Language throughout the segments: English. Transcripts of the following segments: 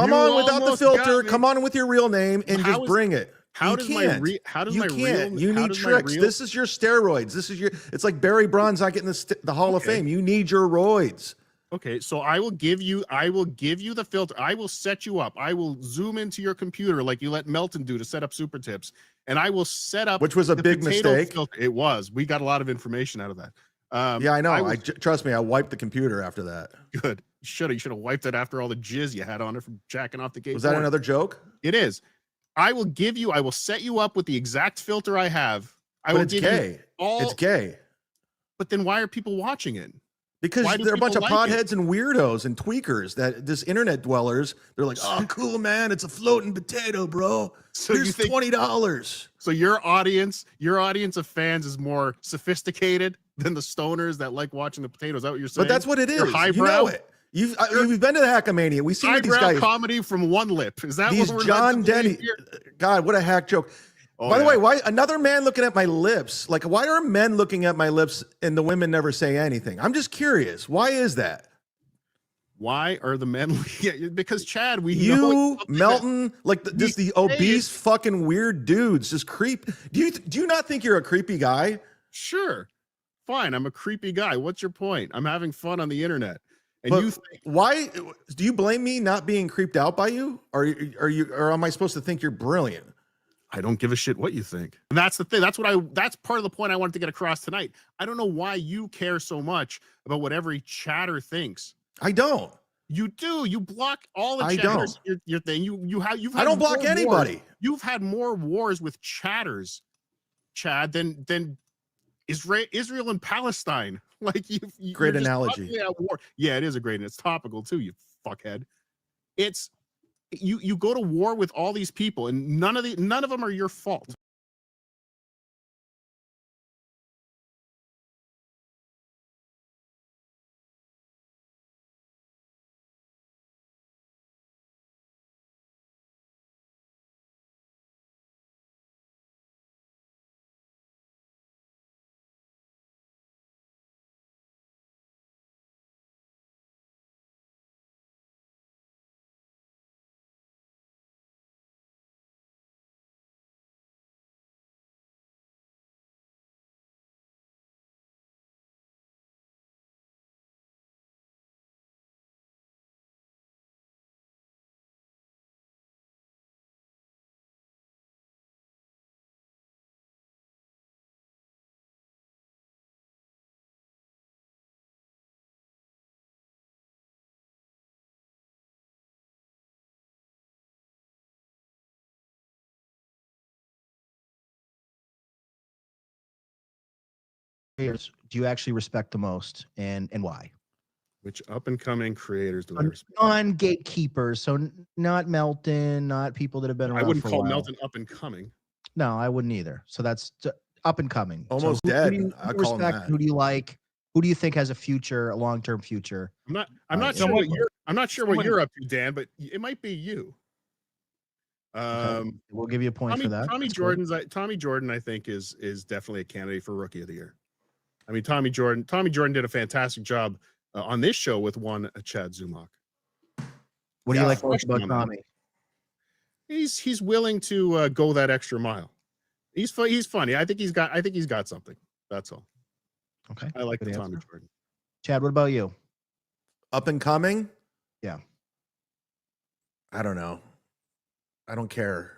Come on without the filter. Come on with your real name and just bring it. How does my real? You need tricks. This is your steroids. This is your. It's like Barry Bonds not getting the Hall of Fame. You need your roids. Okay, so I will give you the filter. I will set you up. I will zoom into your computer like you let Melton do to set up super tips, and I will set up. Which was a big mistake. Filter. It was. We got a lot of information out of that. Yeah, I know. Trust me. I wiped the computer after that. Good. You should have wiped it after all the jizz you had on it from jacking off the gate. Was that another joke? It is. I will set you up with the exact filter I have. It's gay. It's gay. But then why are people watching it? Because they're a bunch of potheads and weirdos and tweakers that this internet dwellers, they're like, oh, cool, man. It's a floating potato, bro. So here's $20. So your audience of fans is more sophisticated than the stoners that like watching the potatoes. Is that what you're saying? But that's what it is. You're highbrow. You know it. You've been to the Hackamania. We've seen these guys. Comedy from one lip. Is that these what we're John Denny? God, what a hack joke. Oh, by the way, why another man looking at my lips? Like, why are men looking at my lips and the women never say anything? I'm just curious. Why is that? Why are the men? Because Chad, Melton, like the obese fucking weird dudes, just creep. Do you not think you're a creepy guy? Sure, fine. I'm a creepy guy. What's your point? I'm having fun on the internet. And why do you blame me not being creeped out by you? Or am I supposed to think you're brilliant? I don't give a shit what you think. And that's the thing. That's part of the point I wanted to get across tonight. I don't know why you care so much about what every chatter thinks. I don't. You do. You block all the chatters. Your thing. I don't block anybody. You've had more wars with chatters, Chad, than Israel and Palestine. Like great analogy. War. Yeah, it is a great, and it's topical too. You fuckhead. It's you go to war with all these people, and none of them are your fault. Do you actually respect the most, and why? Which up and coming creators do I respect? Non-gatekeepers, so not Melton, not people that have been around. I wouldn't for call a while. Melton up and coming. No, I wouldn't either. So that's up and coming. Almost dead. I call him that. Who do you like? Who do you think has a future, a long-term future? I'm not sure what you're up to, Dan, but it might be you. We'll give you a point for that. Tommy Jordan, I think, is definitely a candidate for Rookie of the Year. I mean, Tommy Jordan did a fantastic job on this show with one Chad Zumach. What do you like most about Tommy? He's willing to go that extra mile. He's funny. I think he's got something. That's all. Okay. I like the Tommy Jordan. Chad, what about you? Up and coming? Yeah. I don't know. I don't care.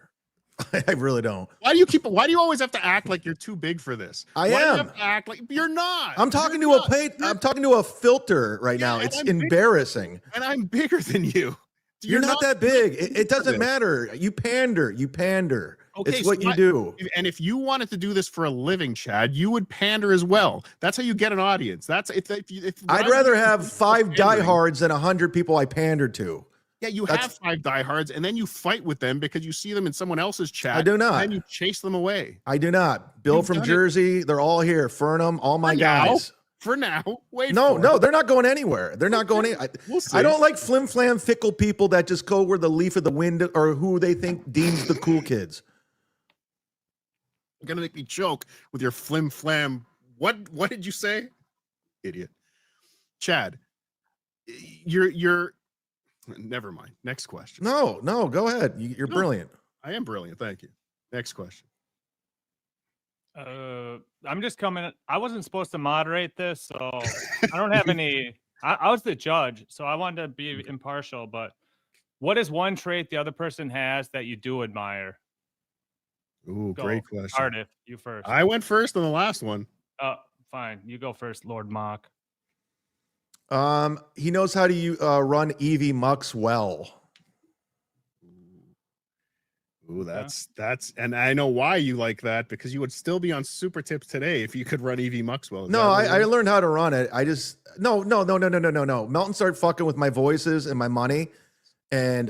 I really don't. Why do you always have to act like you're too big for this? I am. Do you have to act like you're not? I'm talking to a filter right now. It's embarrassing. And I'm bigger than you. You're not that big. It doesn't matter. You pander. Okay, it's what you do. And if you wanted to do this for a living, Chad, you would pander as well. That's how you get an audience. That's if I'd rather have 5 diehards than 100 people I pander to. Yeah, you have 5 diehards, and then you fight with them because you see them in someone else's chat. I do not. And then you chase them away. I do not. Bill from Jersey, they're all here. Fernham, all my guys. For now. No, they're not going anywhere. They're not going We'll see. I don't like flim-flam, fickle people that just go where the leaf of the wind or who they think deems the cool kids. You're going to make me choke with your flim-flam. What did you say? Idiot. Chad, you're Never mind. Next question. No, go ahead. You're No. brilliant. I am brilliant. Thank you. Next question. I'm just coming. I wasn't supposed to moderate this, so I don't have any. I was the judge, so I wanted to be impartial. But what is one trait the other person has that you do admire? Ooh, Go. great question. Cardiff, you first. I went first on the last one. Fine. You go first, Lord Mock. He knows how to run EV mucks well. Ooh, that's, and I know why you like that, because you would still be on Super Tips today if you could run EV mucks well. No, I learned how to run it. I just no. Melton started fucking with my voices and my money, and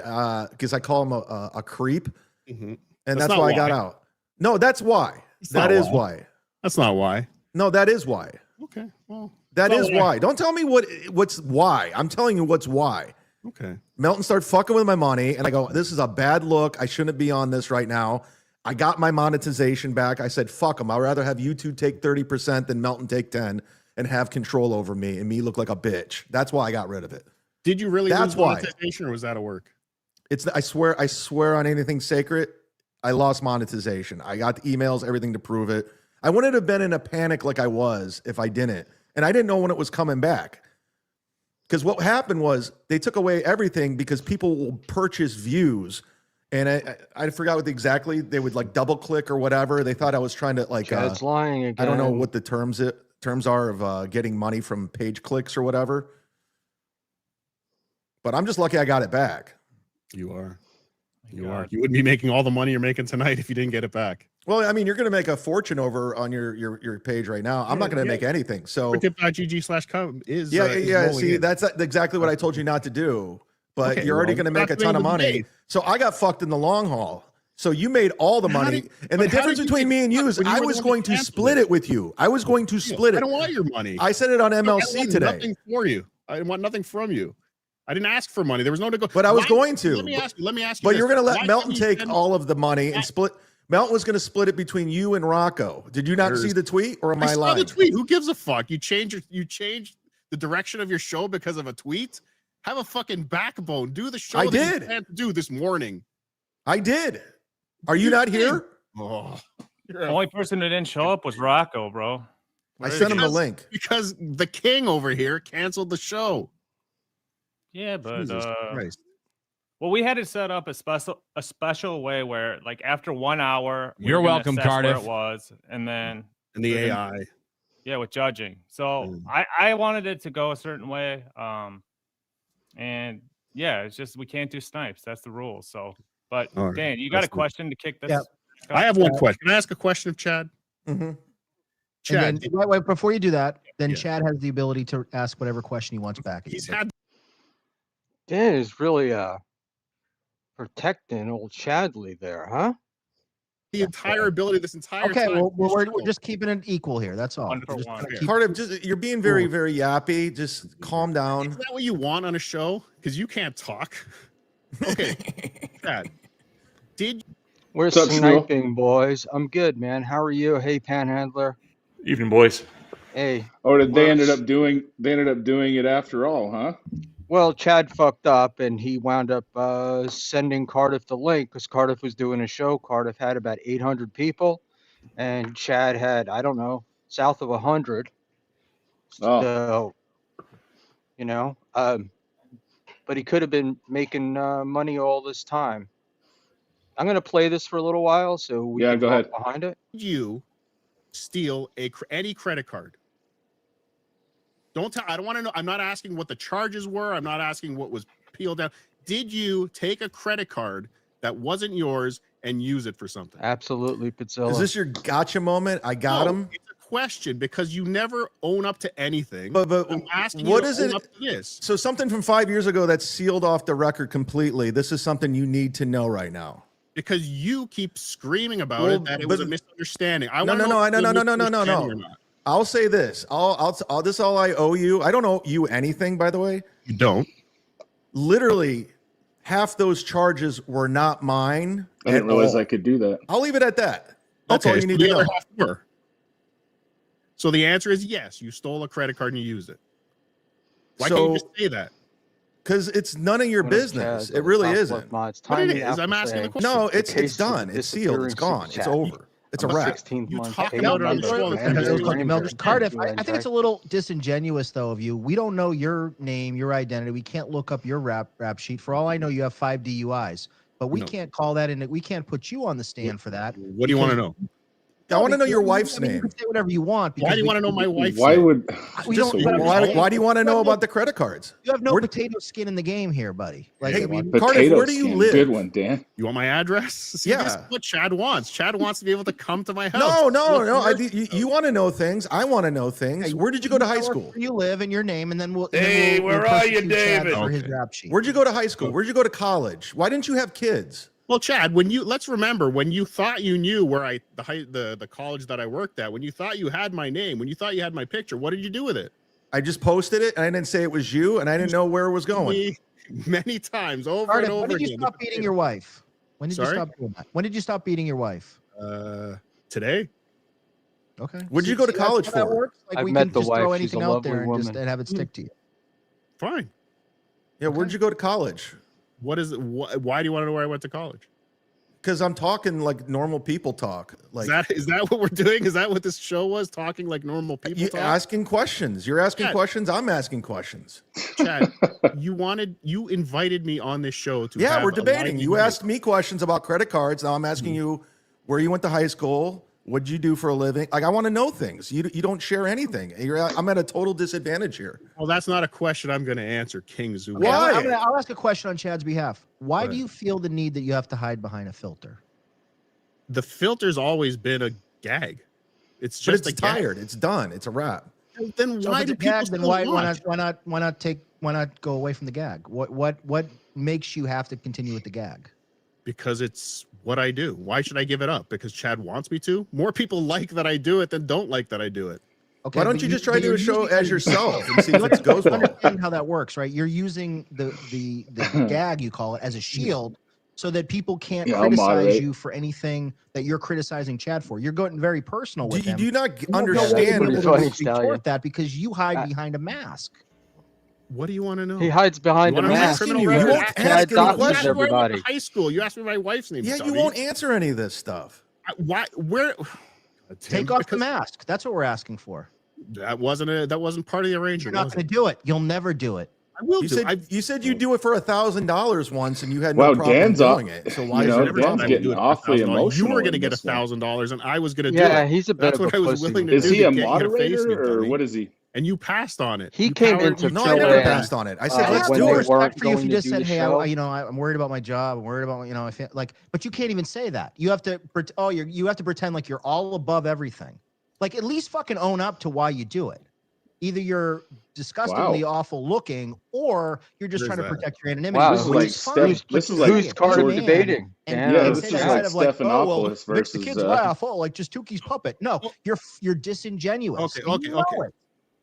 because I call him a creep, and that's why I got out. No, that's why. That is why. That's not why. No, that is why. Okay, well, that is why. Don't tell me what's why. I'm telling you what's why. Okay. Melton started fucking with my money, and I go, this is a bad look. I shouldn't be on this right now. I got my monetization back. I said, fuck him. I'd rather have you two take 30% than Melton take 10 and have control over me and me look like a bitch. That's why I got rid of it. Did you really That's lose why. monetization, or was that a work? I swear on anything sacred, I lost monetization. I got the emails, everything to prove it. I wouldn't have been in a panic like I was if I didn't. And I didn't know when it was coming back. Because what happened was they took away everything because people will purchase views. And I forgot what exactly they would like double click or whatever. They thought I was trying to like Chad's lying again. I don't know what the terms are of getting money from page clicks or whatever. But I'm just lucky I got it back. You are. You are. You wouldn't be making all the money you're making tonight if you didn't get it back. Well, I mean, you're going to make a fortune over on your page right now. I'm not going to make anything. So tip.gg/com is See, that's exactly what I told you not to do. But Okay, you're already well, going to make a ton of money. So I got fucked in the long haul. So you made all the money. And the difference between me and you is I was going to split it with you. I was going to split it. I don't want your money. I said it on MLC I want today. Nothing for you. I want nothing from you. I didn't ask for money. There was no to go. But I was going to. Let me ask you. But you're going to let Melton take all of the money and split. Melton was going to split it between you and Rocco. Did you not see the tweet, or am I lying? I saw the tweet. Who gives a fuck? You changed the direction of your show because of a tweet? Have a fucking backbone. Do the show. I that did. You can't do this morning. I did. Are you not here? Oh, The only person that didn't show up was Rocco, bro. I sent him the link because the king over here canceled the show. Yeah, but Jesus Christ. well, we had it set up a special way where, like, after 1 hour, we You're were gonna welcome, assess Cardiff. where it was, and then And the AI. yeah, with judging. So I wanted it to go a certain way, and yeah, it's just we can't do snipes. That's the rule. So, but All right. Dan, you got a question to kick this? Yeah. I have one question. Can I ask a question of Chad? Mm-hmm. Chad, And then, wait, before you do that, then Yeah. Chad has the ability to ask whatever question he wants back. he's had Dan is really protecting old Chadley there, huh? the entire ability this entire Okay, time. well, we're just keeping it equal here. That's all. One for We're just one. gonna Okay. keep- Cardiff, you're being very, very yappy. Just calm down. Is that what you want on a show? Because you can't talk. Okay, Chad, did We're What's up, Schmuel? sniping, boys. I'm good, man. How are you? Hey, Panhandler. Evening, boys. Hey. Oh, they Well, ended up doing it after all, huh? Well, Chad fucked up, and he wound up sending Cardiff the link because Cardiff was doing a show. Cardiff had about 800 people, and Chad had, I don't know, south of 100. Oh. So, you know, but he could have been making money all this time. I'm going to play this for a little while so we can go talk ahead. behind it. you steal any credit card? Don't tell. I don't want to know. I'm not asking what the charges were. I'm not asking what was peeled down. Did you take a credit card that wasn't yours and use it for something? Absolutely, Pizzilla. Is this your gotcha moment? I got No, him. It's a question because you never own up to anything. But I'm asking what you is to own it? up to this. So something from 5 years ago that's sealed off the record completely. This is something you need to know right now. Because you keep screaming about Well, it that it was a but- misunderstanding. I No, wanna no, know if no, it was no, a no, no, no, no, misunderstanding no. or not. I'll say this. This is all I owe you. I don't owe you anything, by the way. You don't. Literally, half those charges were not mine. I didn't at realize all. I could do that. I'll leave it at that. That's all you so need the to know. other half were. So the answer is yes. You stole a credit card and you used it. Why can't you So just say that? Because it's none of your One of business. Chad's It really top isn't. left mods, What it timing is, I'm Apple asking the saying, question. No, "The it's case of done. the It's sealed. It's disappearing gone. It's chat. over. It's a I'm wrap. 16th You month talking case about it on number the show, and that's Because very those the fucking name Melvins. are Cardiff, you I think it's a little disingenuous though of you. We don't know your name, your identity. We can't look up your rap sheet. For all I know, you have 5 DUIs, but we No. can't call that in. We can't put you on the stand for that. What do you want to because- know? I want to know your because- wife's I mean, You name. can say whatever you want. Why do you we- want to know my wife's Why name? would We Just don't. so you but- know. Why do you want to know You have about the credit cards? You have no Where- potato skin in the game here, buddy. Like Hey, I mean, Cardiff, potato where do you skin? live? Good one, Dan. You want my address? See, this is Yeah. what Chad wants. Chad wants to be able to come to my house. No. You want to know things. I want to know things. hey, Where did you go to high tell us school? where you live and your name, and then we'll. Hey, where are you, persecute Chad David? For his Okay. rap sheet. Where'd you go to high school? Where'd you go to college? Why didn't you have kids? Well, Chad, let's remember when you thought you knew where the college that I worked at, when you thought you had my name, when you thought you had my picture, what did you do with it? I just posted it and I didn't say it was you and I didn't know where it was going. Me many times over Cardiff, and over when did you again. stop beating your wife? When did Sorry? you stop doing that? When did you stop beating your wife? Today? Okay. What'd you go to that's college how that for? works? Like I've we met can the just throw wife. She's anything a out lovely there and just woman. have it stick to you. Fine. Yeah, where'd you go to college? What is it? Why do you want to know where I went to college? Because I'm talking like normal people talk. Like Is that what we're doing? Is that what this show was? Talking like normal people you talk? asking questions. You're asking Chad. questions. I'm asking questions. Chad, you invited me on this show to Yeah, have we're a debating. lively You debate. asked me questions about credit cards. Now I'm asking you where you went to high school. What'd you do for a living? Like I want to know things. You don't share anything. I'm at a total disadvantage here. Well, that's not a question I'm going to answer, King Zulu. Okay, Why? I'll ask a question on Chad's behalf. Why Go do you feel the need that you have to hide behind a filter? The filter's always been a gag. It's But just it's a gag. tired. It's done. It's a wrap. Then So why if do it's a people gag, then still watch? why not go away from the gag? What makes you have to continue with the gag? Because it's what I do. Why should I give it up? Because Chad wants me to? More people like that I do it than don't like that I do it. Okay, Why don't but you just try but to do you're a show using- as yourself and see if it goes You well? understand how that works, right? You're using the gag, you call it, as a shield so that people can't Yeah, I'll criticize moderate. you for anything that you're criticizing Chad for. You're going very personal Do with you him. do you not You won't be understand? able Pretty to funny, retort Stallion. that because you hide behind a mask. What do you want to know? He hides behind You a wanna know my mask. criminal You record? won't Ask- ask Chad any doxes You asked questions. me where I went everybody. to high school. You asked me my wife's name. Yeah, you dummy. won't answer any of this stuff. Why? Where? Take off the Because mask. That's what we're asking for. That wasn't part of the You're arrangement. not was going it? to do it. You'll never do it. I will You do. said it. you said you'd do it for $1,000 once, and you had Wow, no problem Dan's doing it. So why you is know, it a Dan's problem? getting awfully You emotional were going to in get this one. $1,000, and I was going to do Yeah, it. he's a bit That's of a what I was pussy. willing to Is do he to a get you to face moderator me, or dummy. what is he? And you passed on it. He You came powered- into you No, I Chill never Man. passed on it. I said Uh, let's when do they it. weren't Respect for you if going you to just do said, the "Hey, show. I'm worried about my job. I'm worried about I feel like." But you can't even say that. You have to. You have to pretend like you're all above everything. Like at least fucking own up to why you do it. Either you're disgustingly awful looking, or you're just Where's trying to that? protect your anonymity. Wow, This is which like is Steph- fine. this But is to like say Who's it card as a man debating? and- Dan? Yeah, and this say is that like instead of like, oh, well, Stephanopoulos makes the versus, kids laugh. Oh, like just Tuki's puppet. No, Well- you're disingenuous. Okay, You okay, know okay. it.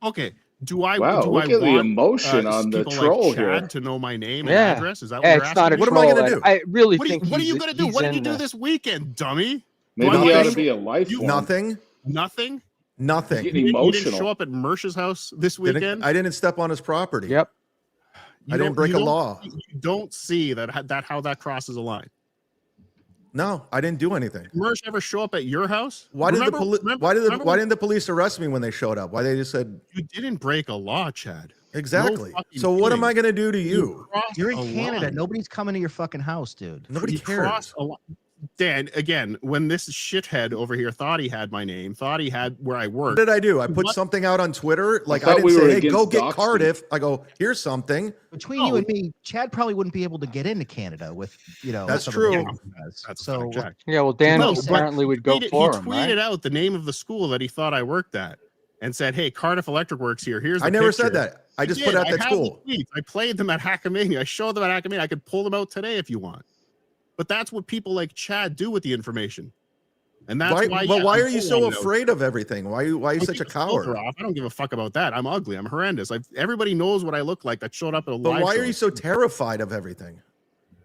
Okay. Do I? Wow, do look I at the want, emotion on the people troll like Chad here. to know my name Yeah. and address? Is that what Yeah, you're it's not a asking? What am troll. I gonna do? I really What are you, think what are you going to do? he's What did you in do the- this weekend, dummy? Maybe I he ought think- to be a lifeline. Nothing. Nothing? Nothing. Getting You didn't emotional. show up at Mersh's house this weekend? I didn't step on his property. Yep. You I didn't don't- break you a don't- law. You don't see how that crosses a line. No, I didn't do anything. Mersh ever show up at your house? Why did Remember- the police? remember- Why remember when didn't the police arrest me when they showed up? Why they just said you didn't break a law, Chad? exactly? fucking So what am kidding. I gonna do to you? crossed You're in a Canada. line. Nobody's coming to your fucking house, dude. Nobody You cares. crossed a line. Dan, again, when this shithead over here thought he had my name, thought he had where I What worked. did I do? I put What? something out on Twitter. Like I thought didn't we were say, "Hey, go against get doxing. Cardiff." I go, "Here's something." Between No. you and me, Chad probably wouldn't be able to get into Canada with That's some of the true. things he has. That's a so fact, Jack. Yeah, well, Dan No, apparently would go He for him, tweeted right? out the name of the school that he thought I worked at and said, "Hey, Cardiff Electric Works here. Here's the I never picture." said that. I just did. put out I that have school. the tweets. I played them at Hackamania. I showed them at Hackamania. I could pull them out today if you want. But that's what people like Chad do with the information. And that's Why? why. But yeah, why I are you don't so wanna know. afraid of everything? Why are you I'll such a keep the filter coward? off. I don't give a fuck about that. I'm ugly. I'm horrendous. Everybody knows what I look like that showed up at a But live why show. are you so terrified of everything?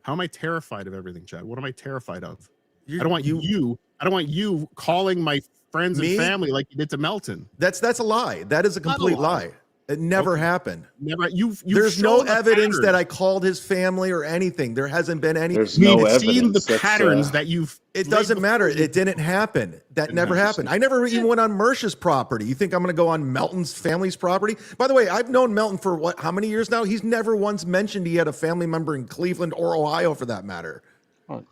How am I terrified of everything, Chad? What am I terrified of? You're- I don't want you. I don't want you calling my friends Me? and family like you did to Melton. That's a lie. That is a Not a complete lie. lie. It never happened. Never. You've There's no shown the evidence that patterns. I called his family or anything. There hasn't been any. There's I mean, no it's seen evidence. the patterns that you've. It laid doesn't matter. before you. It didn't happen. That never Interesting. happened. I never even went on Mersh's property. You think I'm going to go on Melton's family's property? By the way, I've known Melton for what? How many years now? He's never once mentioned he had a family member in Cleveland or Ohio, for that matter.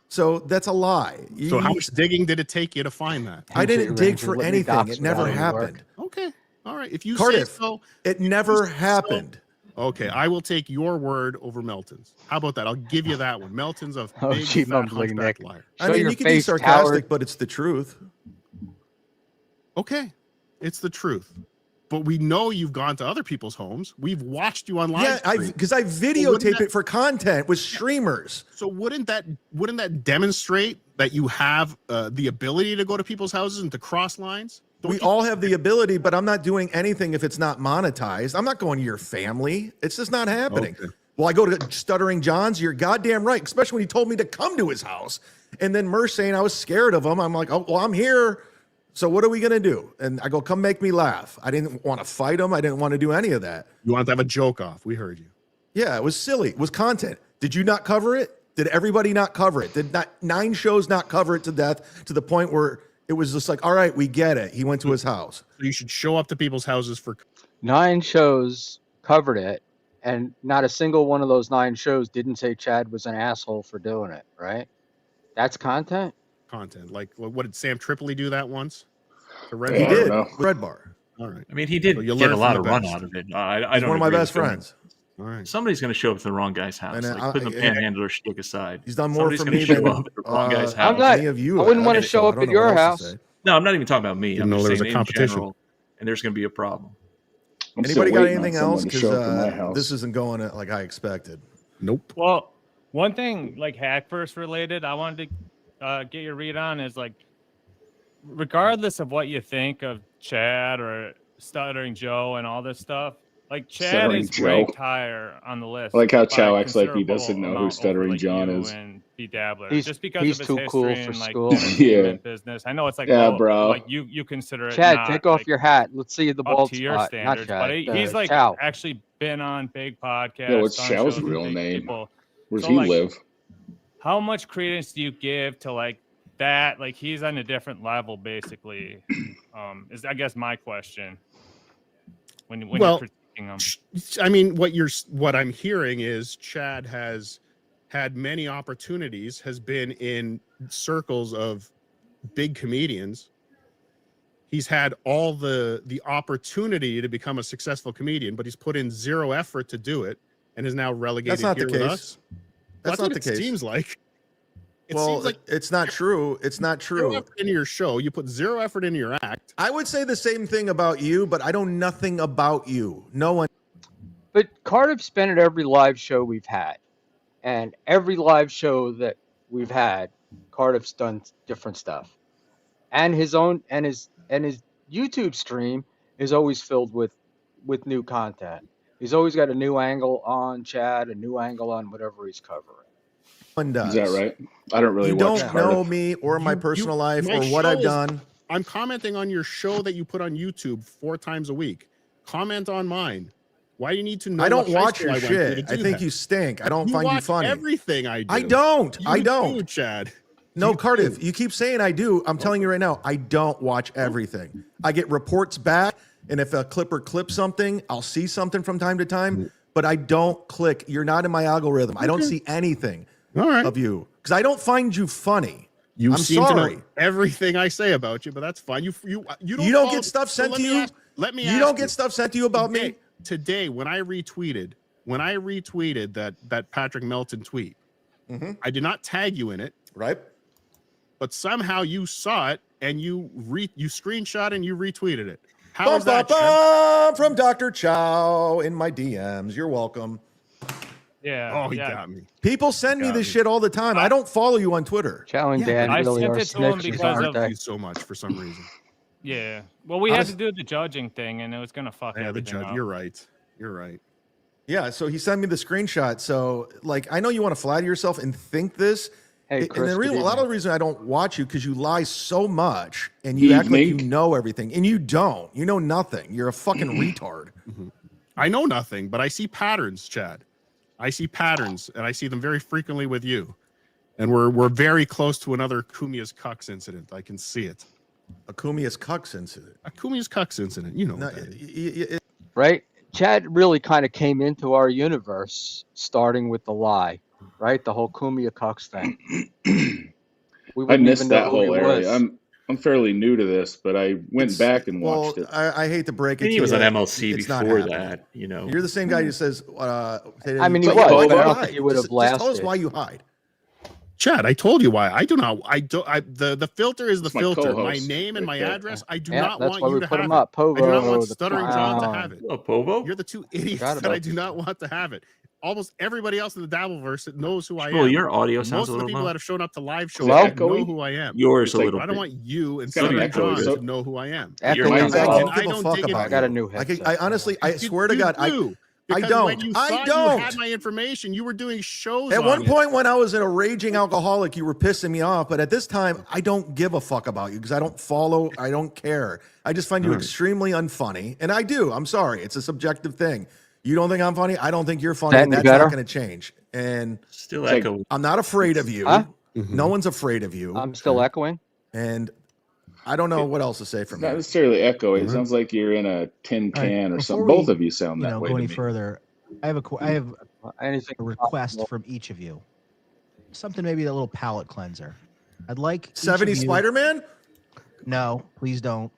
So that's a lie. So how much digging did it take you to find that? I didn't dig Ranger, for let me anything. dox It never without any work. happened. Okay. All right. If you Cardiff, say so. it never say so- happened. Okay, I will take your word over Melton's. How about that? I'll give you that one. Melton's a Oh, big gee, fat mumbling hunchback Nick. liar. I Show mean, your you can be face, sarcastic, coward. but it's the truth. Okay, it's the truth. But we know you've gone to other people's homes. We've watched you on live Yeah, stream. because I wouldn't videotape that- it for content with streamers. So wouldn't that demonstrate that you have the ability to go to people's houses and to cross lines? Don't We you- all have the ability, but I'm not doing anything if it's not monetized. I'm not going to your family. It's just not happening. Okay. Well, I go to Stuttering John's. You're goddamn right, especially when he told me to come to his house. And then Mersh saying I was scared of him. I'm like, oh, well, I'm here. So what are we going to do? And I go, come make me laugh. I didn't want to fight him. I didn't want to do any of that. You want to have a joke off? We heard you. Yeah, it was silly. It was content. Did you not cover it? Did everybody not cover it? Did not 9 shows not cover it to death to the point where it was just like, all right, we get it. He went to his house. So you should show up to people's houses for 9 shows covered it, and not a single one of those 9 shows didn't say Chad was an asshole for doing it, right? That's content? content. Like, what did Sam Tripoli do that once? To Red Yeah, He I Bar? don't did. know. Red Bar. All right. I mean, he did So you get learn a lot from of the run best. out of it. I He's don't one of my agree best with doing friends. All right. it. Somebody's going to show up to the wrong guy's house. And, Like, put the panhandler shtick aside. He's done more Somebody's for gonna me show than up at the wrong guy's I'm house. not- any of you. I wouldn't wanna have, show so I up don't at know your what else to house. say. No, I'm not even talking about me. Didn't I'm know just there was saying a in competition. general, and there's going to be a problem. I'm still Anybody got waiting on anything someone else? to Because show up to my house. this isn't going like I expected. Nope. Well, one thing like Hackverse related, I wanted to get your read on is like, regardless of what you think of Chad or Stuttering Joe and all this stuff, like Chad Stuttering is Joe. ranked higher on the list. I like how by Chow a acts like he considerable doesn't know who amount Stuttering over, like, John you is. and B Dabbler, He's- just because he's of his too cool history for and like school. the Yeah. entertainment business. I know it's like, Yeah, well, bro. like you consider it Chad, not, take off like, your hat. Let's see the up bald to your spot. Not standards, Chad. but he's like Chow. actually been on big podcasts. Yeah, what's on Chow's shows with real big name? people. Where's So, he like, live? How much credence do you give to like that? Like he's on a different level, basically. Is I guess my question when Well, you're critiquing him. I mean, what I'm hearing is Chad has had many opportunities, has been in circles of big comedians. He's had all the opportunity to become a successful comedian, but he's put in zero effort to do it, and is now relegated That's not here the with case. us. That's what not the it case. seems like. It Well, seems like it's not true. It's not zero true. effort into your show. You put zero effort into your act. I would say the same thing about you, but I know nothing about you. No one. But Cardiff's been at every live show we've had. And every live show that we've had, Cardiff's done different stuff. And his YouTube stream is always filled with new content. He's always got a new angle on Chad, a new angle on whatever he's covering. One does. Is that right? I don't really You watch don't Cardiff. know me or my You- personal you- life my or what show I've is- done. I'm commenting on your show that you put on YouTube 4 times a week. Comment on mine. Why do you need to know? I don't what high watch school your I went to shit. to I do think that? you stink. I don't You find you watch funny. everything I do. I don't. You I don't. do, Chad. No, You Cardiff, do. you keep saying I do. I'm telling you right now, I don't watch everything. I get reports back, and if a clipper clips something, I'll see something from time to time, but I don't click. You're not in my algorithm. I don't see anything All right. of you because I don't find you funny. You I'm seem to sorry. know everything I say about you, but that's fine. You don't You don't follow- get stuff so sent let to me you? ask- let me. You ask don't get stuff sent to you about me? Today when I retweeted that Patrick Melton tweet. Mhm. I did not tag you in it, Right? but somehow you saw it and you screenshot and you retweeted it. How Bum, is that, bum, Chad? bum, from Dr. Chow in my DMs. You're welcome. Yeah. Oh, he yeah. got me. People send me Got this me. shit all the time. I don't follow you on Twitter. Chow and Yeah, Dan I really sent are it to him snitches, because aren't of- they? Thank you so much for some reason. Yeah. Well, we had Honest- to do the judging thing, and it was gonna fuck Yeah, the everything judge. up. You're right. You're right. Yeah, so he sent me the screenshot. So, like, I know you want to flatter yourself and think this. Hey, And Chris, the reason, good a lot of evening. the reason I don't watch you because you lie so much and you act like you Evening. know everything, and you don't. You know nothing. You're a fucking retard. I know nothing, but I see patterns, Chad. I see patterns, and I see them very frequently with you. And we're very close to another Kumia's Cucks incident. I can see it. A Kumia's Cucks incident. A Kumia's Cucks incident. You know No, what that is. Right? Chad really kind of came into our universe starting with the lie, right? The whole Kumia Cox thing. We I wouldn't missed even know that who he whole area. was. I'm fairly new to this, but I went back and well, watched it. I hate to break it to he you. was on MLC it's not before happening. that, you know. You're the same guy who says, I mean, he Like, was, why but I you don't hide? think he would have Just tell us lasted. why you hide. Chad, I told you why. I do not. The filter is the It's my filter. My co-host name and right my there. address. I do Yeah, not that's want why you we to put have him it. up. Povo, I do not want the Stuttering John to clown. have it. Oh, Povo? You're the two idiots Forgot that I about do not want to have it. Almost everybody else in the Dabbleverse knows who I Well, am. your audio sounds Most a of the little people low. that have shown up to live shows Hello? know who I am. Yours It's a like- little But I don't bit. want you and It's kinda Stuttering echoey, John so- to know who I am. Echoing mine's I off. don't I give a don't fuck dig into about I got a you. new I headset. honestly, I You- swear to you God, do, I because don't. When you I thought don't. you had my information, you were doing shows. At on one it. point when I was a raging alcoholic, you were pissing me off. But at this time, I don't give a fuck about you because I don't follow. I don't care. I just find you extremely unfunny. And I do. I'm sorry. It's a subjective thing. You don't think I'm funny? I don't think you're funny. That And any that's better? not going to change. And Still It's like- echo. I'm not afraid of you. Huh? No one's afraid of you. I'm still echoing. And I don't know what else to say It's from not here. necessarily echoey. It Mhm. sounds like you're in a tin All right, can or before something. we, Both of you sound that way go to any me. further, I have Anything a request from each of you. Something maybe a little palate cleanser. I'd like each of 70 you- Spider-Man? No, please don't.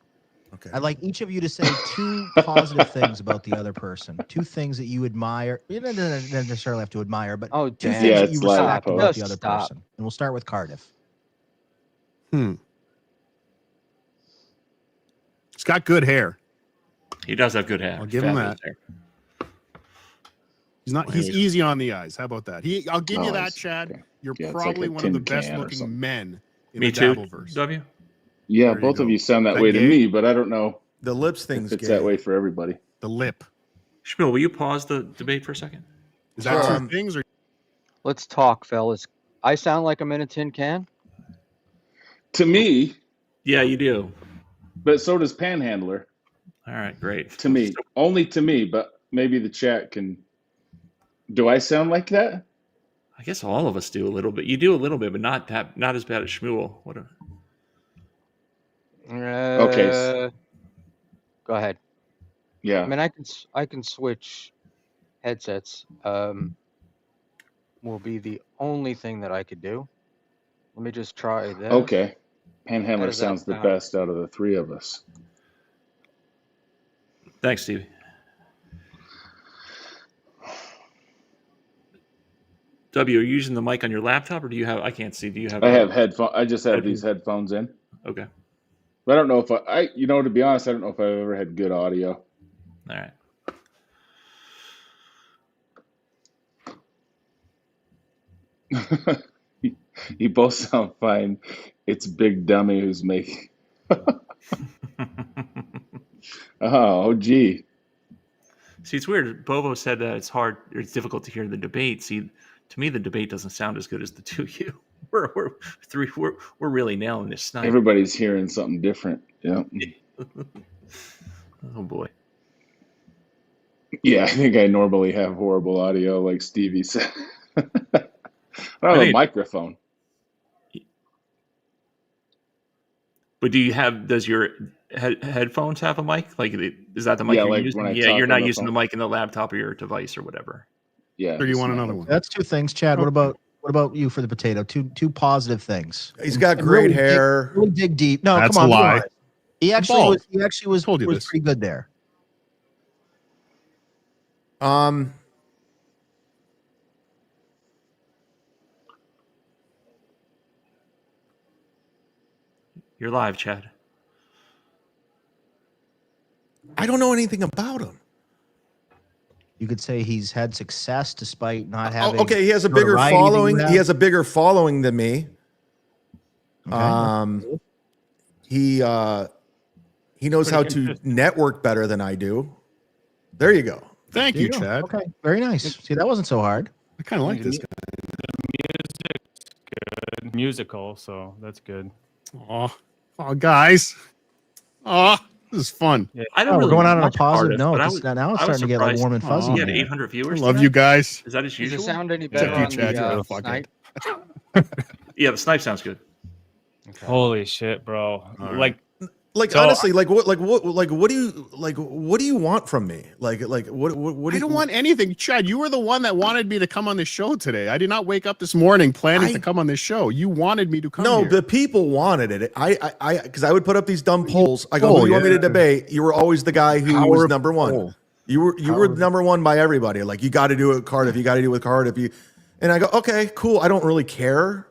Okay. I'd like each of you to say 2 positive things about the other person. 2 things that you admire. You don't necessarily have to admire, but Oh, 2 damn. things Yeah, that you it's loud, respect Poe. about Just the other stop. person. And we'll start with Cardiff. He's got good hair. He does have good hair. I'll give him Fabulous that. hair. He's not. He's easy on the eyes. How about that? I'll give you Oh, that, it's- Chad. okay. You're Yeah, it's like probably a one of the tin can or best-looking something. men in Me the too. Dabbleverse. W. Yeah, There you both of go. you sound that Is that way to gay? me, but I don't know The lips if thing's it's gay. that way for everybody. The lip. Schmuel, will you pause the debate for a second? Is that Um, two things or? Let's talk, fellas. I sound like I'm in a tin can. To me, Yeah, you do. but so does Panhandler. All right, great. To me, only to me, but maybe the chat can. Do I sound like that? I guess all of us do a little bit. You do a little bit, but not as bad as Schmuel. What a, Okay. Go ahead. Yeah. I mean, I can switch headsets. Will be the only thing that I could do. Let me just try this. Okay. How Panhandler does that sounds the sound? best out of the 3 of us. thanks, Stevie. W, are you using the mic on your laptop, or do you have? I can't see. Do you have? I have headphones. I just have Headphones. these headphones in. Okay. But I don't know if to be honest, I don't know if I've ever had good audio. All right. You both sound fine. It's Big Dummy who's making. Oh, gee. See, it's weird. Bobo said that it's hard, or it's difficult to hear the debate. See, to me, the debate doesn't sound as good as the two of you. We're really nailing this snipe. Everybody's hearing something different. Yeah. Oh boy. Yeah, I think I normally have horrible audio, like Stevie said. I don't have a think- microphone. But does your headphones have a mic? Like, is that the mic Yeah, you're like using? when I Yeah, talk you're on not the using the phone. mic in the laptop or your device or whatever. Yeah. Or do you it's want not another like- one? That's 2 things, Chad. What about you for the potato? Two positive things. He's got And great really hair. Really dig deep. No, That's come on. a be lie. honest. He actually Bald. was Told you this. pretty good there. You're live, Chad. I don't know anything about him. You could say he's had success despite not having. Okay, he has a bigger notoriety than you following. have. He has a bigger following than me. Okay. He knows how Pretty to consistent. network better than I do. There you go. Thank There you, go. Chad. Okay, very nice. See, that wasn't so hard. I kind of like this guy. Music's good. Musical, so that's good. Oh, guys. Oh, This is fun. I don't Oh, we're really going out on a watch positive Cardiff, note. but I This- was, now it's I was starting to get like surprised warm and fuzzy. Aw. he had in here. 800 I viewers. love tonight? you guys. Is that his Does it usual? sound any Except better you, on Chad, you're the the fuck snipe? Yeah, the snipe sounds good. Okay. Holy shit, bro! right. Like So, honestly, what do you want from me? Like what do I you don't want anything. Chad, you were the one that wanted me to come on this show today. I did not wake up this morning planning to come on this show. You wanted me to come No, here. the people wanted it. I because I would put up these dumb polls. I go, who do you want me to debate? You were always the guy who Power was of number one. poll. You were Power of- number one by everybody. Like you got to do it with Cardiff. You got to do it with Cardiff. And I go, okay, cool. I don't really care.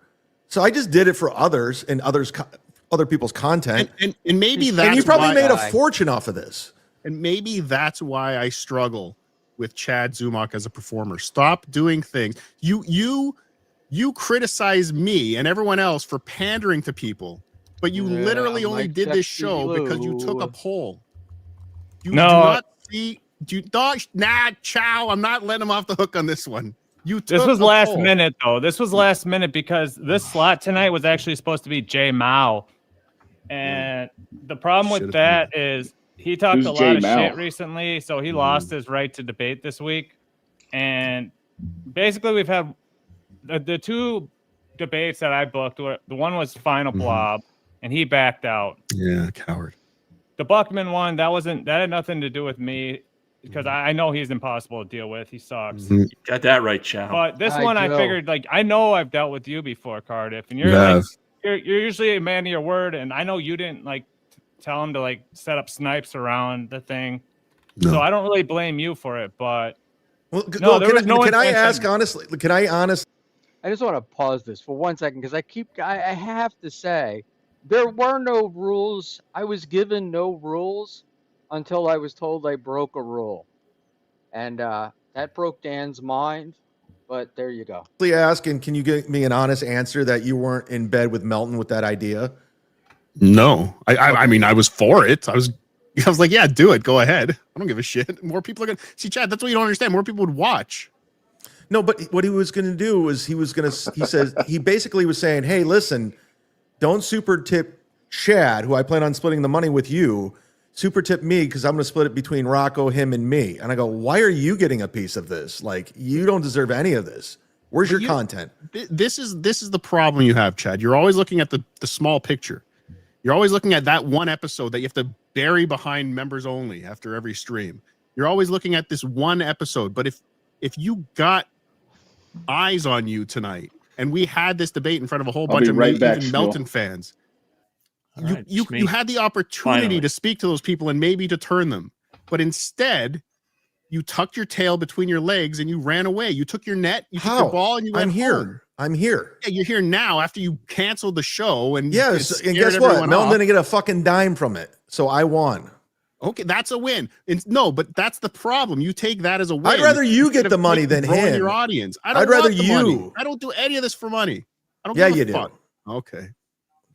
So I just did it for others and other people's content. And maybe that's And you probably why made a fortune off of this. And maybe that's why I struggle with Chad Zumach as a performer. Stop doing things. You criticize me and everyone else for pandering to people, but you Yeah, literally only Mike did this Sexy show because you took a Blue. poll. You No. do not see. Chow. I'm not letting him off the hook on this one. You. this took was a last poll. minute though. This was last minute because this slot tonight was actually supposed to be Jay Mao, and the problem with Should've that is he talked Who's a lot Jay of Mao? shit recently, so he lost his right to debate this week. And basically, we've had the two debates that I booked. Were, the one was Final Blob, and he backed out. Yeah, coward. The Buckman one, that had nothing to do with me because I know he's impossible to deal with. He sucks. Mhm. Got that right, Chow. But this Hi, one, I Joe. figured, like, I know I've dealt with you before, Cardiff, and you're You like, have. you're usually a man of your word, and I know you didn't like tell him to like set up snipes around the thing, No. so I don't really blame you for it. But Well, No, there was no can I intention. ask honestly? Can I honestly? I just want to pause this for 1 second because I have to say there were no rules. I was given no rules until I was told I broke a rule, and that broke Dan's mind. But there you go. Ask, and can you give me an honest answer that you weren't in bed with Melton with that idea? No, I mean, I was for it. I was like, yeah, do it. Go ahead. I don't give a shit. More people are gonna see. Chad, that's what you don't understand. More people would watch. No, but what he was going to do was he says he basically was saying, hey, listen, don't super tip Chad, who I plan on splitting the money with you. Super tip me because I'm going to split it between Rocco, him, and me. And I go, why are you getting a piece of this? Like, you don't deserve any of this. Where's your content? This is the problem you have, Chad. You're always looking at the small picture. You're always looking at that one episode that you have to bury behind members only after every stream. You're always looking at this one episode. But if you got eyes on you tonight and we had this debate in front of a whole bunch be of right back, even Schmuel. Melton fans, All right, you Schmee. had the opportunity Finally. to speak to those people and maybe to turn them. But instead, you tucked your tail between your legs and you ran away. You took your net, you took How? your ball, and you went I'm here. home. I'm here. Yeah, you're here now after you canceled the show and Yes, it and scared guess what? everyone Melton off. didn't get a fucking dime from it, so I won. Okay, that's a win. No, but that's the problem. You take that as a win. I'd rather you instead get of the money making- than growing him. Your audience. I don't I'd rather want the money. you. I don't do any of this for money. I don't. Yeah, give a you do. fuck. Okay.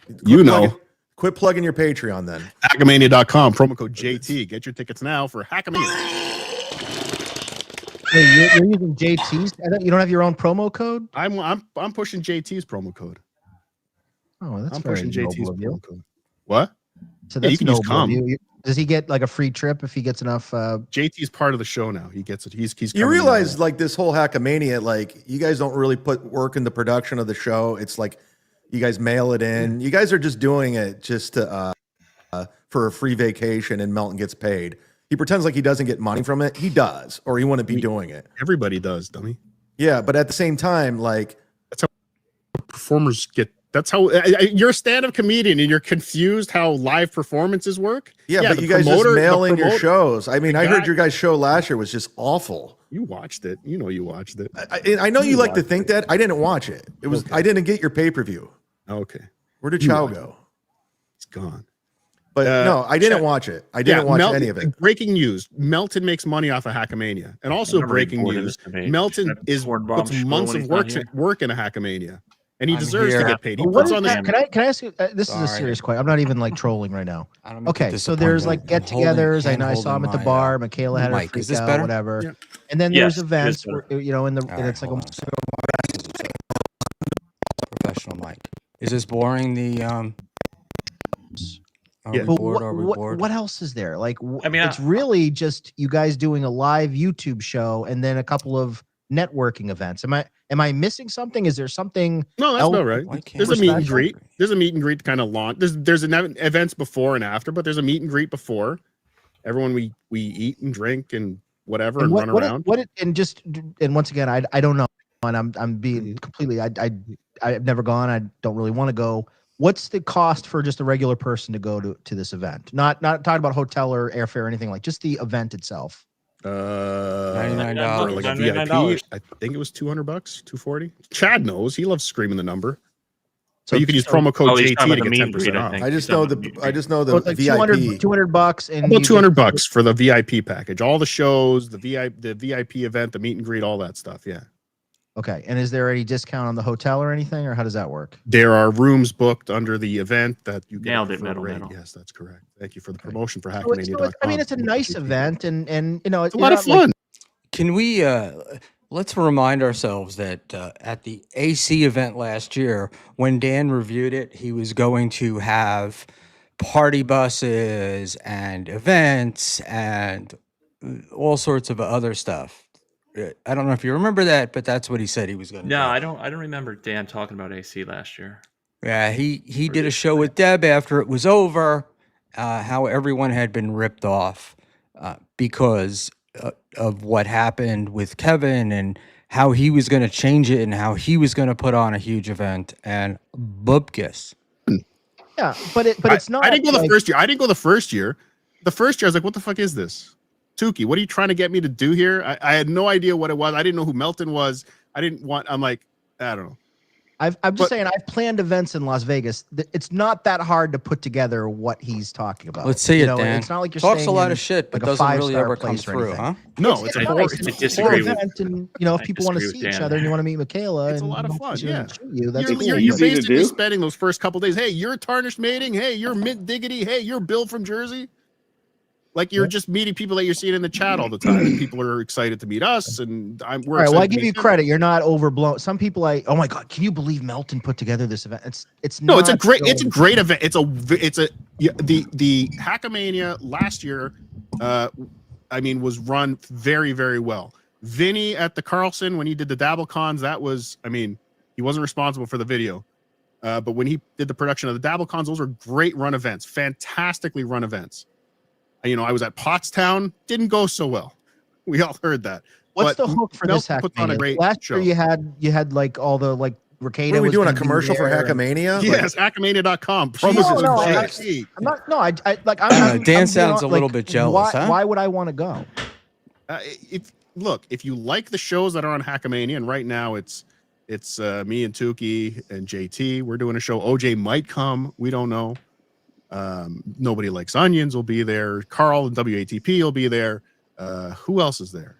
Quit plugging- Quit plugging your Patreon then. Hackamania.com, promo code JT. Get your tickets now for Hackamania. Wait, you're using JT's? You don't have your own promo code? I'm pushing JT's promo code. Oh, that's I'm very pushing JT's noble of you. promo code. What? So Yeah, you that's can use noble of cum. you. Does he get like a free trip if he gets enough? JT's part of the show now. He gets it. He's You coming realize in. like this whole Hackamania, like you guys don't really put work in the production of the show. It's like you guys mail it in. You guys are just doing it just to for a free vacation and Melton gets paid. He pretends like he doesn't get money from it. He does, or he wouldn't be doing it. Everybody does, dummy. Yeah, but at the same time, like Performers get. That's how you're a stand-up comedian and you're confused how live performances work. yeah, but the you guys promoter- just the mail in your promoter- shows. I mean, the I heard guy- your guys' show last year was just awful. You watched it. You know you watched it. I know you like to watched think that. I didn't watch it. It was Okay. I didn't get your pay-per-view. Okay, Where did You Chow watched go? it's gone. But no, I didn't Chad- watch it. I didn't watch any of it. Breaking news: Melton makes money off of Hackamania, and also I'm already breaking bored of news: this debate. Melton Should I is corn bomb puts Schmuel months when of he's not work here? in a Hackamania, and he I'm deserves here. to get paid. He What puts is on that? the. Can I ask you? This is a Sorry. serious question. I'm not even like trolling right now. I don't mean to Okay, so there's disappoint like you. get-togethers. I know I Hand saw him at the holding bar. my, Michaela had her mic. freak Is this out, better? whatever. Yeah. And then Yes, there's it is events, better. where, you know, and All right, it's like hold on a second. Professional mic. Is this boring? The Are Yeah. we But bored? Are we bored? what else is there? Like, I mean, it's really just you guys doing a live YouTube show and then a couple of networking events. Am I missing something? Is there something No, that's else? about right. Why can't There's we a meet and stop greet. talking? There's a meet and greet kind of launch. There's events before and after, but there's a meet and greet before. Everyone we eat and drink and whatever and run around. And once again, I don't know, and I'm being Mhm. completely. I've never gone. I don't really want to go. What's the cost for just a regular person to go to this event? Not talking about hotel or airfare or anything, like just the event itself. $99. For like a VIP, $99. I think it was $200, $240. Chad knows. He loves screaming the number. So So you can use so- promo code he's JT talking to about the get meet and 10% greet, I off. think. I just know the it's like VIP. $200 and About you $200 for the VIP package, all the shows, the VIP event, the meet and greet, all that stuff. Yeah, Okay, and is there any discount on the hotel or anything, or how does that work? there are rooms booked under the event that you get Nailed a it, preferred Metal rate. Metal. Yes, that's correct. Thank you for the Okay. promotion for So hackmania.com. I mean, it's a nice event, and you know, It's a lot of fun. Can we let's remind ourselves that at the AC event last year, when Dan reviewed it, he was going to have party buses and events and all sorts of other stuff. I don't know if you remember that, but that's what he said he was going to No, do. I don't remember Dan talking about AC last year. Yeah, he did a show with Deb after it was over, how everyone had been ripped off because of what happened with Kevin and how he was going to change it and how he was going to put on a huge event and bupkis. Yeah, but it's not. I didn't go the like- first year. I didn't go the first year. The first year, I was like, "What the fuck is this, Tukey? What are you trying to get me to do here?" I had no idea what it was. I didn't know who Melton was. I didn't want. I'm like, I don't know. I'm just But- saying, I've planned events in Las Vegas. It's not that hard to put together what he's talking about. Let's see You it, know, Dan. It's not like you're Talks a staying lot in, of shit, but like, a doesn't really five-star ever come place or through, anything. huh? No, it's a nice. boring. It's I a full disagree with- event, and you know, if I people want to disagree see with each Dan other and you there. want to meet Michaela, It's a and lot of fun, she's gonna yeah. shoot you, that's You're, cool. you're, Easy you're to basically do. spending those first couple days. Hey, you're tarnished mating. Hey, you're mint diggity. Hey, you're Bill from Jersey. Like you're Yeah. just meeting people that you're seeing in the chat all the time. And people are excited to meet us, and we're All right, excited well, I to give meet you them. credit. You're not overblown. Some people, oh my god, can you believe Melton put together this event? It's No, it's a not great so- great event. The Hackamania last year, I mean, was run very, very well. Vinny at the Carlson, when he did the Dabble Cons, that was, I mean, he wasn't responsible for the video. But when he did the production of the Dabble Cons, those were great run events, fantastically run events. You know, I was at Pottstown, didn't go so well. We all heard that. What's But the hook for this Melton puts on a Hackmania? great Last show. year you had like all the like Ricada. What are we was doing? A gonna be commercial for there, and- Hackamania? Yes, Hackamania.com. Promo Jesus code No, Christ. JT. I'm not. No, I like. I'm Dan being sounds a hon- little like, bit jealous, Why, huh? why would I want to go? If you like the shows that are on Hackamania, and right now it's me and Tukey and JT. We're doing a show. OJ might come. We don't know. Nobody Likes Onions will be there. Carl and WATP will be there. Who else is there?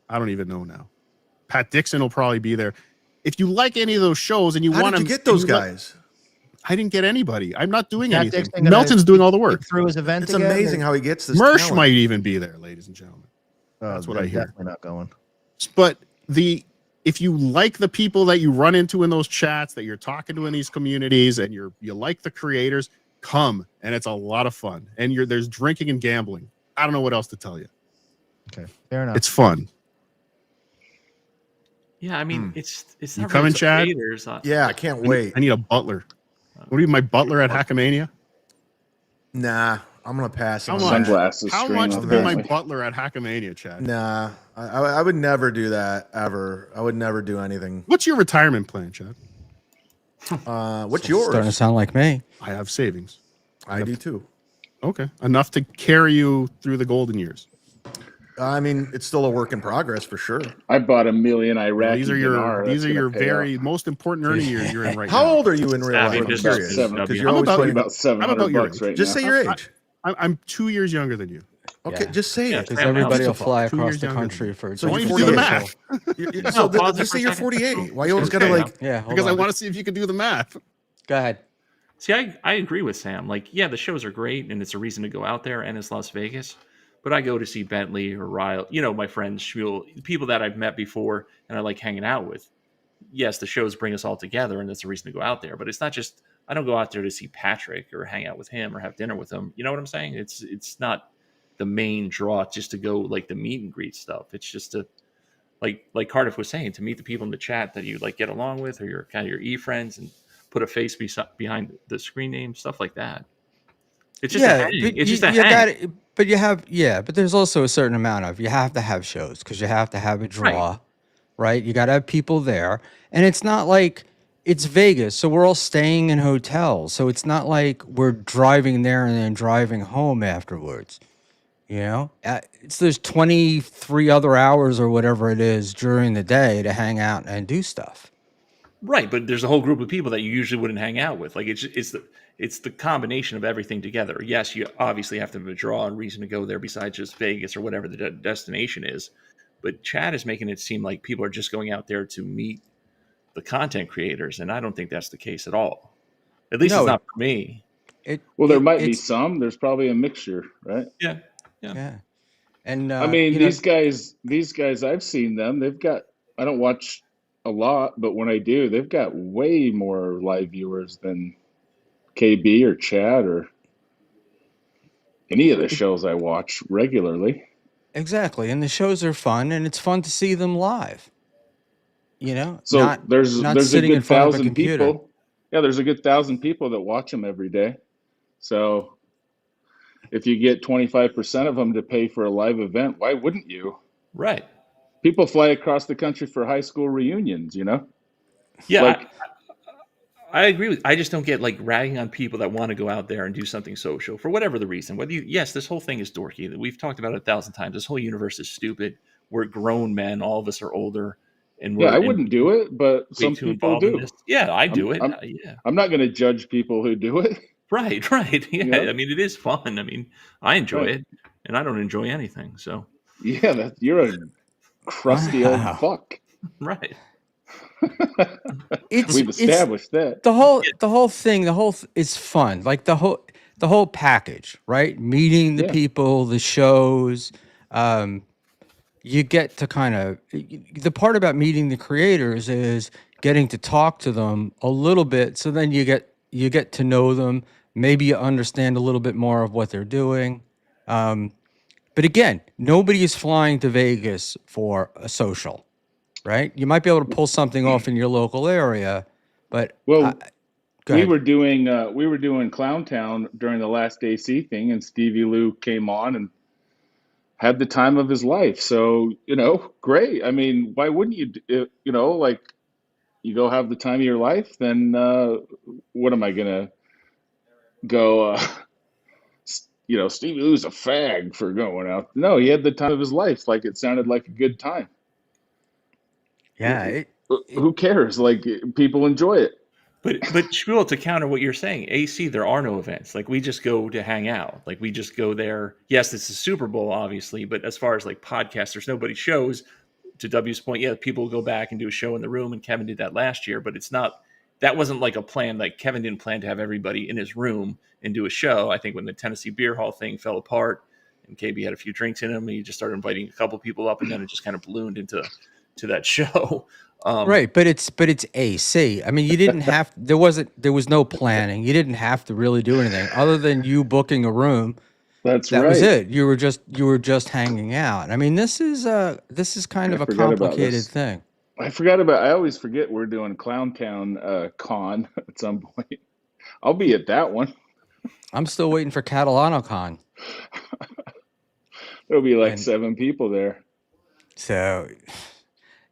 I don't even know now. Pat Dixon will probably be there. If you like any of those shows and you How want did you to get those guys? I didn't get anybody. I'm not doing Pat anything. Dixon gonna Melton's doing all the work. Through his event, It's again, amazing or- how he gets this. Mersh talent. might even be there, ladies and gentlemen. That's what I hear. Definitely not going. But if you like the people that you run into in those chats, that you're talking to in these communities, and you like the creators, come, and it's a lot of fun. And there's drinking and gambling. I don't know what else to tell you. Okay, fair enough. It's fun. Yeah, I mean, it's You not coming, really Chad? creators. Yeah, I can't wait. I need a butler. What are you, my butler at Hackamania? Nah, I'm gonna pass. How on much? that. Sunglasses. How screen, much to be my apparently. butler at Hackamania, Chad? Nah, I would never do that ever. I would never do anything. What's your retirement plan, Chad? What's Starting to yours? sound like me. I have savings. I do too. Okay, enough to carry you through the golden years. I mean, it's still a work in progress for sure. I bought $1 million Iraqi These are dinar. your That's gonna pay very off. most important earning years you're in right How now. old are you in real Savvy life? I'm business curious. seven. Because I'm you're always about putting About 700 your bucks age. right Just now. say your age. I'm 2 years younger than you. Okay, Yeah. just say Yeah, it. Because Sam, everybody how- will fly 2 across years the younger than country you. for So Why you're don't you do the 48. math? So pause it just for say a you're second. 48. Why you always gotta Okay, like? Yeah, hold Because I on. want to see if you can do the math. Go ahead. See, I agree with Sam. Like, yeah, the shows are great, and it's a reason to go out there, and it's Las Vegas. But I go to see Bentley or Ryle, my friends, Schmuel, people that I've met before and I like hanging out with. Yes, the shows bring us all together, and that's a reason to go out there. But it's not just I don't go out there to see Patrick or hang out with him or have dinner with him. You know what I'm saying? It's not the main draw just to go like the meet and greet stuff. It's just to like Cardiff was saying, to meet the people in the chat that you like get along with, or your kind of your e-friends, and put a face behind the screen name, stuff like that. It's just a hang. It's just a hang. But there's also a certain amount of, you have to have shows because you have to have a draw, right? You got to have people there, and it's not like it's Vegas, so we're all staying in hotels, so it's not like we're driving there and then driving home afterwards. You know, there's 23 other hours or whatever it is during the day to hang out and do stuff. Right, but there's a whole group of people that you usually wouldn't hang out with. Like it's the combination of everything together. Yes, you obviously have to have a draw and reason to go there besides just Vegas or whatever the destination is. But Chad is making it seem like people are just going out there to meet the content creators, and I don't think that's the case at all. At least it's not for me. There might be some. There's probably a mixture, right? Yeah. And I mean, these guys, I've seen them. They've got. I don't watch a lot, but when I do, they've got way more live viewers than KB or Chad or any of the shows I watch regularly. Exactly, and the shows are fun, and it's fun to see them live. You know, so there's sitting a good in front of a 1,000 computer. people. Yeah, there's a good 1,000 people that watch them every day. So if you get 25% of them to pay for a live event, why wouldn't you? Right. People fly across the country for high school reunions, you know? Yeah, I agree with. I just don't get like ragging on people that want to go out there and do something social for whatever the reason. Yes, this whole thing is dorky. We've talked about it 1,000 times. This whole universe is stupid. We're grown men. All of us are older, and I wouldn't do it, but some people do. Yeah, I do it. I'm not going to judge people who do it. Right. Yeah, I mean, it is fun. I mean, I enjoy it, and I don't enjoy anything. So yeah, you're a crusty old fuck. Right. We've established that the whole thing is fun. Like the whole package, right? Meeting the people, the shows. You get to kind of, the part about meeting the creators is getting to talk to them a little bit. So then you get to know them. Maybe you understand a little bit more of what they're doing. But again, nobody is flying to Vegas for a social, right? You might be able to pull something off in your local area, but we were doing Clowntown during the last AC thing, and Stevie Lou came on and had the time of his life. So, you know, great. I mean, why wouldn't you, you know, like you go have the time of your life, then what am I going to go, you know, Stevie Lou's a fag for going out. No, he had the time of his life. Like it sounded like a good time. Yeah. Who cares? Like people enjoy it. But Schmuel, to counter what you're saying, AC, there are no events. Like we just go to hang out. Like we just go there. Yes, it's the Super Bowl, obviously, but as far as like podcasts, there's nobody shows. To W's point, yeah, people will go back and do a show in the room, and Kevin did that last year, but that wasn't like a plan. Like Kevin didn't plan to have everybody in his room and do a show. I think when the Tennessee Beer Hall thing fell apart and KB had a few drinks in him, he just started inviting a couple people up, and then it just kind of ballooned into that show. Right, but it's AC. I mean, you didn't have. There was no planning. You didn't have to really do anything other than you booking a room. That right. was it. You were just hanging out. I mean, this is kind of a complicated thing. I always forget we're doing Clowntown con at some point. I'll be at that one. I'm still waiting for Catalano Con. There'll be like 7 people there. So.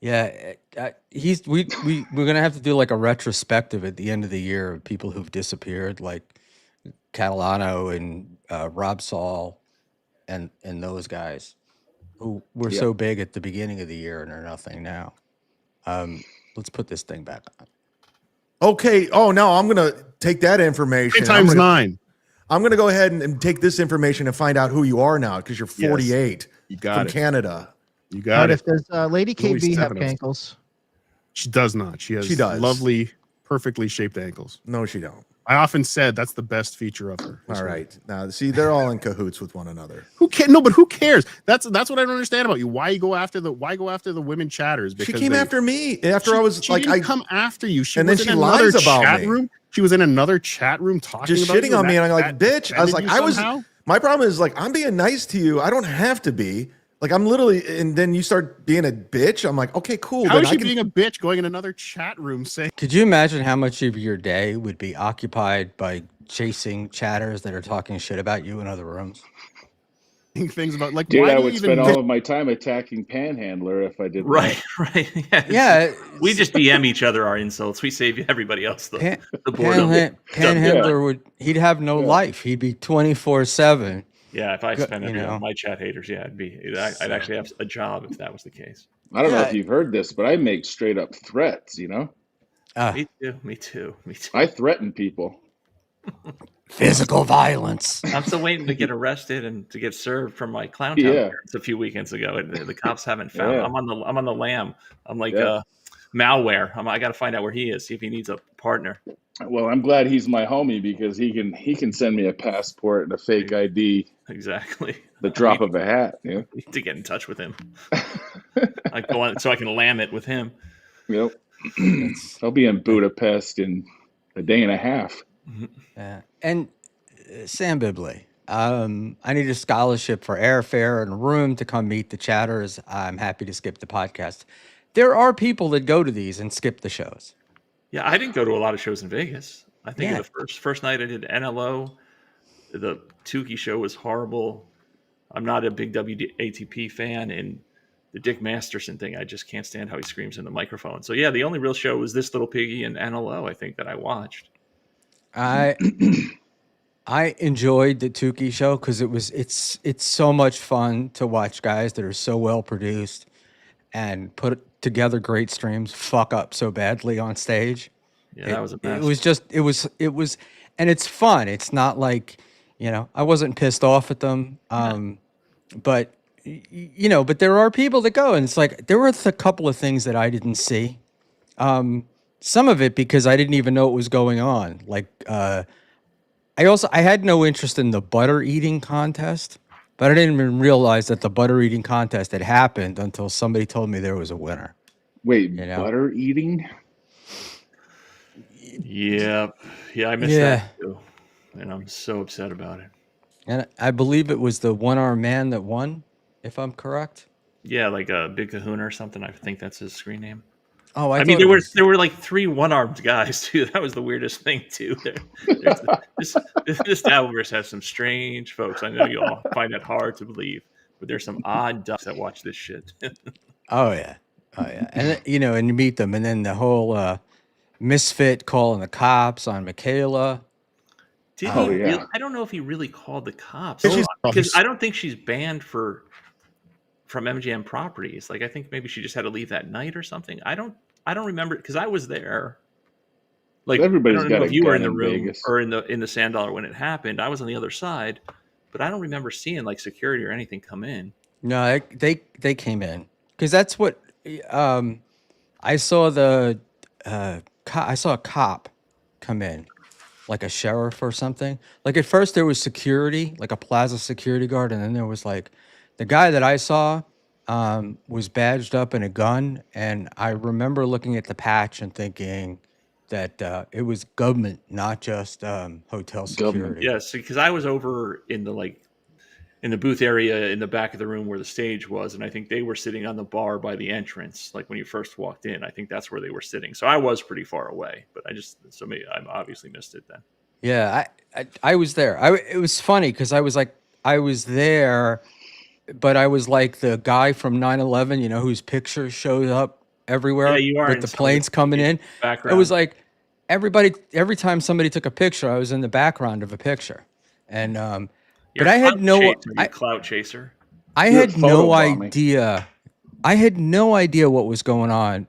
Yeah, we're gonna have to do like a retrospective at the end of the year of people who've disappeared, like Catalano and Rob Saul, and those guys who were so big at the beginning of the year and are nothing now. Let's put this thing back on. Okay. Oh no, I'm gonna take that information. 9. I'm gonna go ahead and take this information and find out who you are now because you're 48 from Canada. You got it. Does Lady KB have ankles? She does not. She does. Lovely, perfectly shaped ankles. No, she don't. I often said that's the best feature of her. All right. Now, see, they're all in cahoots with one another. Who cares? No, but who cares? That's what I don't understand about you. Why go after the women chatters? Because she came after me. After I was she like, didn't come after you. She and then she lies about me. Room. She was in another chat room talking just about shitting you, on me, and I'm like, that bitch. I was like, offended you somehow? my problem is like, I'm being nice to you. I don't have to be. Like, I'm literally, and then you start being a bitch. I'm like, okay, cool. How then is I she can, being a bitch going in another chat room saying Could you imagine how much of your day would be occupied by chasing chatters that are talking shit about you in other rooms? things about like Dude, why I do you would even spend know? all of my time attacking Panhandler if I did Right, that. right. Yeah, Yeah, we just DM each other our insults. We save everybody else the boredom. Yeah, Panhandler he'd have no yeah. life. He'd be 24/7. Yeah, if I spent You every know, my chat haters, yeah, I'd actually have a job if that was the case. I don't know if yeah. you've heard this, but I make straight up threats, you know? Uh, Me too. Me too. Me I too. threaten people. physical violence. I'm still waiting to get arrested and to get served from my Clowntown Yeah, appearance a few weekends ago. And the cops haven't found. yeah, I'm on the lam. I'm like yeah. malware. I got to find out where he is. See if he needs a partner. Well, I'm glad he's my homie because he can send me a passport and a fake ID, Exactly. the I drop of a hat. Yeah. need to get in touch with him. I go on so I can lam it with him. Yep. That's I'll be in Budapest in a day and a half. and Sam Bibley. I need a scholarship for airfare and a room to come meet the chatters. I'm happy to skip the podcast. There are people that go to these and skip the shows. Yeah, I didn't go to a lot of shows in Vegas. I think Yeah. of the first night I did NLO, the Tukey show was horrible. I'm not a big WATP fan, and the Dick Masterson thing, I just can't stand how he screams in the microphone. So yeah, the only real show was This Little Piggy and NLO, I think, that I watched. I enjoyed the Tukey show because it's so much fun to watch guys that are so well produced and put together great streams fuck up so badly on stage. Yeah, that was a It mess. was just it was and it's fun. It's not like, I wasn't pissed off at them. But but there are people that go, and it's like there were a couple of things that I didn't see. Some of it because I didn't even know what was going on. Like I had no interest in the butter eating contest, but I didn't even realize that the butter eating contest had happened until somebody told me there was a winner. Wait, You know? butter eating? Yeah, I missed that too, and I'm so upset about it. And I believe it was the one-armed man that won, if I'm correct. Yeah, like a Big Kahuna or something. I think that's his screen name. Oh, I mean, there were like 3 one-armed guys too. That was the weirdest thing too. This Dabbleverse has some strange folks. I know you all find it hard to believe, but there's some odd ducks that watch this shit. Oh yeah, and and you meet them, and then the whole misfit calling the cops on Michaela. Did Oh, he? yeah. Really, I don't know if he really called the cops Yeah, because I don't think she's banned from MGM properties. Like I think maybe she just had to leave that night or something. I don't remember because I was there. Like Everybody's I don't got know a if you were in gun the in room Vegas. or in the Sand Dollar when it happened. I was on the other side, but I don't remember seeing like security or anything come in. No, they came in because that's what I saw. I saw a cop come in, like a sheriff or something. Like at first there was security, like a plaza security guard, and then there was like the guy that I saw was badged up in a gun, and I remember looking at the patch and thinking that it was government, not just hotel security. Yes, because I was over in the booth area in the back of the room where the stage was, and I think they were sitting on the bar by the entrance, like when you first walked in. I think that's where they were sitting. So I was pretty far away, but I obviously missed it then. Yeah, I was there. It was funny because I was there, but I was like the guy from 9/11, whose picture shows up everywhere Yeah, you are with in the some of planes coming in. It background. was like every time somebody took a picture, I was in the background of a picture, and You're but I had clout no chaser, you clout chaser. I You're had no photobombing. idea. I had no idea what was going on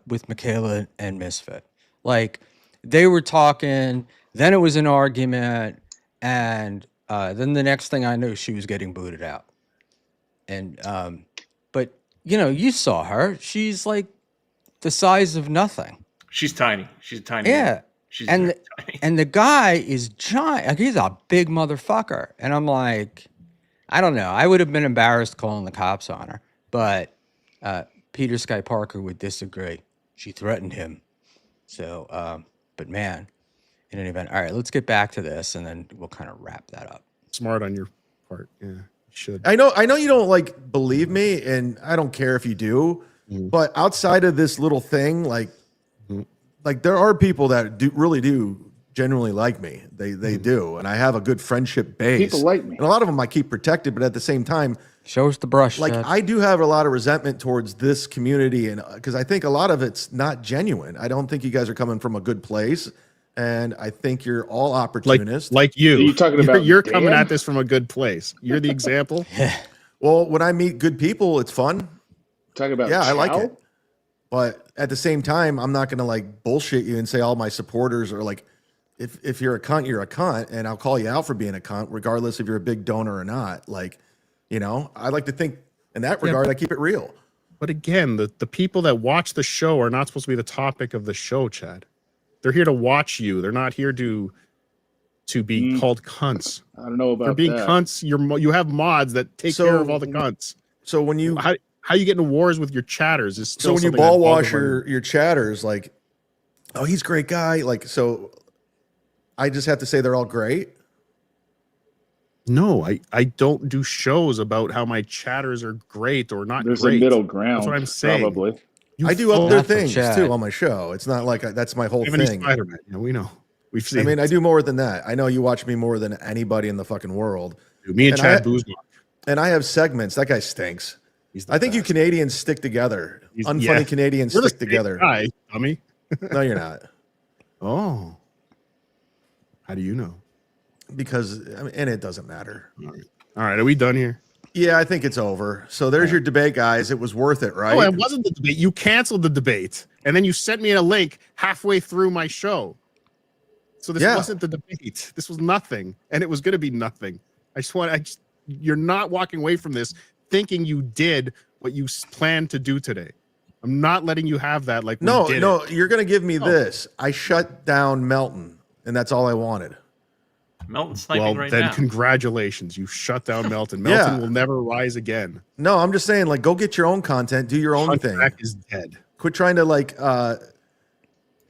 with Michaela and Misfit. Like they were talking, then it was an argument, and then the next thing I knew, she was getting booted out. And but you saw her. She's like the size of nothing. She's tiny. She's a tiny. Yeah. woman. She's And very tiny. and the guy is giant. Like he's a big motherfucker. And I'm like, I don't know. I would have been embarrassed calling the cops on her, but Peter Sky Parker would disagree. She threatened him. So, but man, in an event. All right, let's get back to this, and then we'll kind of wrap that up. Smart on your part. Yeah, you should. I know you don't like believe me, and I don't care if you do, but outside of this little thing, like there are people that really do genuinely like me. They do, and I have a good friendship base. People like me. And a lot of them I keep protected, but at the same time, Show us the brush. like Chad. I do have a lot of resentment towards this community, and because I think a lot of it's not genuine. I don't think you guys are coming from a good place, and I think you're all opportunists. Like you. Are you talking about You're coming Dan? at this from a good place. You're the example. Well, when I meet good people, it's fun. Talking about Yeah, I like Chow? it. But at the same time, I'm not gonna like bullshit you and say all my supporters are like, if you're a cunt, you're a cunt, and I'll call you out for being a cunt, regardless if you're a big donor or not. Like, you know, I like to think in that regard, I keep it real. But again, the people that watch the show are not supposed to be the topic of the show, Chad. They're here to watch you. They're not here to be called cunts. I don't know about For being that. cunts, you have mods that take care of all the cunts. So when you how you get in wars with your chatters is still so when you something ball that boggles wash my your chatters, like, oh, he's a great guy. Like, so I just have to say they're all great. No, I don't do shows about how my chatters are great or not There's great. a middle ground. That's what I'm saying. Probably. I do full- other Not for things Chad. too on my show. It's not like that's my whole Tiffany thing. Spider-Man. Yeah, we know. We've seen. I mean, it. I do more than that. I know you watch me more than anybody in the fucking world. Me and and Chad I- Boozman. And I have segments. That guy stinks. He's the I think you best. Canadians stick together. Unfunny yeah. Canadians We're the stick same together. guy, dummy. No, you're not. Oh, how do you know? Because I mean, and it doesn't matter. All right, are we done here? Yeah, I think it's over. So there's your debate, guys. It was worth it, right? Oh, it wasn't the debate. You canceled the debate, and then you sent me a link halfway through my show. So this wasn't the debate. This was nothing, and it was going to be nothing. You're not walking away from this thinking you did what you planned to do today. I'm not letting you have that. Like, No, we did no, it. you're gonna give me No. this. I shut down Melton, and that's all I wanted. Melton's sniping Well, right then now. congratulations. You shut down Melton. Melton Yeah. will never rise again. No, I'm just saying, like, go get your own content, do your own thing. Hunchback is dead. Quit trying to like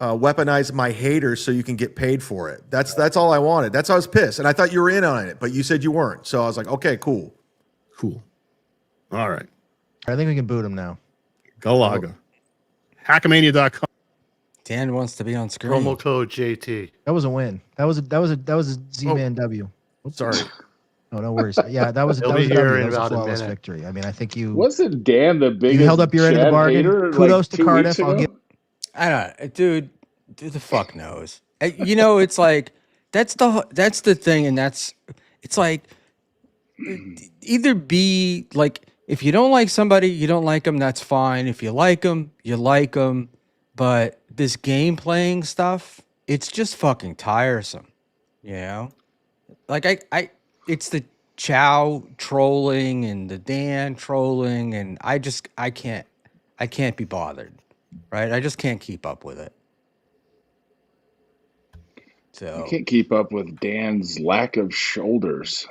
weaponize my haters so you can get paid for it. That's all I wanted. That's why I was pissed, and I thought you were in on it, but you said you weren't. So I was like, okay, cool. Cool. All right. I think we can boot him now. Galaga. Hackmania.com. Dan wants to be on screen. Promo code JT. That was a win. That was a Z-Man W. Sorry. Oh, no worries. Yeah, that was He'll that was be a here W. in That was a about a flawless minute. victory. I mean, I think you Wasn't Dan the biggest held up your end of the Chad bargain. hater, Kudos like, to 2 weeks Cardiff. I'll ago? give I don't, dude. Who the fuck knows? You know, it's like that's the thing, and it's like either be like, if you don't like somebody, you don't like them. That's fine. If you like them, you like them. But this game playing stuff, it's just fucking tiresome. You know, like it's the Chow trolling and the Dan trolling, and I can't be bothered. Right? I just can't keep up with it. So I can't keep up with Dan's lack of shoulders.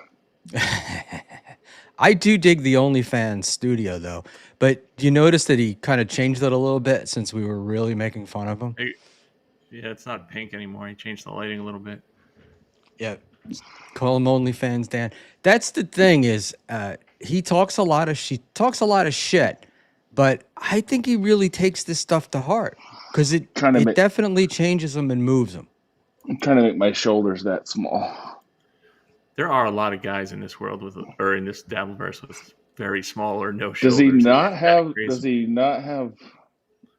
I do dig the OnlyFans studio though, but you notice that he kind of changed it a little bit since we were really making fun of him. Yeah, it's not pink anymore. He changed the lighting a little bit. Yeah, call him OnlyFans Dan. That's the thing is, he talks a lot of shit, but I think he really takes this stuff to heart because it definitely changes him and moves him. I'm trying to make my shoulders that small. There are a lot of guys in this world or in this Dabbleverse with very small or no shoulders. Does he not It's have? crazy. Does he not have?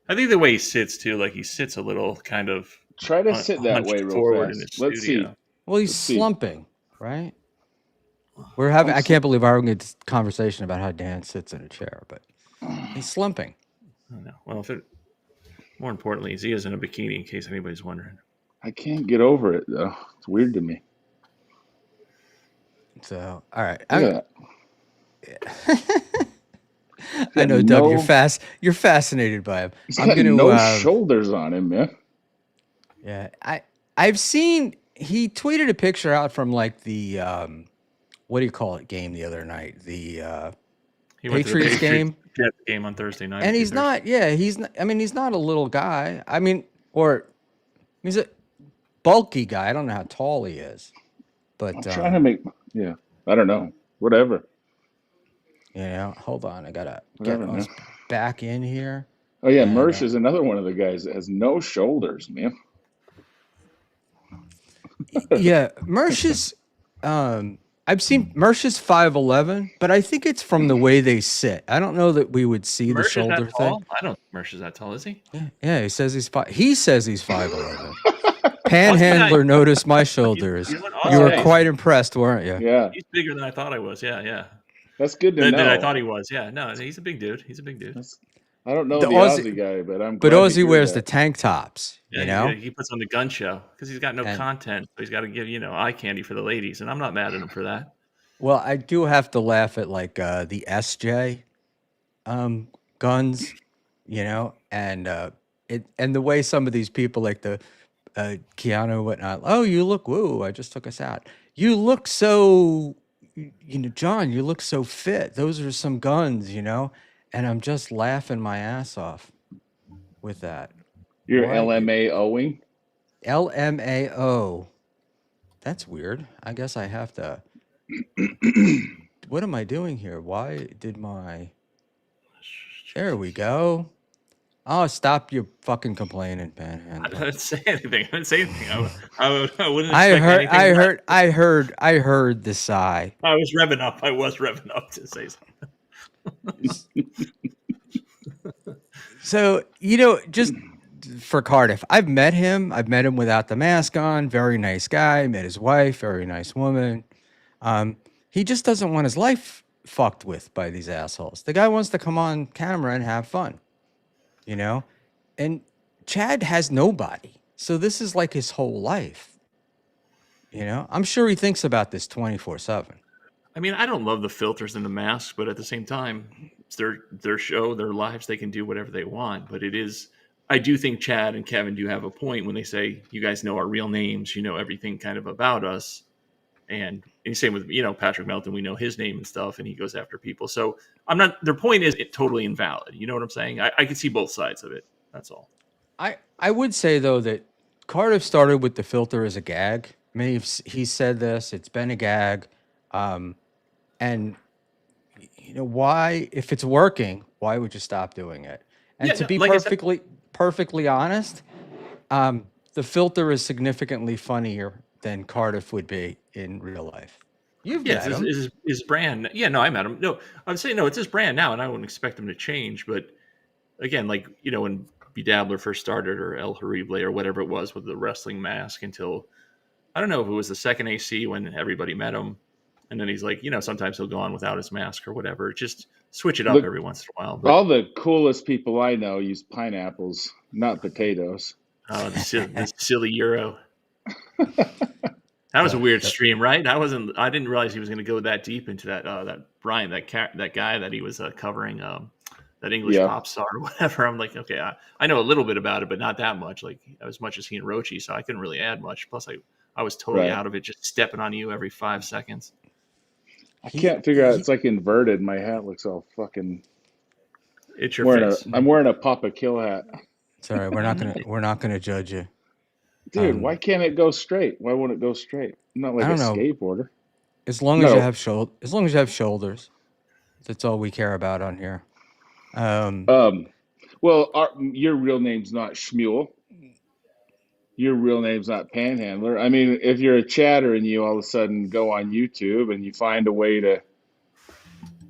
I think the way he sits too, like he sits a little kind of. Try to sit that hunched way real forward in fast. his Let's studio. see. Well, he's Let's see. slumping, right? We're having. I can't believe we're having a conversation about how Dan sits in a chair, but he's slumping. I don't know. Well, more importantly, he is in a bikini. In case anybody's wondering. I can't get over it though. It's weird to me. So, all right. Look at that. I know, Doug. You're fascinated by him. He's I'm got gonna no shoulders on him, man. Yeah, I've seen he tweeted a picture out from like the what do you call it game the other night, the He went to the Patriots game, Jets game on Thursday night. and he's not. Yeah, he's not. I mean, he's not a little guy. I mean, or he's a bulky guy. I don't know how tall he is, but I'm trying to make. Yeah, I don't know. Whatever. hold on. I gotta get Whatever, man. us back in here. Oh yeah, And, Mersh is another one of the guys that has no shoulders, man. yeah, Mersh is. I've seen Mersh is 5'11", but I think it's from the way they sit. I don't know that we would see the Mersh is that shoulder tall? thing. I don't think Mersh is that tall, is he? Yeah, he says he's 5'11". Panhandler noticed my shoulders. You know what? You were Aussie. quite impressed, weren't you? Yeah, He's bigger than I thought I was. Yeah. that's good to Than know. I thought he was. Yeah, no, he's a big dude. He's a big dude. I don't know The the Aussie- Aussie guy, but I'm But glad to Ozzy hear wears the that. tank tops, Yeah, you know? he puts on the gun show because he's got no And- content. So he's got to give, eye candy for the ladies. And I'm not mad at him for that. Well, I do have to laugh at like the SJ guns, and and the way some of these people like the Keanu and whatnot. Oh, you look woo! I just took us out. You look so, John. You look so fit. Those are some guns, and I'm just laughing my ass off with that. You're Why- LMAOing. LMAO. That's weird. I guess I have to. What am I doing here? Why did my... There we go. Oh, stop your fucking complaining, I Panhandler. didn't say anything. I didn't say anything. I wouldn't I expect heard, anything. I heard the sigh. I was revving up. I was revving up to say something. So, just for Cardiff, I've met him. I've met him without the mask on. Very nice guy. Met his wife. Very nice woman. He just doesn't want his life fucked with by these assholes. The guy wants to come on camera and have fun, And Chad has nobody. So this is like his whole life. I'm sure he thinks about this 24/7. I mean, I don't love the filters and the masks, but at the same time, it's their show, their lives. They can do whatever they want. But it is, I do think Chad and Kevin do have a point when they say, you guys know our real names, you know everything kind of about us. And same with, Patrick Melton, we know his name and stuff, and he goes after people. So their point is totally invalid. You know what I'm saying? I can see both sides of it. That's all. I would say, though, that Cardiff started with the filter as a gag. I mean, he said this, it's been a gag. And, why, if it's working, why would you stop doing it? And to be like I said- perfectly honest, the filter is significantly funnier than Cardiff would be in real life. You've met him. It's his brand. Yeah, no, I met him. No, I'm saying, no, it's his brand now, and I wouldn't expect him to change. But again, like, when Bedabbler first started, or El Horrible, or whatever it was with the wrestling mask, until, I don't know if it was the second AC when everybody met him. And then he's like, sometimes he'll go on without his mask or whatever. Just switch it up every once in a while. But, All the coolest people I know use pineapples, not potatoes. oh, the silly Euro. That was a weird stream, right? I didn't realize he was going to go that deep into that Brian, that guy that he was covering, that English pop star or whatever. I'm like, okay, I know a little bit about it, but not that much, like as much as he and Rochi. So I couldn't really add much. Plus, I was totally out of it, just stepping on you every 5 seconds. I can't figure out. It's like inverted. My hat looks all fucking. It's your face. I'm wearing a Papa Kill hat. Sorry, we're not gonna judge you. Dude, why can't it go straight? Why won't it go straight? I'm not like I a don't know. skateboarder. As long as you have shoulders, that's all we care about on here. Well, your real name's not Schmuel. Your real name's not Panhandler. I mean, if you're a chatter and you all of a sudden go on YouTube and you find a way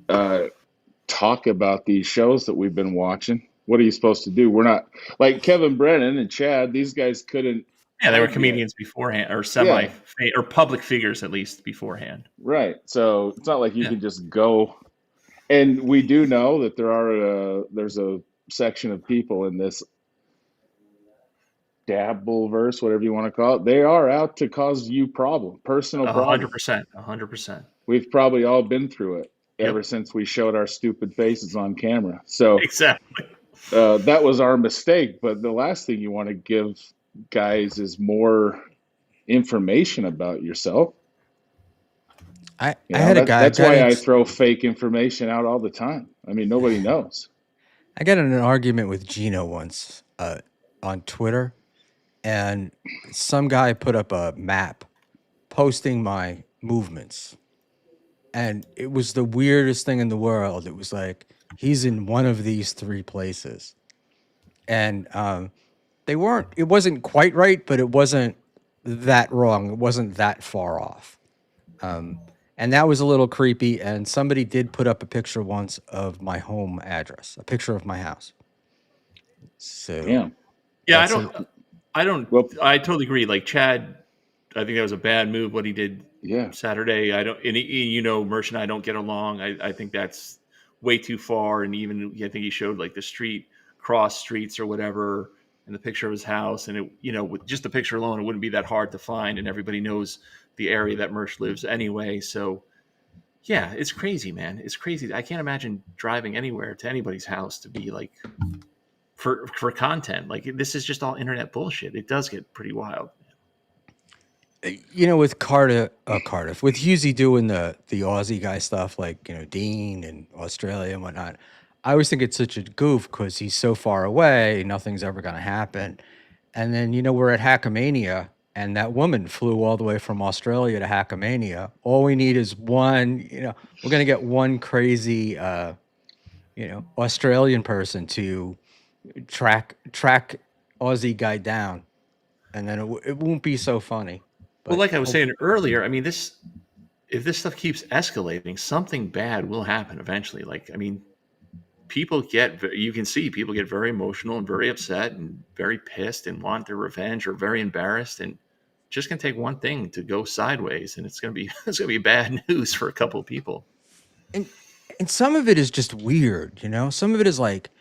to talk about these shows that we've been watching, what are you supposed to do? We're not like Kevin Brennan and Chad. These guys couldn't. Yeah, they were comedians beforehand, or or public figures at least beforehand. Right. So it's not like you can just go. And we do know that there's a section of people in this Dabbleverse, whatever you want to call it. They are out to cause you personal problems. 100%. We've probably all been through it ever since we showed our stupid faces on camera. So exactly, that was our mistake. But the last thing you want to give guys is more information about yourself. I had a guy. That's why I throw fake information out all the time. I mean, nobody knows. I got in an argument with Gino once on Twitter, and some guy put up a map posting my movements, and it was the weirdest thing in the world. It was like he's in one of these 3 places, and they weren't. It wasn't quite right, but it wasn't that wrong. It wasn't that far off. And that was a little creepy. And somebody did put up a picture once of my home address, a picture of my house. So Damn. Yeah, that's Well, I totally agree. Like Chad, I think that was a bad move what he did yeah. Saturday. I don't, and Mersh and I don't get along. I think that's way too far. And even I think he showed like the cross streets or whatever, and the picture of his house, and it, with just the picture alone, it wouldn't be that hard to find, and everybody knows the area that Mersh lives anyway. So yeah, it's crazy, man. It's crazy. I can't imagine driving anywhere to anybody's house to be like for content. Like this is just all internet bullshit. It does get pretty wild. with Cardiff, with Husey doing the Aussie guy stuff, like Dean and Australia and whatnot. I always think it's such a goof because he's so far away, nothing's ever going to happen. And then we're at Hackamania, and that woman flew all the way from Australia to Hackamania. All we need is one. We're going to get one crazy, Australian person to track Aussie guy down, and then it won't be so funny. Well, like I was saying earlier, I mean, if this stuff keeps escalating, something bad will happen eventually. Like, I mean, you can see people get very emotional and very upset and very pissed and want their revenge or very embarrassed, and just gonna take one thing to go sideways, and it's gonna be bad news for a couple of people. And some of it is just weird, Some of it is like,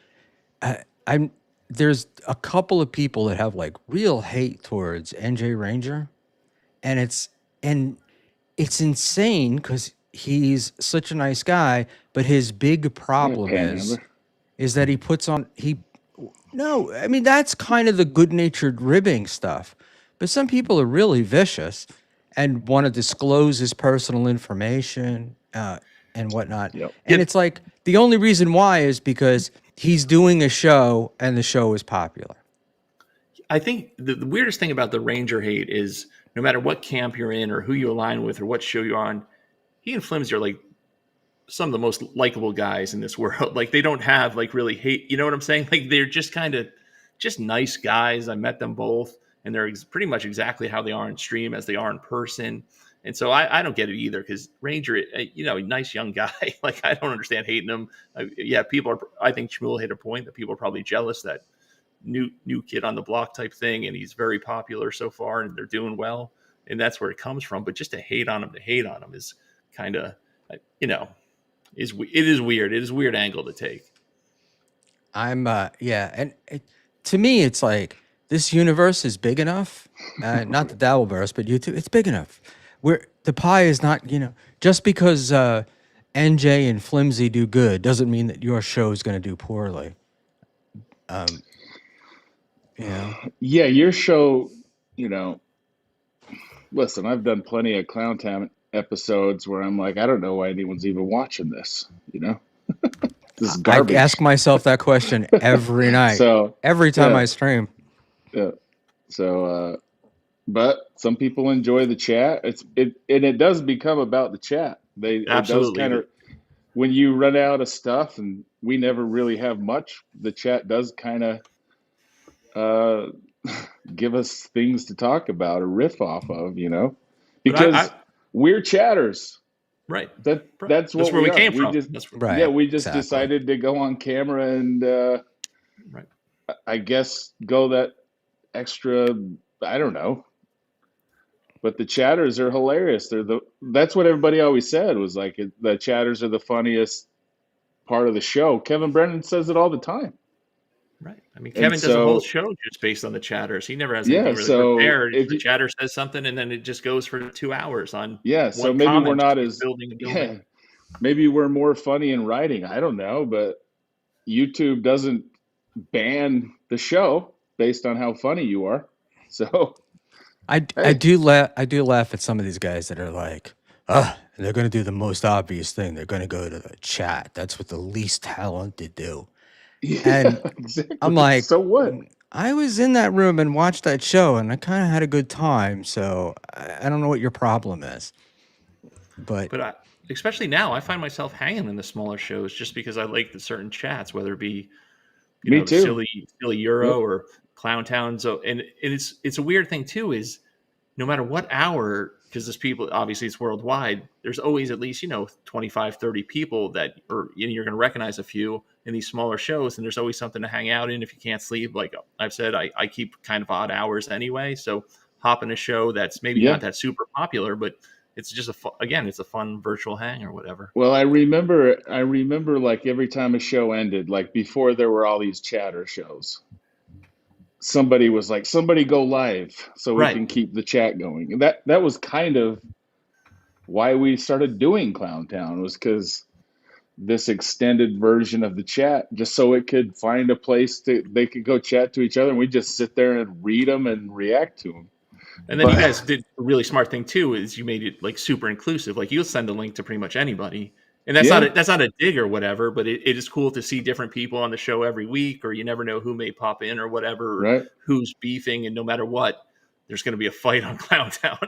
there's a couple of people that have like real hate towards NJ Ranger, and it's insane because he's such a nice guy, but his big problem is that he puts on no, I mean that's kind of the good-natured ribbing stuff, but some people are really vicious and want to disclose his personal information and whatnot. Yep. And it's like the only reason why is because he's doing a show and the show is popular. I think the weirdest thing about the Ranger hate is no matter what camp you're in or who you align with or what show you're on, he and Flimsy are like some of the most likable guys in this world. Like they don't have like really hate. You know what I'm saying? Like they're just kind of just nice guys. I met them both, and they're pretty much exactly how they are on stream as they are in person. And so I don't get it either because Ranger, a nice young guy. Like I don't understand hating him. People are. I think Schmuel hit a point that people are probably jealous that new kid on the block type thing, and he's very popular so far, and they're doing well, and that's where it comes from. But just to hate on him is kind of, it is weird. It is a weird angle to take. And to me, it's like this universe is big enough. Not the Dabbleverse, but YouTube, it's big enough. Where the pie is not, just because NJ and Flimsy do good doesn't mean that your show is going to do poorly. Yeah, your show, listen, I've done plenty of Clown Town episodes where I'm like, I don't know why anyone's even watching this, This is garbage. I ask myself that question every night. So every time I stream. Yeah. So but some people enjoy the chat. It does become about the chat. It does kind of, when you run out of stuff and we never really have much, the chat does kind of give us things to talk about or riff off of, because we're chatters. Right. That's what where we came from. We just decided to go on camera and I guess go that extra, I don't know. But the chatters are hilarious. That's what everybody always said was like the chatters are the funniest part of the show. Kevin Brennan says it all the time. Right. I mean, Kevin does a whole show just based on the chatters. He never has anything really prepared. If the chatter says something, and then it just goes for 2 hours on. Yeah. So maybe we're not as building. Yeah, maybe we're more funny in writing. I don't know, but YouTube doesn't ban the show based on how funny you are. So I do laugh at some of these guys that are like, they're going to do the most obvious thing. They're going to go to the chat. That's what the least talented do. Yeah, And exactly. I'm like, so what? I was in that room and watched that show, and I kind of had a good time. So I don't know what your problem is, but But especially now, I find myself hanging in the smaller shows just because I like the certain chats, whether it be Me the too. silly Euro Yep. or Clown Town. So and it's a weird thing too is no matter what hour, because there's people, obviously it's worldwide, there's always at least 25, 30 people that are you're going to recognize a few in these smaller shows, and there's always something to hang out in if you can't sleep. Like I've said, I keep kind of odd hours anyway, so hop in a show that's maybe Yeah. not that super popular, but it's just it's a fun virtual hang or whatever. Well, I remember like every time a show ended, like before there were all these chatter shows, somebody was like, somebody go live so we Right. can keep the chat going. And that was kind of why we started doing Clown Town, was because this extended version of the chat, just so it could find a place they could go chat to each other, and we just sit there and read them and react to them. And then But- you guys did a really smart thing too, is you made it like super inclusive. Like you'll send a link to pretty much anybody. And that's Yeah. not a dig or whatever, but it is cool to see different people on the show every week, or you never know who may pop in or whatever, or Right. who's beefing, and no matter what, there's going to be a fight on Clown Town.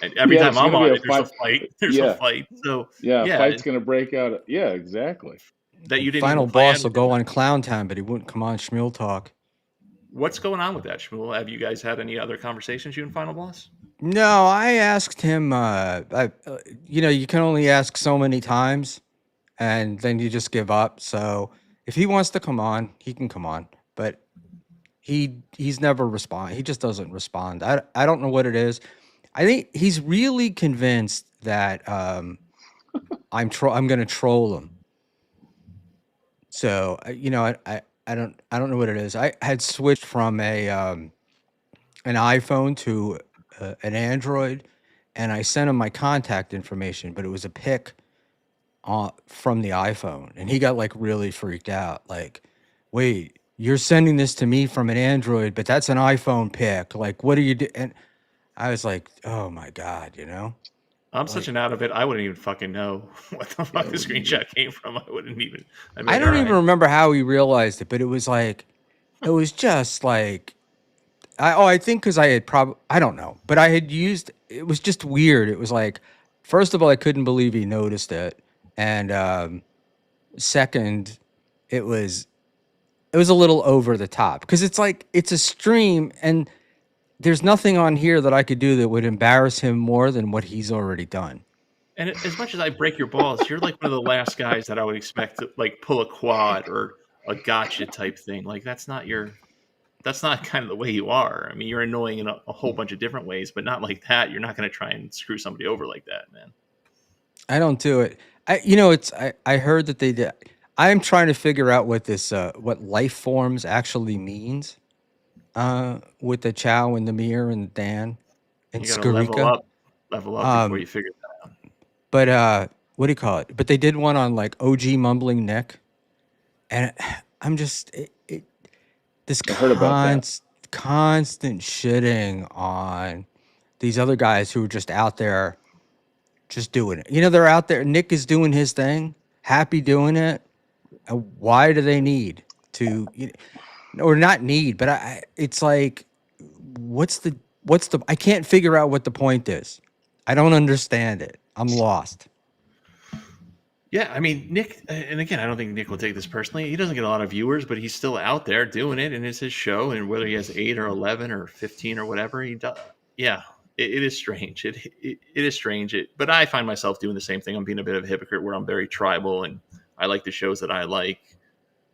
And every Yeah, time it's I'm gonna on be it, a there's a fight. fight. There's Yeah. a fight. So Yeah, fight's and gonna break out. Yeah, exactly. that you didn't Final even plan Boss will go on Clown Town, but he wouldn't come on Schmuel Talk. What's going on with that, Schmuel? Have you guys had any other conversations, you and Final Boss? No, I asked him. You can only ask so many times, and then you just give up. So if he wants to come on, he can come on. But he's never respond. He just doesn't respond. I don't know what it is. I think he's really convinced that I'm going to troll him. So I don't know what it is. I had switched from an iPhone to an Android, and I sent him my contact information, but it was a pic from the iPhone, and he got like really freaked out. Like, wait, you're sending this to me from an Android, but that's an iPhone pic. Like, what are you doing? And I was like, oh my God, I'm such an out of it. I wouldn't even fucking know what the fuck the screenshot came from. I wouldn't even. I don't even remember how he realized it, but it was like, it was just like, I think because I had I don't know, but I had used, it was just weird. It was like, first of all, I couldn't believe he noticed it. And second, it was a little over the top because it's like, it's a stream and there's nothing on here that I could do that would embarrass him more than what he's already done. And as much as I break your balls, you're like one of the last guys that I would expect to like pull a quad or a gotcha type thing. Like that's not kind of the way you are. I mean, you're annoying in a whole bunch of different ways, but not like that. You're not going to try and screw somebody over like that, man. I don't do it. I heard that they did. I'm trying to figure out what this what life forms actually means. With the Chow and the Mir and Dan and You got to level Skarika. up before you figure that out. But what do you call it? But they did one on like OG Mumbling Nick, and I'm just this I heard about that. constant shitting on these other guys who are just out there, just doing it. They're out there. Nick is doing his thing, happy doing it. Why do they need to? Or not need, but it's like, what's the? I can't figure out what the point is. I don't understand it. I'm lost. Yeah, I mean, Nick, and again, I don't think Nick will take this personally. He doesn't get a lot of viewers, but he's still out there doing it, and it's his show. And whether he has 8 or 11 or 15 or whatever, he does. Yeah, it is strange. It is strange. But I find myself doing the same thing. I'm being a bit of a hypocrite where I'm very tribal, and I like the shows that I like.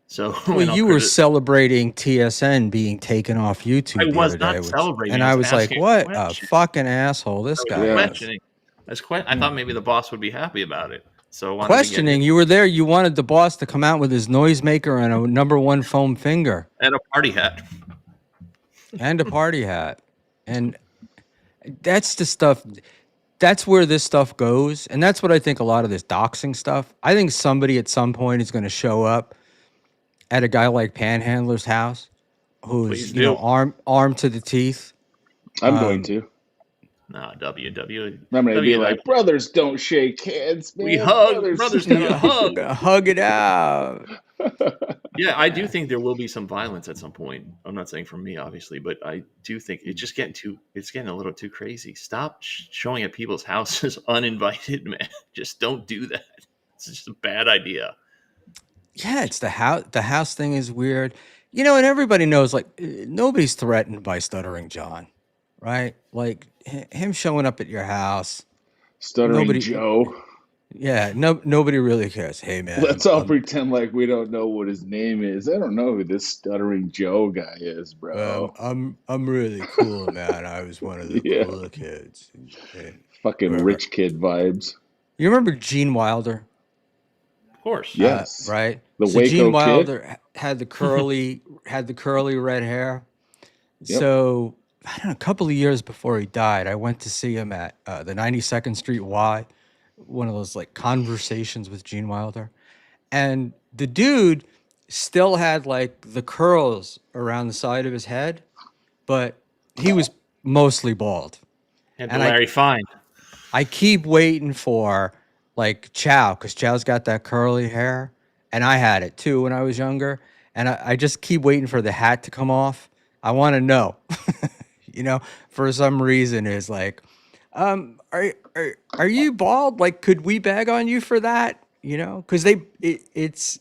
So well, you were celebrating TSN being taken off YouTube. I was not celebrating, and I was like, "What a fucking asshole this guy is!" Questioning. I thought maybe the boss would be happy about it. So questioning, you were there. You wanted the boss to come out with his noisemaker and a #1 foam finger and a party hat, and that's the stuff. That's where this stuff goes, and that's what I think. A lot of this doxing stuff. I think somebody at some point is going to show up at a guy like Panhandler's house, who's armed to the teeth. I'm going to. No, WW. I'm going to be like, brothers don't shake hands, man. We hug. Brothers gotta hug. Hug it out. Yeah, I do think there will be some violence at some point. I'm not saying from me, obviously, but I do think it's just it's getting a little too crazy. Stop showing at people's houses uninvited, man. Just don't do that. It's just a bad idea. Yeah, it's the house. The house thing is weird, and everybody knows like nobody's threatened by Stuttering John, right? Like him showing up at your house. Stuttering Nobody, Joe. yeah, nobody really cares. Hey man, Let's all pretend like we don't know what his name is. I don't know who this Stuttering Joe guy is, bro. I'm really cool, man. I was one of the Yeah. cool kids. And Fucking rich kid vibes. you remember Gene Wilder? Of course. Yes. Right. The So Waco Gene kid? Wilder had the curly red hair. Yep. So I don't know, a couple of years before he died, I went to see him at the 92nd Street Y, one of those like conversations with Gene Wilder, and the dude still had like the curls around the side of his head, but he was mostly bald. And And Larry Fine. I keep waiting for like Chow, because Chow's got that curly hair, and I had it too when I was younger. And I just keep waiting for the hat to come off. I want to know, for some reason is like, are you bald? Like, could we bag on you for that? Because it's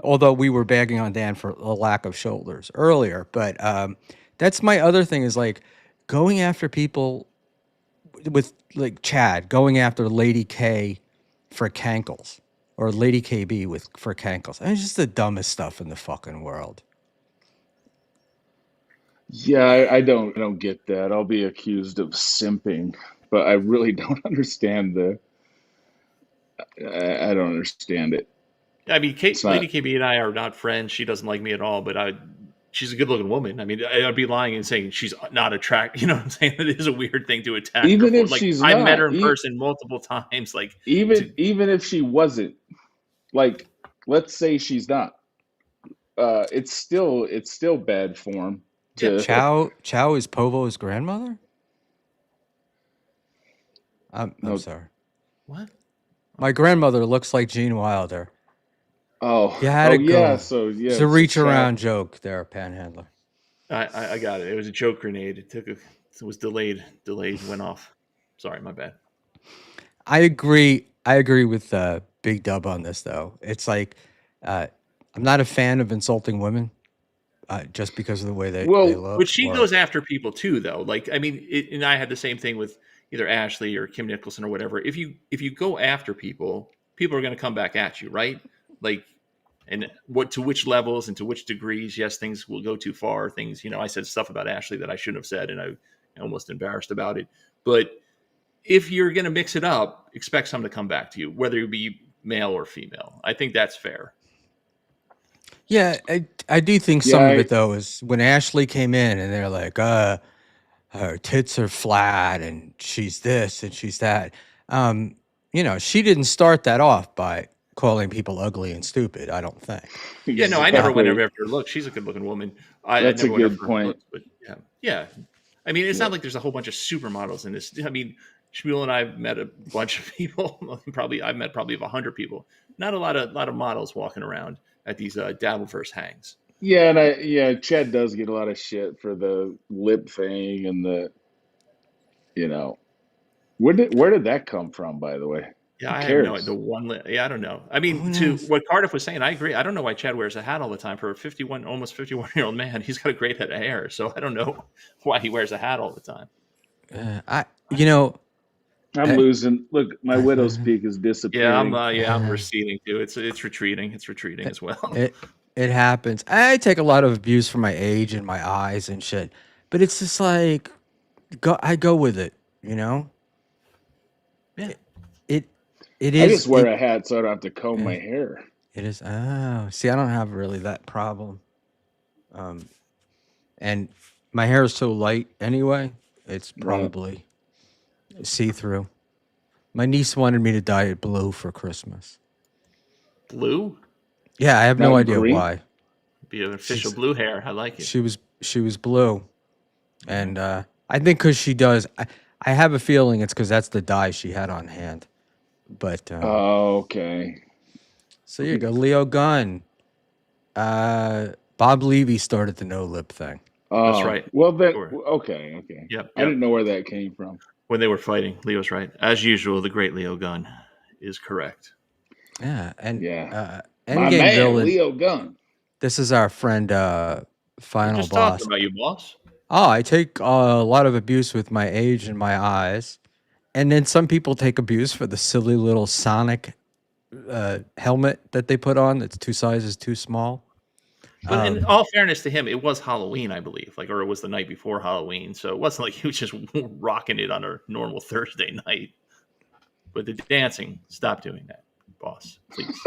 although we were bagging on Dan for a lack of shoulders earlier, but that's my other thing is like going after people with like Chad going after Lady K for cankles or Lady KB for cankles. And it's just the dumbest stuff in the fucking world. Yeah, I don't get that. I'll be accused of simping, but I really don't understand I don't understand it. I mean, Lady KB and I are not friends. She doesn't like me at all, but she's a good-looking woman. I mean, I'd be lying and saying she's not attractive. You know what I'm saying? It is a weird thing to attack Even her for. if Like, she's I not, met her in person multiple times. Like, even if she wasn't, like, let's say she's not, it's still bad form. Chow is Povo's grandmother? I'm sorry. What? My grandmother looks like Gene Wilder. Oh, You had to go. Yeah. So yeah, it's a reach around joke there, Panhandler. I got it. It was a joke grenade. It was delayed, went off. Sorry, my bad. I agree with Big Dub on this though. It's like I'm not a fan of insulting women just because of the way they look. But she goes after people too, though. Like, I mean, and I had the same thing with either Ashley or Kim Nicholson or whatever. If you go after people are going to come back at you, right? Like, and to which levels and to which degrees? Yes, things will go too far. Things, I said stuff about Ashley that I shouldn't have said, and I'm almost embarrassed about it. But if you're going to mix it up, expect someone to come back to you, whether it be male or female. I think that's fair. Yeah, I do think some of it though is when Ashley came in and they're like, her tits are flat and she's this and she's that. She didn't start that off by calling people ugly and stupid, I don't think. Yeah, no, I never went after her look. She's a good looking woman. That's a good point. Looks, but yeah. I mean, it's not like there's a whole bunch of supermodels in this. I mean, Schmuel and I met a bunch of people. I've met probably 100 people. Not a lot of models walking around at these Dabbleverse hangs. Yeah, and Chad does get a lot of shit for the lip thing and the, where did that come from, by the way? Yeah, I have no idea. I don't know. I mean, to what Cardiff was saying, I agree. I don't know why Chad wears a hat all the time for a almost 51-year-old man. He's got a great head of hair, so I don't know why he wears a hat all the time. I'm losing. Look, my widow's peak is disappearing. I'm receding too. It's retreating. It's retreating as well. It happens. I take a lot of abuse for my age and my eyes and shit, but it's just like, I go with it, Yeah. It is. I just wear a hat so I don't have to comb my hair. It is. Oh, see, I don't have really that problem. And my hair is so light anyway. It's probably see-through. My niece wanted me to dye it blue for Christmas. Blue? Yeah, I have no idea why. Be an official blue hair. I like it. She was blue, and I think because she does. I have a feeling it's because that's the dye she had on hand. But okay. So you go, Leo Gunn. Bob Levy started the no lip thing. That's right. Well, then, Sure. okay. Yep. I didn't know where that came from. When they were fighting, Leo's right. As usual, the great Leo Gunn is correct. Yeah, and My Endgame man, villain. Leo Gunn. This is our friend, We're Final just Boss. talking about you, boss. Oh, I take a lot of abuse with my age and my eyes, and then some people take abuse for the silly little Sonic helmet that they put on. That's 2 sizes too small. But in all fairness to him, it was Halloween, I believe, or it was the night before Halloween, so it wasn't like he was just rocking it on a normal Thursday night. But the dancing, stop doing that, boss, please.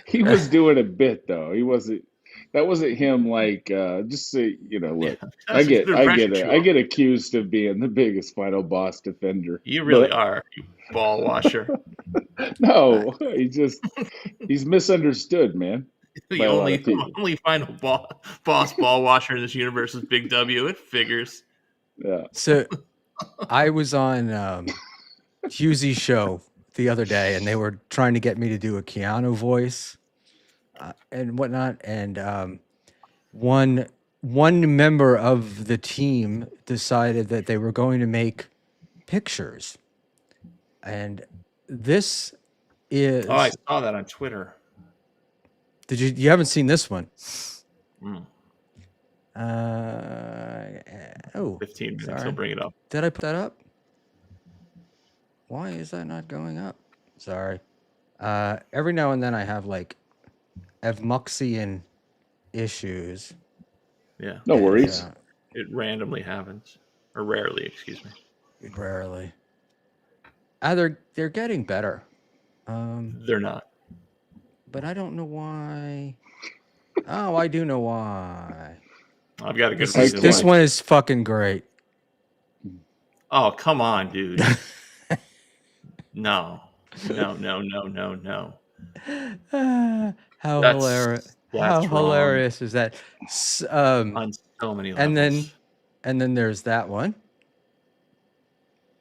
He was doing a bit though. He wasn't. That wasn't him. Like, just say, look. I get accused of being the biggest Final Boss defender. You really are, you ball washer. No, he's misunderstood, man. The only Final boss ball washer in this universe is Big W. It figures. Yeah. So I was on Hughesy's show the other day, and they were trying to get me to do a Keanu voice and whatnot. And one member of the team decided that they were going to make pictures, and this is. Oh, I saw that on Twitter. Did you? You haven't seen this one? 15 minutes. Sorry. He'll bring it up. Did I put that up? Why is that not going up? Sorry. Every now and then I have like Evmuxian issues. Yeah. No worries. It randomly happens, or rarely, excuse me. Rarely. They're getting better. They're not. But I don't know why. Oh, I do know why. I've got a good This reason. one is fucking great. Oh, come on, dude. No. How hilarious! How hilarious is that? On so many levels. And then there's that one.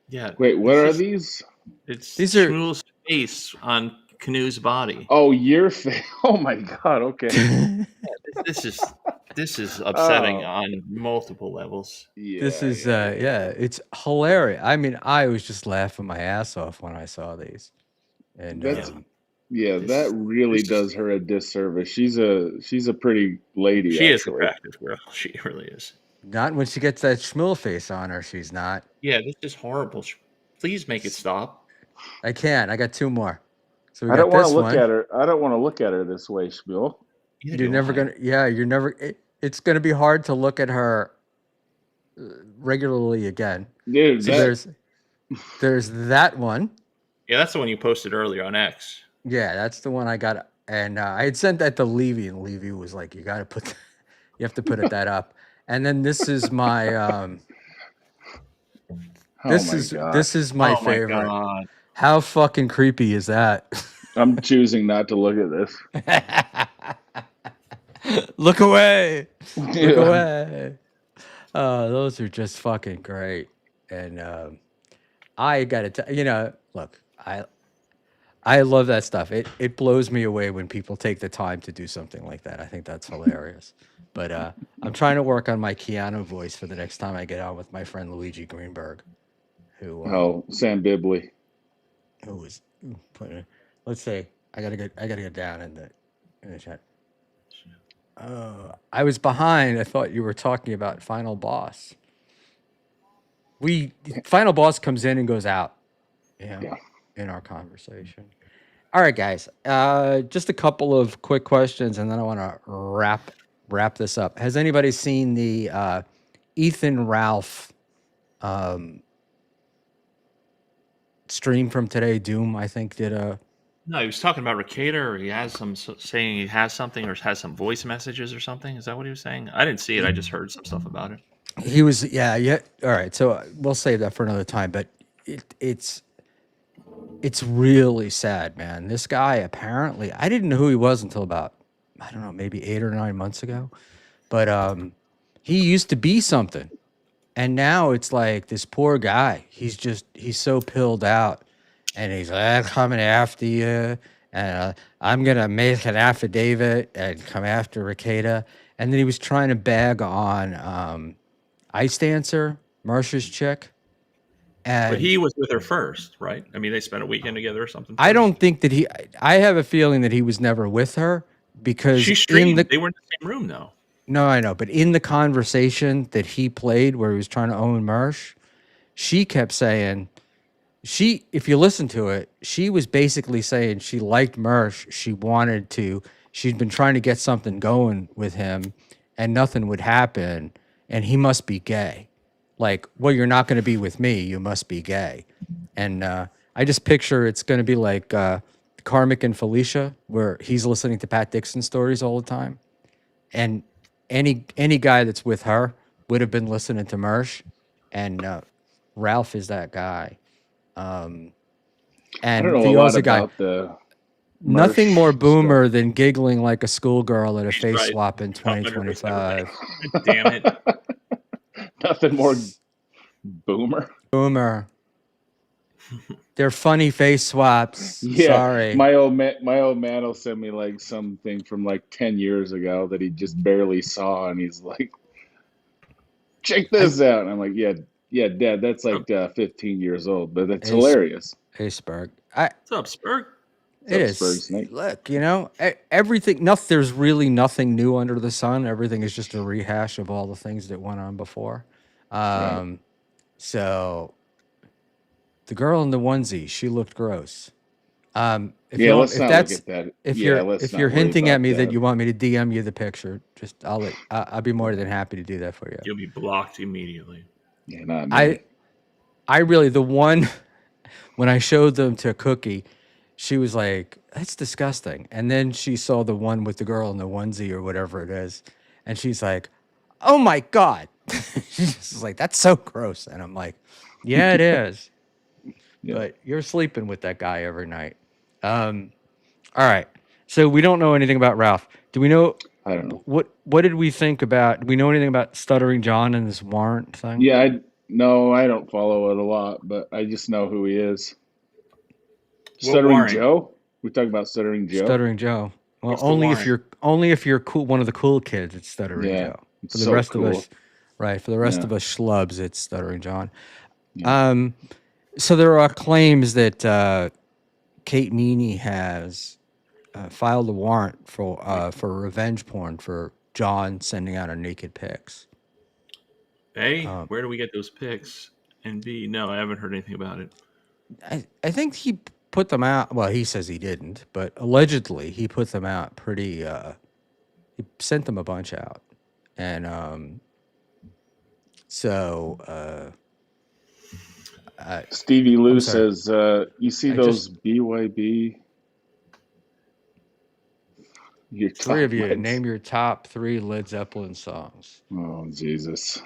Yeah. Wait, what are these? These are Schmuel's face on Canoe's body. Oh, your face. Oh my God. Okay. This is upsetting on multiple levels. Yeah, it's hilarious. I mean, I was just laughing my ass off when I saw these. And that really does her a disservice. She's a pretty lady. She is attractive, girl. She really is. Not when she gets that Schmuel face on her. She's not. Yeah, this is horrible. Please make it stop. I can't. I got 2 more. So I don't want to look at her. I don't want to look at her this way, Schmuel. You're never gonna. Yeah, you're never. It's gonna be hard to look at her regularly again. Dude, so there's that one. Yeah, that's the one you posted earlier on X. Yeah, that's the one I got, and I had sent that to Levy, and Levy was like, "You got to put, you have to put that up." And then this is my. This is my favorite. God. How fucking creepy is that? I'm choosing not to look at this. Look away. Look away. Those are just fucking great. And I gotta tell look, I love that stuff. It blows me away when people take the time to do something like that. I think that's hilarious. But I'm trying to work on my Keanu voice for the next time I get on with my friend Luigi Greenberg, who Sam Bibley, who was let's say I gotta get down in the chat. I was behind. I thought you were talking about Final Boss. Final Boss comes in and goes out. Yeah. In our conversation. All right, guys. Just a couple of quick questions, and then I want to wrap this up. Has anybody seen the Ethan Ralph stream from today? Doom, I think, did a. No, he was talking about Ricada, or he has saying he has something, or has some voice messages or something. Is that what he was saying? I didn't see it. I just heard some stuff about it. He was, yeah. All right, so we'll save that for another time. But it's really sad, man. This guy apparently, I didn't know who he was until about, I don't know, maybe 8 or 9 months ago. But he used to be something, and now it's like this poor guy. He's so pilled out. And he's like, I'm coming after you. and I'm gonna make an affidavit and come after Ricada. And then he was trying to bag on Ice Dancer, Marsha's chick. But And he was with her first, right? I mean, they spent a weekend together or something. I First. don't think that I have a feeling that he was never with her because She streamed. They were in the same room, though. No, I know, but in the conversation that he played where he was trying to own Mersh, she kept saying, if you listen to it, she was basically saying she liked Mersh. She'd been trying to get something going with him and nothing would happen. And he must be gay. Like, well, you're not going to be with me. You must be gay. And I just picture it's going to be like Karmic and Felicia, where he's listening to Pat Dixon stories all the time. And any guy that's with her would have been listening to Mersh, and Ralph is that guy. And I don't know the a lot Aussie guy, about the nothing Mersh more stuff. boomer than giggling like a schoolgirl at a He's face right. swap in 2025. Damn it. Nothing more boomer. Boomer. They're funny face swaps. Yeah, Sorry. my old man will send me like something from like 10 years ago that he just barely saw, and he's like, "Check this out." And I'm like, "Yeah, Dad, that's like 15 years old, but it's hilarious." Hey, Spurg. What's up, Spurg? It What's up, Spurg is. Snake? Look, everything. There's really nothing new under the sun. Everything is just a rehash of all the things that went on before. Right. So, the girl in the onesie, she looked gross. If Let's not look at that. If let's not you're worry hinting at about me that that. you want me to DM you the picture, just I'll be more than happy to do that for you. You'll be blocked immediately. Yeah, not me. I really, the one when I showed them to Cookie, she was like, "That's disgusting." And then she saw the one with the girl in the onesie or whatever it is, and she's like, "Oh my God." She's like, "That's so gross." And I'm like, "Yeah, it is." Yeah. But you're sleeping with that guy every night. All right. So we don't know anything about Ralph. Do we know? I don't know. What did we think about? Do we know anything about Stuttering John and this warrant thing? Yeah, I don't follow it a lot, but I just know who he is. Stuttering warrant? Joe? We talking about Stuttering Joe? Stuttering Joe. Well, What's the only if you're cool, one of the cool kids, it's Stuttering Yeah, Joe. it's For the so rest cool. of us, right? For the rest Yeah. of us schlubs, it's Stuttering John. Yeah. So there are claims that Kate Meany has filed a warrant for revenge porn for John sending out her naked pics. A, where do we get those pics? And B, no, I haven't heard anything about it. I think he put them out. Well, he says he didn't, but allegedly he put them out pretty. He sent them a bunch out, and Stevie Lou I'm sorry. says, "You see I those BYB? Your Three top of you, lights?" name your top 3 Led Zeppelin songs. Oh, Jesus.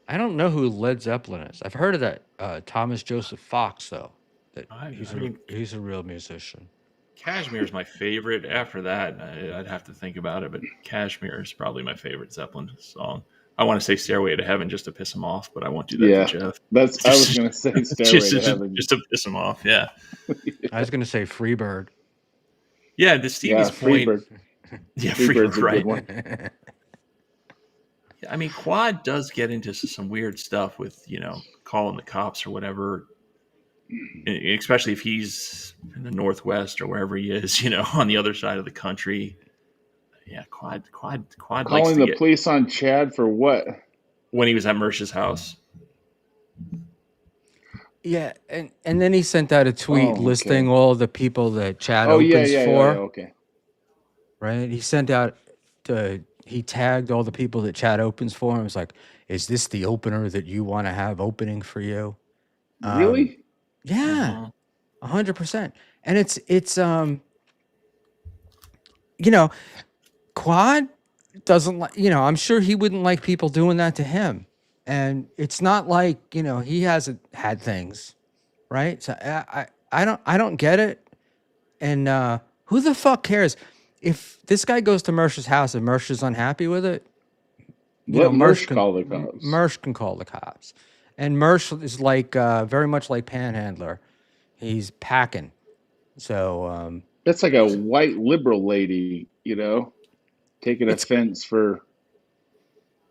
I don't know who Led Zeppelin is. I've heard of that Thomas Joseph Fox, though. That he's a real musician. Kashmir is my favorite. After that, I'd have to think about it, but Kashmir is probably my favorite Zeppelin song. I want to say Stairway to Heaven just to piss him off, but I won't do that Yeah, to Jeff. I was going to say Stairway to Heaven. Just to piss him off, yeah. I was going to say Freebird. Yeah, the Stevie's point. Freebird. Yeah, Freebird's a right. good one. I mean, Quad does get into some weird stuff with, calling the cops or whatever, especially if he's in the Northwest or wherever he is, on the other side of the country. Yeah, Quad Calling likes the police on Chad for what? When he was at Mersh's house. Yeah, and then he sent out a tweet listing all the people that Chad opens for. Okay. Right? He sent out he tagged all the people that Chad opens for and was like, "Is this the opener that you want to have opening for you?" Really? Yeah. 100%. And it's Quad doesn't like, I'm sure he wouldn't like people doing that to him. And it's not like, he hasn't had things, right? So I don't get it. And who the fuck cares if this guy goes to Mersh's house and Mersh's unhappy with it? Let Mersh call the cops. Mersh can call the cops. And Mersh is like very much like Panhandler. He's packing. So That's like a white liberal lady, taking It's offense for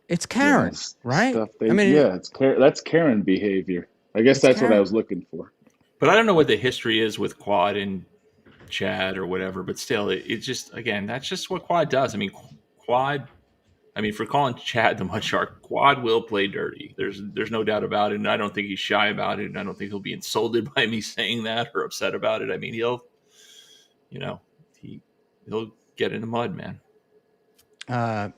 it's Karen, right? stuff I mean, that's Karen behavior. I guess it's that's what I Karen. was looking for. But I don't know what the history is with Quad and Chad or whatever. But still, it's just, again, that's just what Quad does. I mean, Quad. I mean, for calling Chad the Mud Shark, Quad will play dirty. There's no doubt about it, and I don't think he's shy about it. And I don't think he'll be insulted by me saying that or upset about it. I mean, he'll get in the mud, man.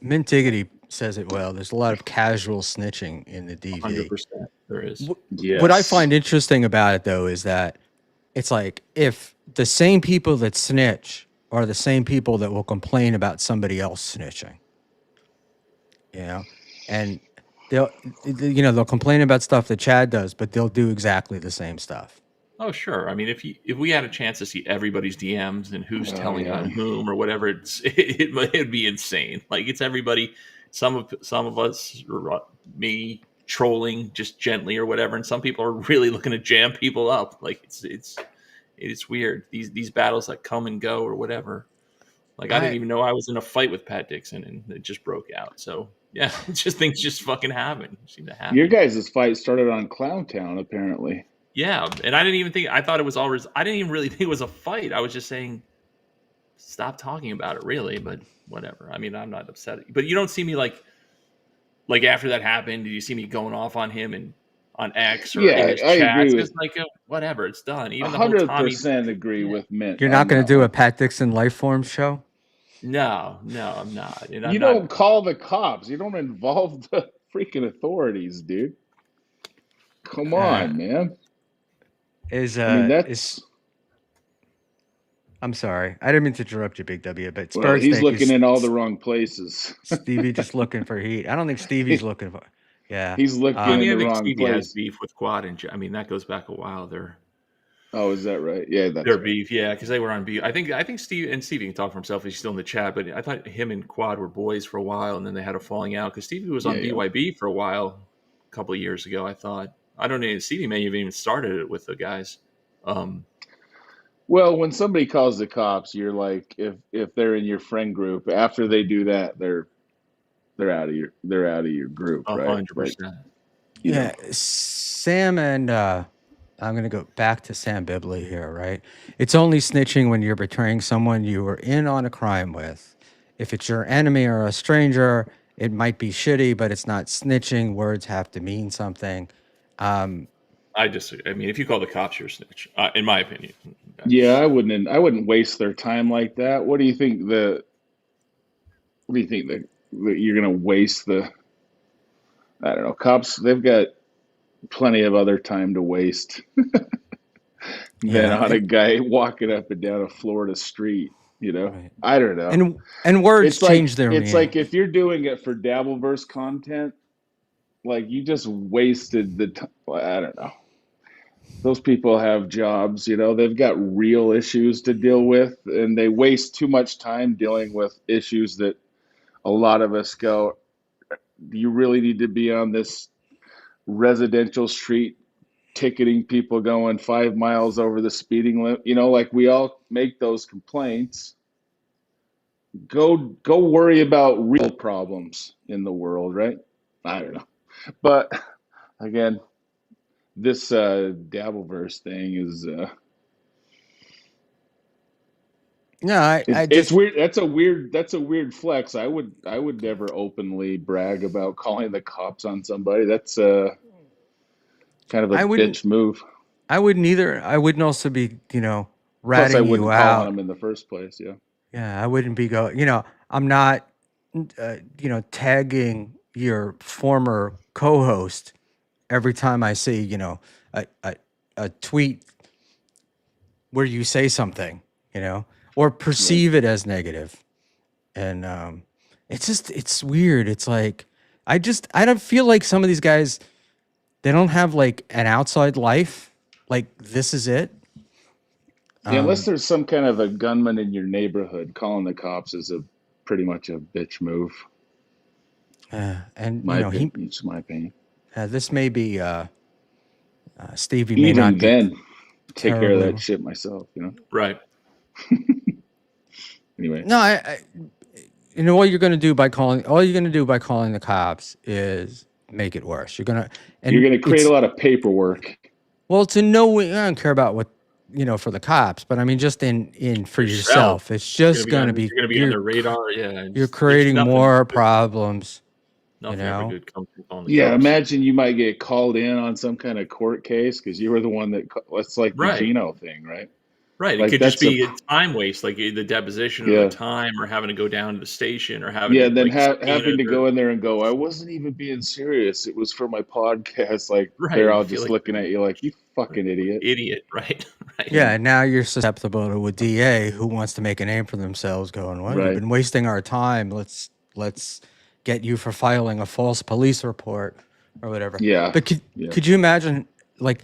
Mint Diggity says it well. There's a lot of casual snitching in the DV. 100% there is. What I find interesting about it, though, is that it's like if the same people that snitch are the same people that will complain about somebody else snitching, and they'll complain about stuff that Chad does, but they'll do exactly the same stuff. Oh, sure. I mean, if we had a chance to see everybody's DMs and who's telling on whom or whatever, it'd be insane. Like, it's everybody. Some of us, me trolling just gently or whatever, and some people are really looking to jam people up. Like, it's weird. These battles that come and go or whatever. Like, I didn't even know I was in a fight with Pat Dixon, and it just broke out. So yeah, just things just fucking happen. Seem to happen. Your guys' fight started on Clowntown, apparently. Yeah, and I didn't even think. I thought it was all. I didn't even really think it was a fight. I was just saying, stop talking about it, really. But whatever. I mean, I'm not upset. But you don't see me like after that happened. Did you see me going off on him and on X or in his chats? It's like whatever. It's done. Even 100% agree with Mint. You're not going to do a Pat Dixon life form show? No, I'm not. And you don't call the cops. You don't involve the freaking authorities, dude. Come on, man. I'm sorry. I didn't mean to interrupt you, Big W, but Spurs, he's looking in all the wrong places. Stevie just looking for heat. I don't think Stevie's looking for. Yeah, he's looking in the wrong Stevie place. Has beef with Quad, and I mean that goes back a while. Oh, is that right? Yeah, that's their beef. Yeah, because they were on beef. I think Stevie can talk for himself. He's still in the chat, but I thought him and Quad were boys for a while, and then they had a falling out because Stevie was on BYB for a while, a couple of years ago. I thought. I don't know. Stevie may have even started it with the guys. Well, when somebody calls the cops, you're like, if they're in your friend group, after they do that, they're out of your group, right? 100%. Yeah, Sam and I'm gonna go back to Sam Bibley here, right? It's only snitching when you're betraying someone you were in on a crime with. If it's your enemy or a stranger, it might be shitty, but it's not snitching. Words have to mean something. I disagree. I mean, if you call the cops, you're a snitch, in my opinion. Yeah, I wouldn't waste their time like that. What do you think that you're going to waste I don't know, cops, they've got plenty of other time to waste than on a guy walking up and down a Florida street, Right. I don't know. And words change their meaning. It's like if you're doing it for Dabbleverse content, like you just wasted the time. I don't know. Those people have jobs, they've got real issues to deal with, and they waste too much time dealing with issues that a lot of us go, do you really need to be on this residential street ticketing people going 5 miles over the speeding limit? Like we all make those complaints. Go worry about real problems in the world, right? I don't know. But again, this Dabbleverse thing is it's weird. That's a weird flex. I would never openly brag about calling the cops on somebody. That's kind of a bitch move. I wouldn't either. I wouldn't also be, ratting Plus, I wouldn't you call out. on them in the first place. Yeah. Yeah, I wouldn't be I'm not, tagging your former co-host every time I see, a tweet where you say something, or perceive it as negative. And it's weird. It's like I don't feel like some of these guys, they don't have like an outside life. Like this is it. Yeah, unless there's some kind of a gunman in your neighborhood, calling the cops is pretty much a bitch move. And it's my opinion. This may be Stevie. Even then, take care of that shit myself. Right. Anyway, No, you know what you're going to do by calling. All you're going to do by calling the cops is make it worse. You're going to create it's a lot of paperwork. well, to no, I don't care about what for the cops, but I mean, just in for yourself, it's just going to be you're going to be on their radar. Yeah, you're creating more problems. Nothing ever good comes from calling the Yeah, cops. imagine you might get called in on some kind of court case because you were the one that. It's like the Gino thing, right? Right. It Like, could just that's be a time waste, like the deposition or the time, or having to go down to the station, or having to then like having to go in there and go, I wasn't even being serious. It was for my podcast. Like, they're you all feel just like looking at you like, you fucking idiot. Right? Right. Yeah, and now you're susceptible to a DA who wants to make a name for themselves, going, "Well, you've been wasting our time. Let's get you for filing a false police report or whatever." Yeah. But could you imagine? Like,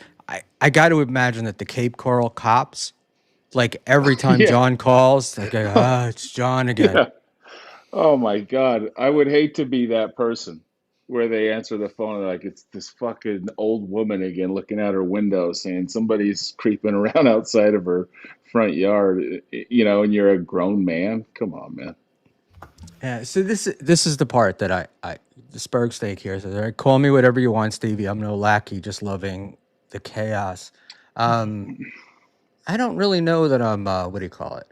I got to imagine that the Cape Coral cops, like every time John calls, like, it's John again. Yeah. Oh my God, I would hate to be that person where they answer the phone and like it's this fucking old woman again looking out her window saying somebody's creeping around outside of her front yard, and you're a grown man. Come on, man. Yeah. So this is the part that the Spurg steak here says, "All right, call me whatever you want, Stevie. I'm no lackey, just loving the chaos." I don't really know that I'm what do you call it?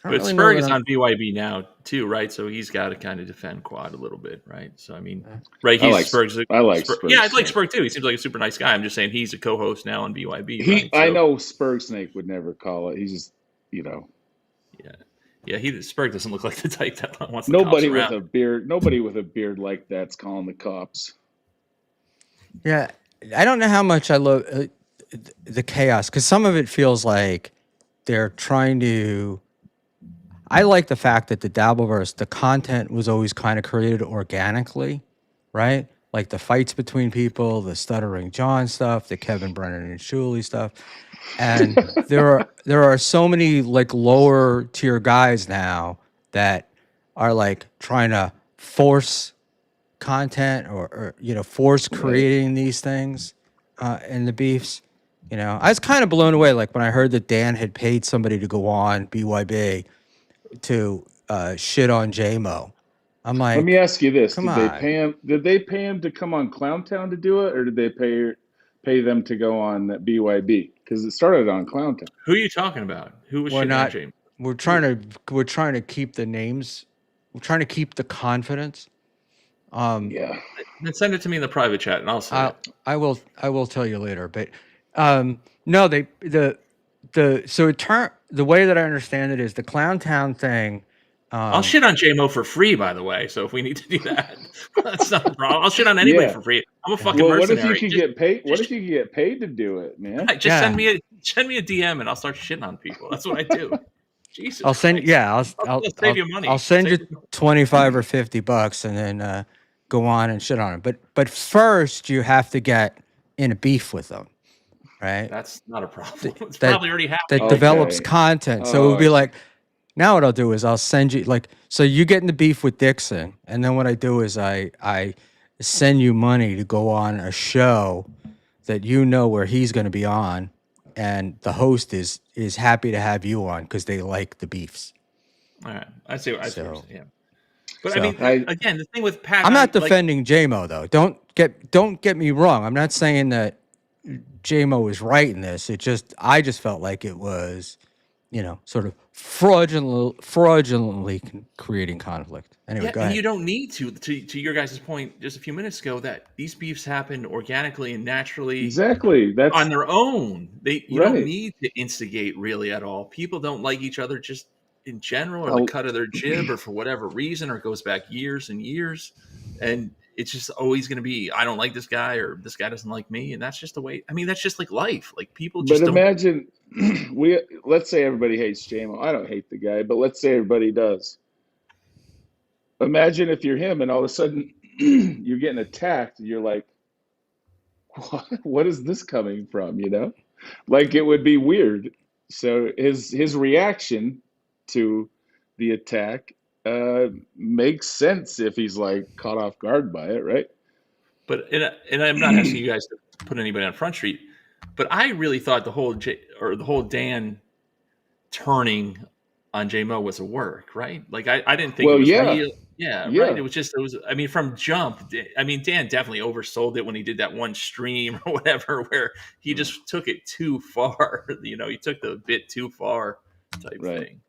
But Spurg is on BYB now too, right? So he's got to kind of defend Quad a little bit, right? So I mean, right? I like Spurg. Yeah, I like Spurg too. He seems like a super nice guy. I'm just saying he's a co-host now on BYB. I know Spurg Snake would never call it. He's just, Yeah. Spurg doesn't look like the type that wants nobody the cops with a beard. Nobody with a beard like that's calling the cops. Yeah, I don't know how much I love the chaos, because some of it feels like they're trying to. I like the fact that the Dabbleverse, the content was always kind of created organically, right? Like the fights between people, the Stuttering John stuff, the Kevin Brennan and Schmuel stuff, and there are so many like lower tier guys now that are like trying to force content or force creating these things in the beefs. I was kind of blown away, like when I heard that Dan had paid somebody to go on BYB to shit on JMO. I'm like, let me ask you this: Did they pay him to come on Clowntown to do it, or did they pay them to go on that BYB? Because it started on Clowntown. Who are you talking about? Who was shitting on JMO? We're trying to keep the names. We're trying to keep the confidence. Yeah. Then send it to me in the private chat, and I'll say it. I will tell you later. But no, the way that I understand it is the Clowntown thing. I'll shit on JMO for free, by the way. So if we need to do that, that's not a problem. I'll shit on anybody for free. I'm a fucking mercenary. What if you could get paid? What if you could get paid to do it, man? Just send me a DM and I'll start shitting on people. That's what I do. Jesus. I'll send. Christ. Yeah, I'll save you money. I'll send you $25 or $50, and then go on and shit on them. But first, you have to get in a beef with them, right? That's not a problem. It's probably already happened. That develops content. So it would be like, now what I'll do is I'll send you so you get in the beef with Dixon, and then what I do is I send you money to go on a show that where he's going to be on, and the host is happy to have you on because they like the beefs. All right, I see. Yeah. But I mean, again, the thing with Pat, I'm not defending JMO though. Don't get me wrong. I'm not saying that JMO is right in this. I just felt like it was, sort of fraudulently creating conflict. Anyway, go ahead. And you don't need to your guys' point just a few minutes ago that these beefs happen organically and naturally. Exactly. That's on their own. You don't need to instigate really at all. People don't like each other just in general, or the cut of their jib, or for whatever reason, or it goes back years and years. And it's just always going to be, I don't like this guy, or this guy doesn't like me. And that's just the way, that's just like life. Like people just imagine let's say everybody hates JMO. I don't hate the guy, but let's say everybody does. Imagine if you're him and all of a sudden you're getting attacked and you're like, what is this coming from? Like it would be weird. So his reaction to the attack makes sense if he's like caught off guard by it, right? But and I'm not asking you guys to put anybody on Front Street, but I really thought the whole Dan turning on J-Mo was a work, right? Like I didn't think it Well, was yeah, real. Yeah, right. yeah, It was, I mean, from jump, I mean, Dan definitely oversold it when he did that one stream or whatever, where he just took it too far. He took the bit too far type right. thing.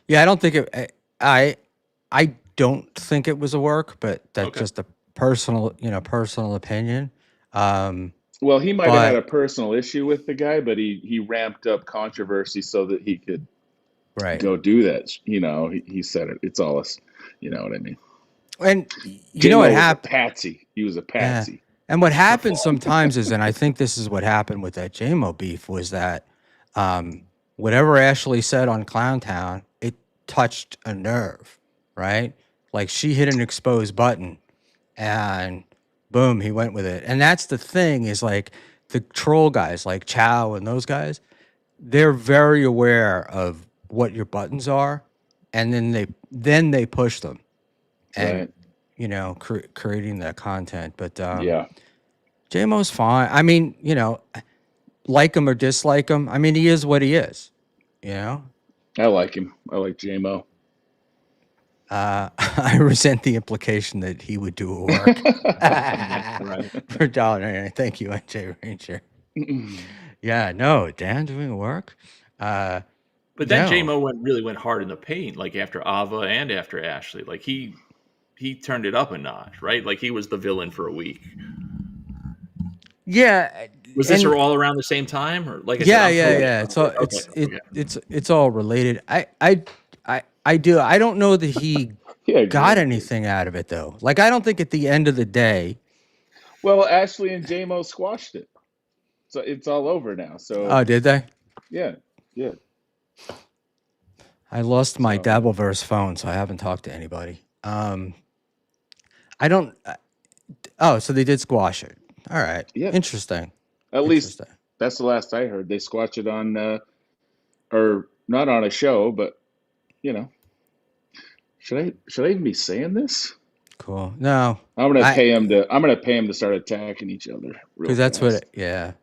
Yeah, I don't think it. I don't think it was a work, but that's Okay. just a personal opinion. Well, he might have had a But personal issue with the guy, but he ramped up controversy so that he could right, go do that. He said it. It's all us. You know what I mean? and you know what J-Mo was a happened? patsy. He was a Yeah, patsy. and what happens sometimes is, and I think this is what happened with that JMO beef was that, whatever Ashley said on Clowntown, it touched a nerve, right? Like she hit an exposed button, and boom, he went with it. And that's the thing is like the troll guys, like Chow and those guys, they're very aware of what your buttons are, and then they push them, and Right. creating that content. But Yeah. JMO's fine. I mean, like him or dislike him. I mean, he is what he is. I like him. I like J-Mo. I resent the implication that he would do a work Right. for $1.99. Thank you, NJ Ranger. Yeah, no, Dan doing work. But then No. J-Mo really went hard in the paint, like after Ava and after Ashley. Like he turned it up a notch, right? Like he was the villain for a week. Yeah. Was this all around the same time, or like I Yeah, said, yeah. It's all related. I do. I don't know that he Yeah, got exactly. anything out of it though. Like I don't think at the end of the day. Well, Ashley and J-Mo squashed it. So it's all over now. So Oh, did they? yeah. I lost my So- Dabbleverse phone, so I haven't talked to anybody. I don't. Oh, so they did squash it. All right. Yeah. Interesting. At least Interesting. that's the last I heard. They squashed it on, or not on a show, but should I even be saying this? Cool. No, I'm gonna pay him to start attacking each other. because that's what. Yeah,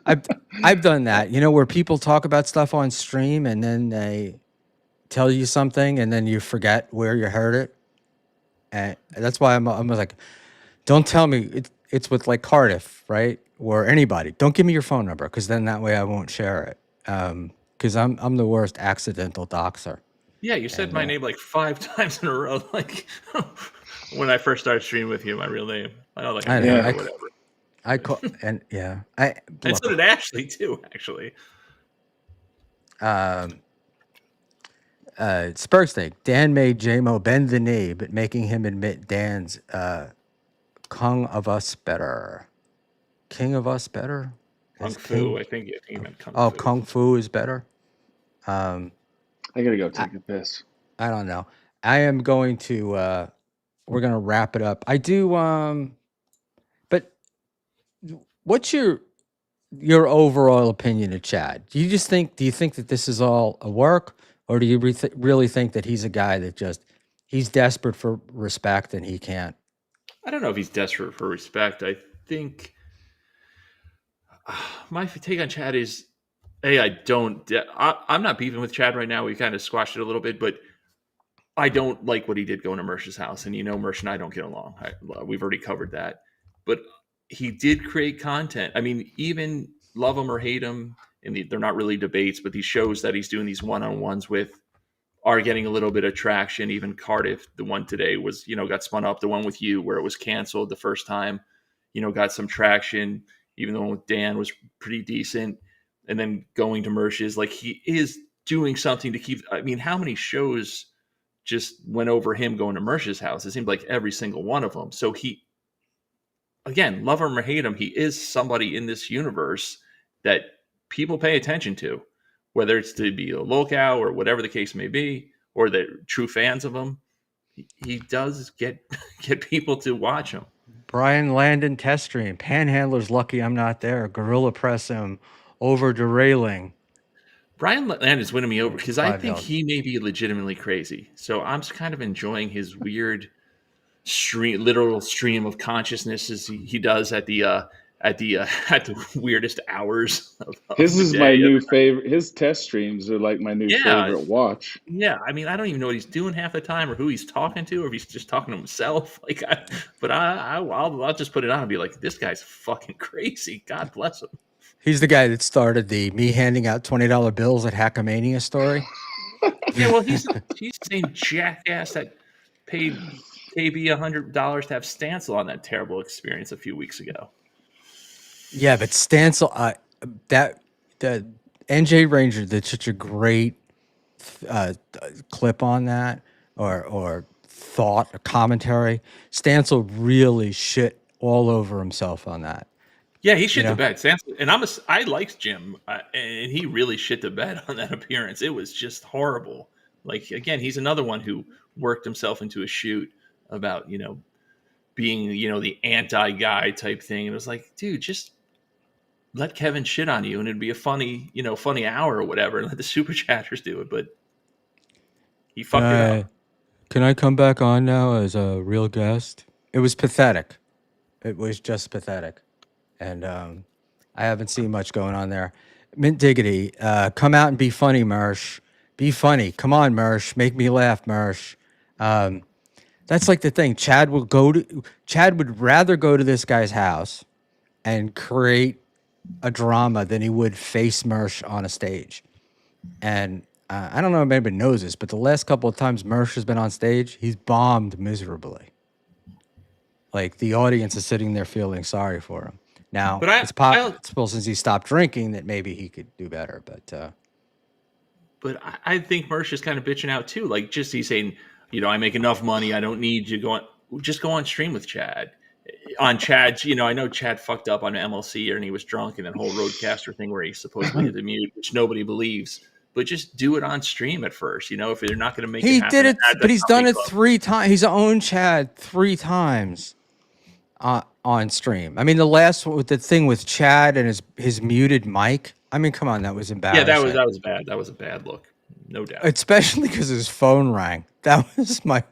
I've done that. Where people talk about stuff on stream and then they tell you something and then you forget where you heard it, and that's why I'm like, don't tell me it's with like Cardiff, right, or anybody. Don't give me your phone number because then that way I won't share it. Because I'm the worst accidental doxer. Yeah, you said my name like 5 times in a row. Like when I first started streaming with you, my real name. I don't like. I know. Yeah. Whatever. I call and yeah. And so did Ashley too, actually. Spurs thing. Dan made JMO bend the knee, but making him admit Dan's Kung of Us better. King of Us better? Kung Is Fu. I think you meant Kung Oh, Fu. Kung Fu is better. I gotta go take a piss. I don't know. I am going to we're gonna wrap it up. I do but what's your overall opinion of Chad? Do you think that this is all a work, or do you really think that he's a guy that he's desperate for respect and he can't? I don't know if he's desperate for respect. I think my take on Chad is, I'm not beefing with Chad right now. We kind of squashed it a little bit, but I don't like what he did going to Mersh's house. And Mersh and I don't get along. We've already covered that. But he did create content. I mean, even love him or hate him, and they're not really debates, but these shows that he's doing these one-on-ones with are getting a little bit of traction. Even Cardiff, the one today was, got spun up. The one with you where it was canceled the first time, got some traction. Even the one with Dan was pretty decent. And then going to Mersh's, like he is doing something to keep. I mean, how many shows just went over him going to Mersh's house? It seemed like every single one of them. So he, again, love him or hate him, he is somebody in this universe that people pay attention to, whether it's to be a lookout or whatever the case may be, or the true fans of him. He does get people to watch him. Brian Landon test stream. Panhandler's lucky I'm not there. Gorilla press him over derailing. Brian Landon's winning me over because I think $5. he may be legitimately crazy. So I'm kind of enjoying his weird literal stream of consciousness as he does at the at the weirdest hours of His the is my day. new favorite. His test streams are like my new Yeah. favorite watch. Yeah, I mean, I don't even know what he's doing half the time, or who he's talking to, or if he's just talking to himself. Like, I'll just put it on and be like, this guy's fucking crazy. God bless him. He's the guy that started the me handing out $20 bills at Hackamania story. Yeah, well, he's the same jackass that paid KB $100 to have Stancil on that terrible experience a few weeks ago. Yeah, but Stancil, the NJ Ranger did such a great clip on that, or thought, or commentary. Stancil really shit all over himself on that. Yeah, he shit the bed. Stancil, and I liked Jim, and he really shit the bed on that appearance. It was just horrible. Like, again, he's another one who worked himself into a shoot about, being, the anti-guy type thing. And it was like, dude, just let Kevin shit on you and it'd be a funny hour or whatever, and let the super chatters do it. But he fucked it up. Can I come back on now as a real guest? It was pathetic. It was just pathetic. And I haven't seen much going on there. Mint Diggity, come out and be funny, Mersh. Be funny. Come on, Mersh. Make me laugh, Mersh. That's like the thing. Chad would rather go to this guy's house and create a drama than he would face Mersh on a stage. And I don't know if anybody knows this, but the last couple of times Mersh has been on stage, he's bombed miserably. Like, the audience is sitting there feeling sorry for him. Now, But it's possible since he stopped drinking that maybe he could do better. But I think Mersh is kind of bitching out too. Like, just he's saying, I make enough money. I don't need you going. Just go on stream with Chad. On Chad's, I know Chad fucked up on MLC and he was drunk, and that whole roadcaster thing where he supposedly hit the mute, which nobody believes. But just do it on stream at first. If they're not going to make it happen. He did it, but he's done it 3 times. He's owned Chad 3 times on stream. I mean, the thing with Chad and his muted mic. I mean, come on, that was embarrassing. Yeah, that was bad. That was a bad look, no doubt. Especially because his phone rang. That was my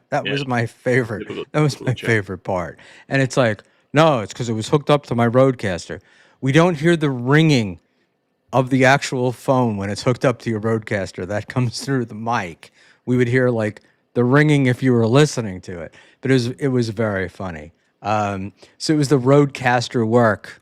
favorite. That was my favorite part. And it's like, no, it's because it was hooked up to my roadcaster. We don't hear the ringing of the actual phone when it's hooked up to your roadcaster. That comes through the mic. We would hear like the ringing if you were listening to it. But it was very funny. So it was the roadcaster work.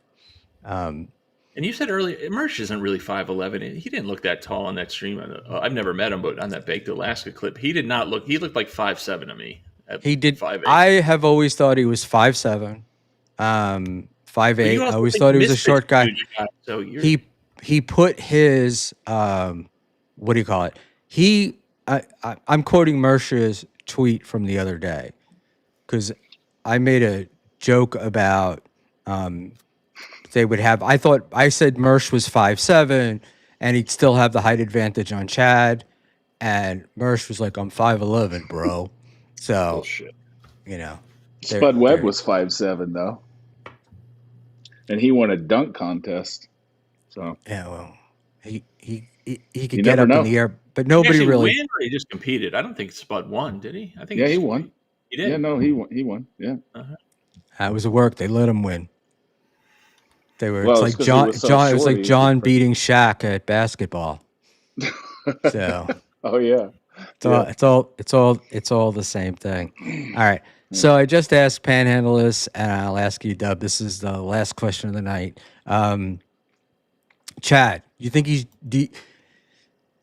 And you said earlier, Mersh isn't really 5'11". He didn't look that tall on that stream. I've never met him, but on that Baked Alaska clip, he did not look. He looked like 5'7" to me. He did. 5'8". I have always thought he was 5'7", 5'8". I always thought he was a short guy. So he put his what do you call it? I'm quoting Mersh's tweet from the other day because I made a joke about they would have. I said Mersh was 5'7", and he'd still have the height advantage on Chad, and Mersh was like, "I'm 5'11", bro." So bullshit. Spud Webb was 5'7" though, and he won a dunk contest. So yeah, well, he could get up in the air, but nobody he really. Win, or he just competed. I don't think Spud won, did he? I think he won. He did. Yeah, no, he won. He won. Yeah. That was a work. They let him win. They were. Well, it's like John. It was like John beating Shaq at basketball. So. Oh yeah. It's all the same thing. All right. So I just asked Panhandle this, and I'll ask you, Dub. This is the last question of the night. Chad, you think do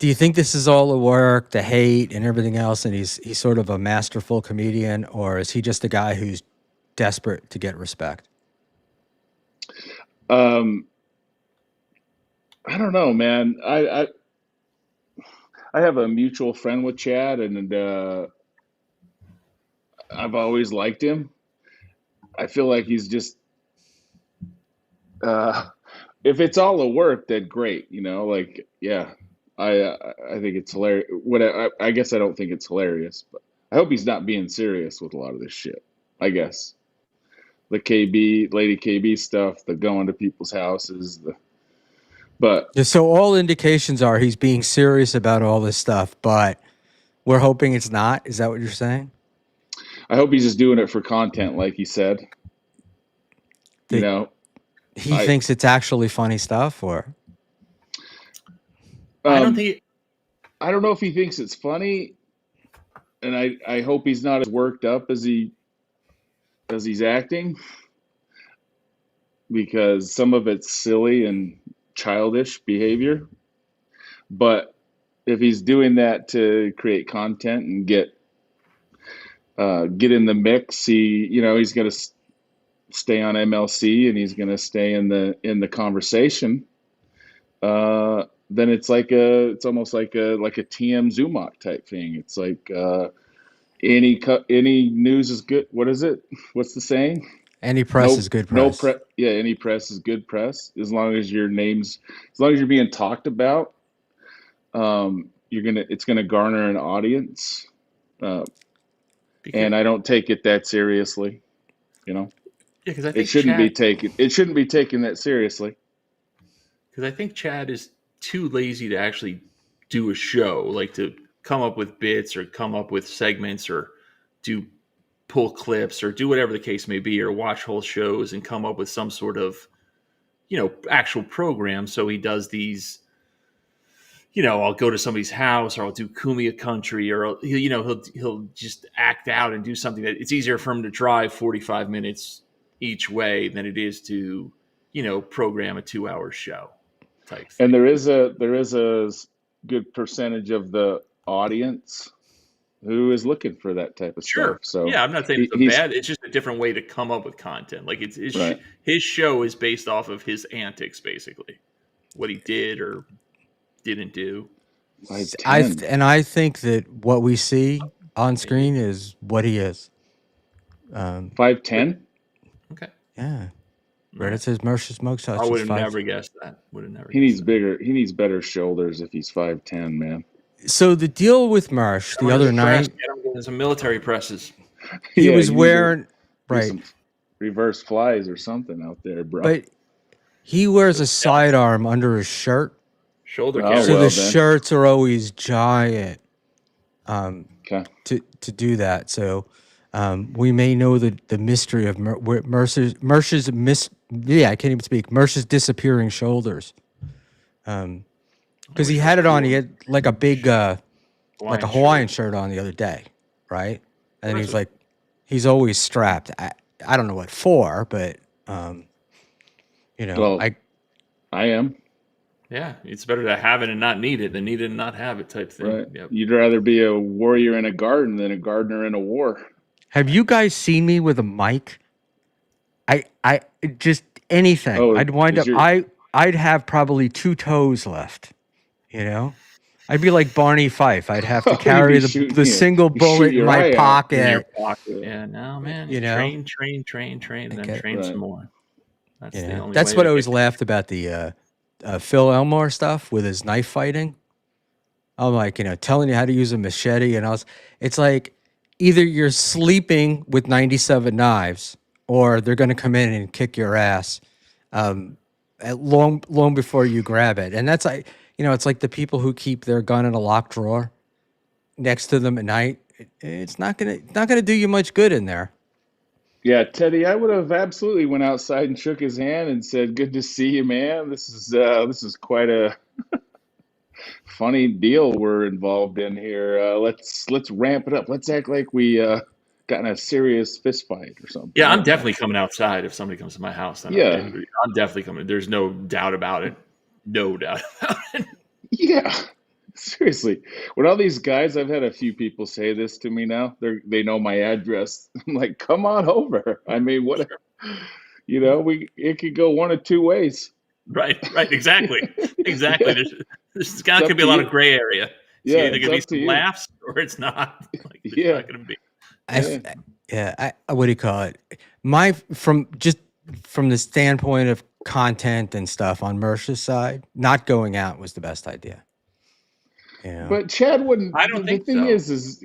you think this is all the work, the hate, and everything else, and he's sort of a masterful comedian, or is he just a guy who's desperate to get respect? I don't know, man. I have a mutual friend with Chad, and I've always liked him. I feel like he's just if it's all a work, then great, like, yeah. I think it's hilarious. I guess I don't think it's hilarious, but I hope he's not being serious with a lot of this shit. I guess the Lady KB stuff, the going to people's houses, so all indications are he's being serious about all this stuff, but we're hoping it's not. Is that what you're saying? I hope he's just doing it for content, like he said. he thinks it's actually funny stuff, or I don't think. I don't know if he thinks it's funny, and I hope he's not as worked up as he's acting, because some of it's silly and childish behavior. But if he's doing that to create content and get in the mix, he's going to stay on MLC, and he's going to stay in the conversation. Then it's almost like a TM Zumach type thing. It's like any news is good. What is it? What's the saying? any press is good press. Yeah, any press is good press, as long as you're being talked about. It's gonna garner an audience, and I don't take it that seriously. Yeah, because I think it shouldn't be taken that seriously. Because I think Chad is too lazy to actually do a show, like to come up with bits or come up with segments or pull clips or do whatever the case may be, or watch whole shows and come up with some sort of, actual program. So he does these, I'll go to somebody's house, or I'll do Kumia Country, or he'll just act out and do something that it's easier for him to drive 45 minutes each way than it is to, program a 2-hour show type thing. And there is a good percentage of the audience who is looking for that type of stuff. So yeah, I'm not saying it's bad. It's just a different way to come up with content. Like his show is based off of his antics, basically, what he did or didn't do. I think that what we see on screen is what he is. 5'10". Okay. Yeah. Right. It says Mercer Smokes House. I would have never guessed that. He needs bigger. He needs better shoulders if he's 5'10", man. So the deal with Mersh the other night, some military presses. He was wearing some reverse flies or something out there, bro. But he wears a sidearm under his shirt. Shoulder cap. So the shirts are always giant. To do that. So we may know the mystery of Mercer's I can't even speak. Mercer's disappearing shoulders. Because he had it on, he had like a big, like a Hawaiian shirt on the other day, right? And he's always strapped. I don't know what for, but I am. Yeah, it's better to have it and not need it than need it and not have it type thing. Right. Yep. You'd rather be a warrior in a garden than a gardener in a war. Have you guys seen me with a mic? I just anything. Oh, I'd wind up. I'd have probably 2 toes left. I'd be like Barney Fife. I'd have to carry the single bullet in my pocket. Yeah, no, man. Train, and then train some more. That's the only That's way what I always laughed about the Phil Elmore stuff with his knife fighting. I'm like, telling you how to use a machete, and it's like either you're sleeping with 97 knives, or they're going to come in and kick your ass long before you grab it. And that's like, it's like the people who keep their gun in a locked drawer next to them at night. It's not gonna do you much good in there. Yeah, Teddy, I would have absolutely went outside and shook his hand and said, "Good to see you, man. This is quite a funny deal we're involved in here. Let's ramp it up. Let's act like we got in a serious fist fight or something." Yeah, I'm definitely coming outside if somebody comes to my house. I'm definitely coming. There's no doubt about it. No doubt about it. Yeah, seriously. When all these guys, I've had a few people say this to me now. They know my address. I'm like, come on over. I mean, what? It could go one of 2 ways. Right. Exactly. There's could be a lot of gray area. It's either going to be some laughs or it's not. It's not going to be. What do you call it? From the standpoint of content and stuff on Mercer's side, not going out was the best idea. But Chad wouldn't. I don't think the thing so. is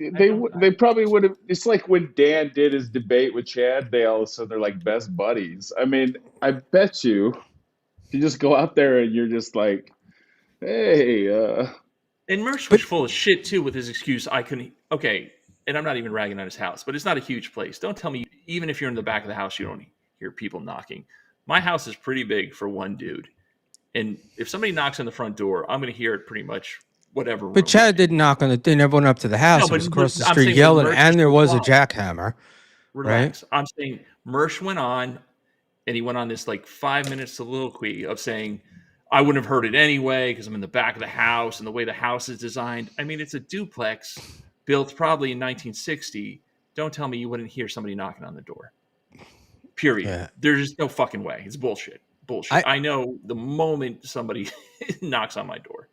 they probably would have. It's like when Dan did his debate with Chad. They all of a sudden they're like best buddies. I mean, I bet you just go out there and you're just like, hey. And Mercer was full of shit too with his excuse. Okay, and I'm not even ragging on his house, but it's not a huge place. Don't tell me even if you're in the back of the house, you don't hear people knocking. My house is pretty big for one dude. And if somebody knocks on the front door, I'm going to hear it pretty much whatever. But Chad didn't knock on the. They never went up to the house. No, He but was across the I'm street saying when yelling, Mersh and there was a on, jackhammer. relax. I'm saying Mersh went on, and he went on this like 5 minute soliloquy of saying, I wouldn't have heard it anyway because I'm in the back of the house and the way the house is designed. I mean, it's a duplex built probably in 1960. Don't tell me you wouldn't hear somebody knocking on the door. Period. Yeah. There's just no fucking way. It's bullshit. I know the moment somebody knocks on my door.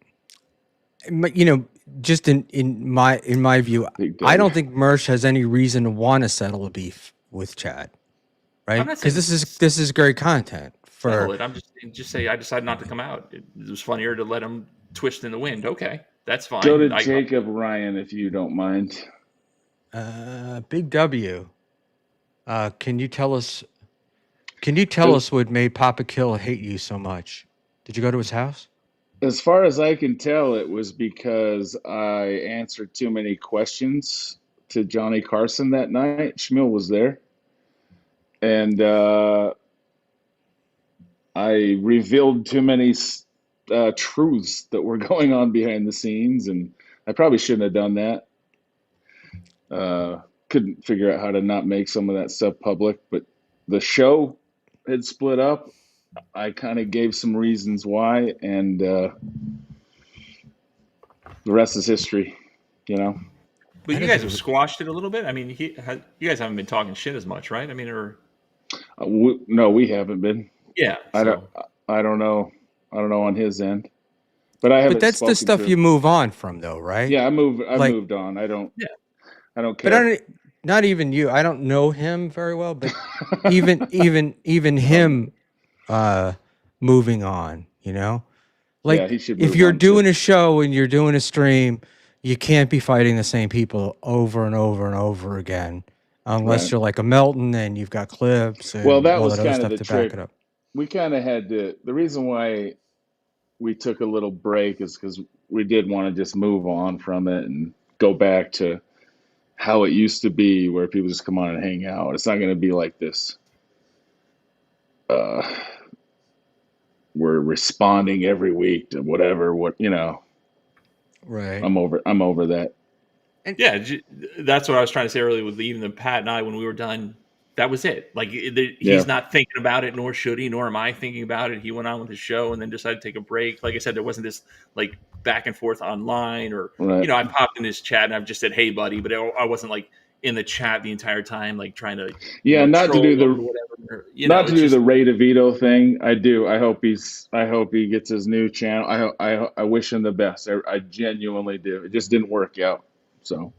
You know, just in my view, I don't think Mersh has any reason to want to settle a beef with Chad, right? Because this is great content for it. I'm just say I decided not to come out. It was funnier to let him twist in the wind. Okay, that's fine. Go to Jacob Ryan if you don't mind. Big W. Can you tell us what made Papa Kill hate you so much? Did you go to his house? As far as I can tell, it was because I answered too many questions to Johnny Carson that night. Schmuel was there. And I revealed too many truths that were going on behind the scenes, and I probably shouldn't have done that. Couldn't figure out how to not make some of that stuff public, but the show had split up. I kind of gave some reasons why, and the rest is history, you know. But you guys have squashed it a little bit. I mean, you guys haven't been talking shit as much, right? I mean, or no, we haven't been. Yeah, I don't know on his end, but I haven't. But that's the stuff you move on from, though, right? Yeah, I moved on. I don't care. But not even you. I don't know him very well, but even him moving on, you know? Like, yeah, he should if move you're on doing too. a show and you're doing a stream, you can't be fighting the same people over and over and over again, unless you're like a Melton and you've got clips and Well, that all was that other kind of stuff the to back trick. it up. We kind of had to. The reason why we took a little break is because we did want to just move on from it and go back to how it used to be, where people just come on and hang out. It's not going to be like this. We're responding every week to whatever. Right. I'm over that. Yeah, that's what I was trying to say earlier with even Pat and I when we were done. That was it. Like he's not thinking about it, nor should he, nor am I thinking about it. He went on with his show and then decided to take a break. Like I said, there wasn't this like back and forth online or I popped in his chat and I've just said, "Hey, buddy," but I wasn't like in the chat the entire time, like trying to not to do the whatever. Not to do the Ray DeVito thing. I do. I hope he gets his new channel. I wish him the best. I genuinely do. It just didn't work out. So,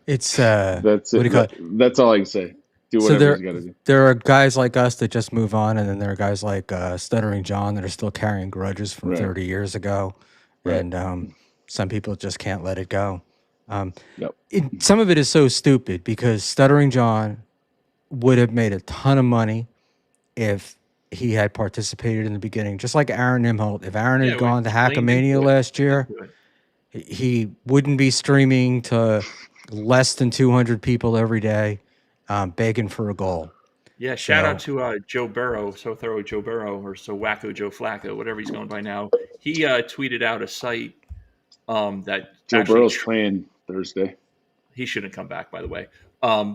It's that's what do you call it? That's all I can say. Do whatever he's got to do. There are guys like us that just move on, and then there are guys like Stuttering John that are still carrying grudges from 30 years ago, and some people just can't let it go. Some of it is so stupid because Stuttering John would have made a ton of money if he had participated in the beginning, just like Aaron Nimholt. If Aaron had gone to Hackamania last year, he wouldn't be streaming to less than 200 people every day, begging for a goal. Yeah, shout out to Joe Burrow, So Thorough Joe Burrow, or So Wacko Joe Flacco, whatever he's going by now. He tweeted out a site that Joe Burrow's playing Thursday. He shouldn't come back, by the way,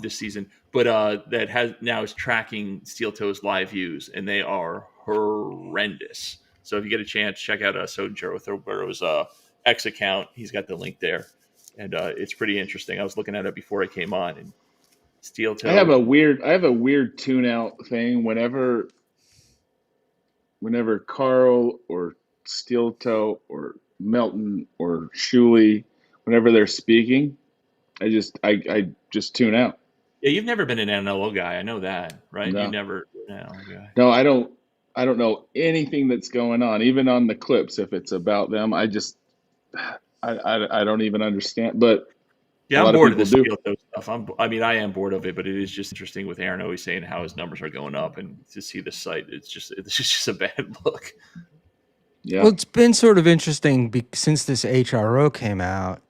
this season. But that is tracking Steel Toes live views, and they are horrendous. So if you get a chance, check out Joe Burrow's X account. He's got the link there, and it's pretty interesting. I was looking at it before I came on, and Steel Toe. I have a weird tune out thing whenever Carl or Steel Toe or Melton or Schmuel, whenever they're speaking, I just tune out. Yeah, you've never been an NLO guy. I know that, right? No. You never. No, I don't know anything that's going on, even on the clips. If it's about them, I don't even understand. But yeah, I'm bored of this Steel Toe stuff. I am bored of it, but it is just interesting with Aaron always saying how his numbers are going up, and to see the site, it's just a bad look. Yeah. Well, it's been sort of interesting since this HRO came out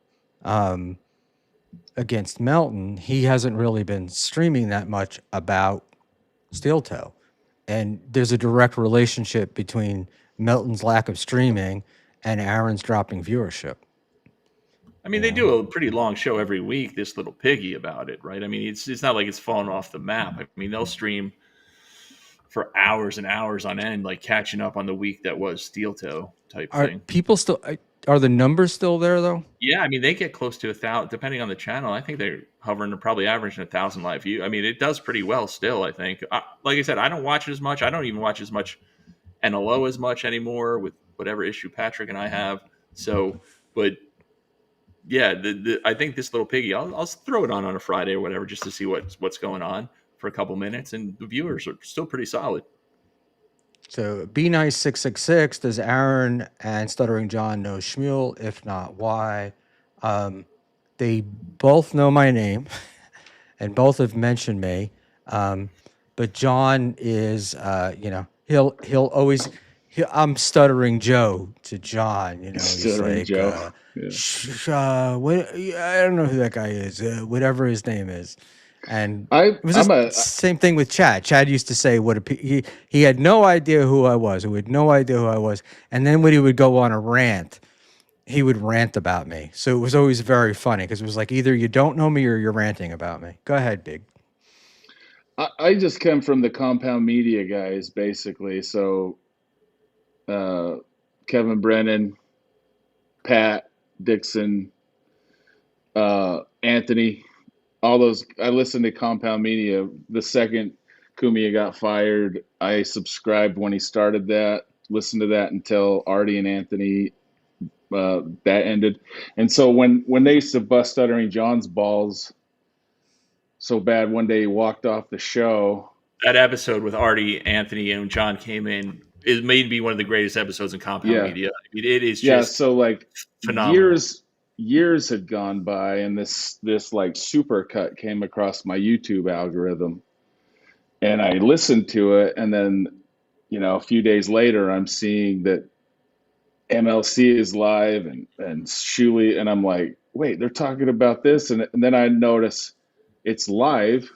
against Melton. He hasn't really been streaming that much about Steel Toe. And there's a direct relationship between Melton's lack of streaming and Aaron's dropping viewership. I mean, they do a pretty long show every week, this little piggy about it, right? I mean, it's not like it's fallen off the map. I mean, they'll stream for hours and hours on end, like catching up on the week that was Steel Toe type Are thing. people still, are the numbers still there though? Yeah, I mean, they get close to 1,000, depending on the channel. I think they're hovering to probably averaging 1,000 live views. I mean, it does pretty well still, I think. Like I said, I don't watch it as much. I don't even watch as much NLO as much anymore with whatever issue Patrick and I have. So, but yeah, I think this little piggy, I'll throw it on a Friday or whatever just to see what's going on for a couple minutes, and the viewers are still pretty solid. So Be Nice 666, does Aaron and Stuttering John know Schmuel? If not, why? They both know my name and both have mentioned me. But John is, he'll always, I'm Stuttering Joe to John, he's Stuttering like, Joe. I don't know who that guy is, whatever his name is. And I'm it was the same thing with Chad. Chad used to say he had no idea who I was. He had no idea who I was. And then when he would go on a rant, he would rant about me. So it was always very funny because it was like either you don't know me or you're ranting about me. Go ahead, Big. I just come from the Compound Media guys, basically. So Kevin Brennan, Pat Dixon, Anthony, all those. I listened to Compound Media. The second Cumia got fired, I subscribed when he started that. Listened to that until Artie and Anthony that ended. And so when they used to bust Stuttering John's balls so bad, one day he walked off the show. That episode with Artie, Anthony, and John came in, it may be one of the greatest episodes in Compound Media. I mean, it is just so like phenomenal. Years had gone by, and this like supercut came across my YouTube algorithm, and I listened to it, and then a few days later I'm seeing that MLC is live and Schmuel, and I'm like, wait, they're talking about this, and then I notice it's live.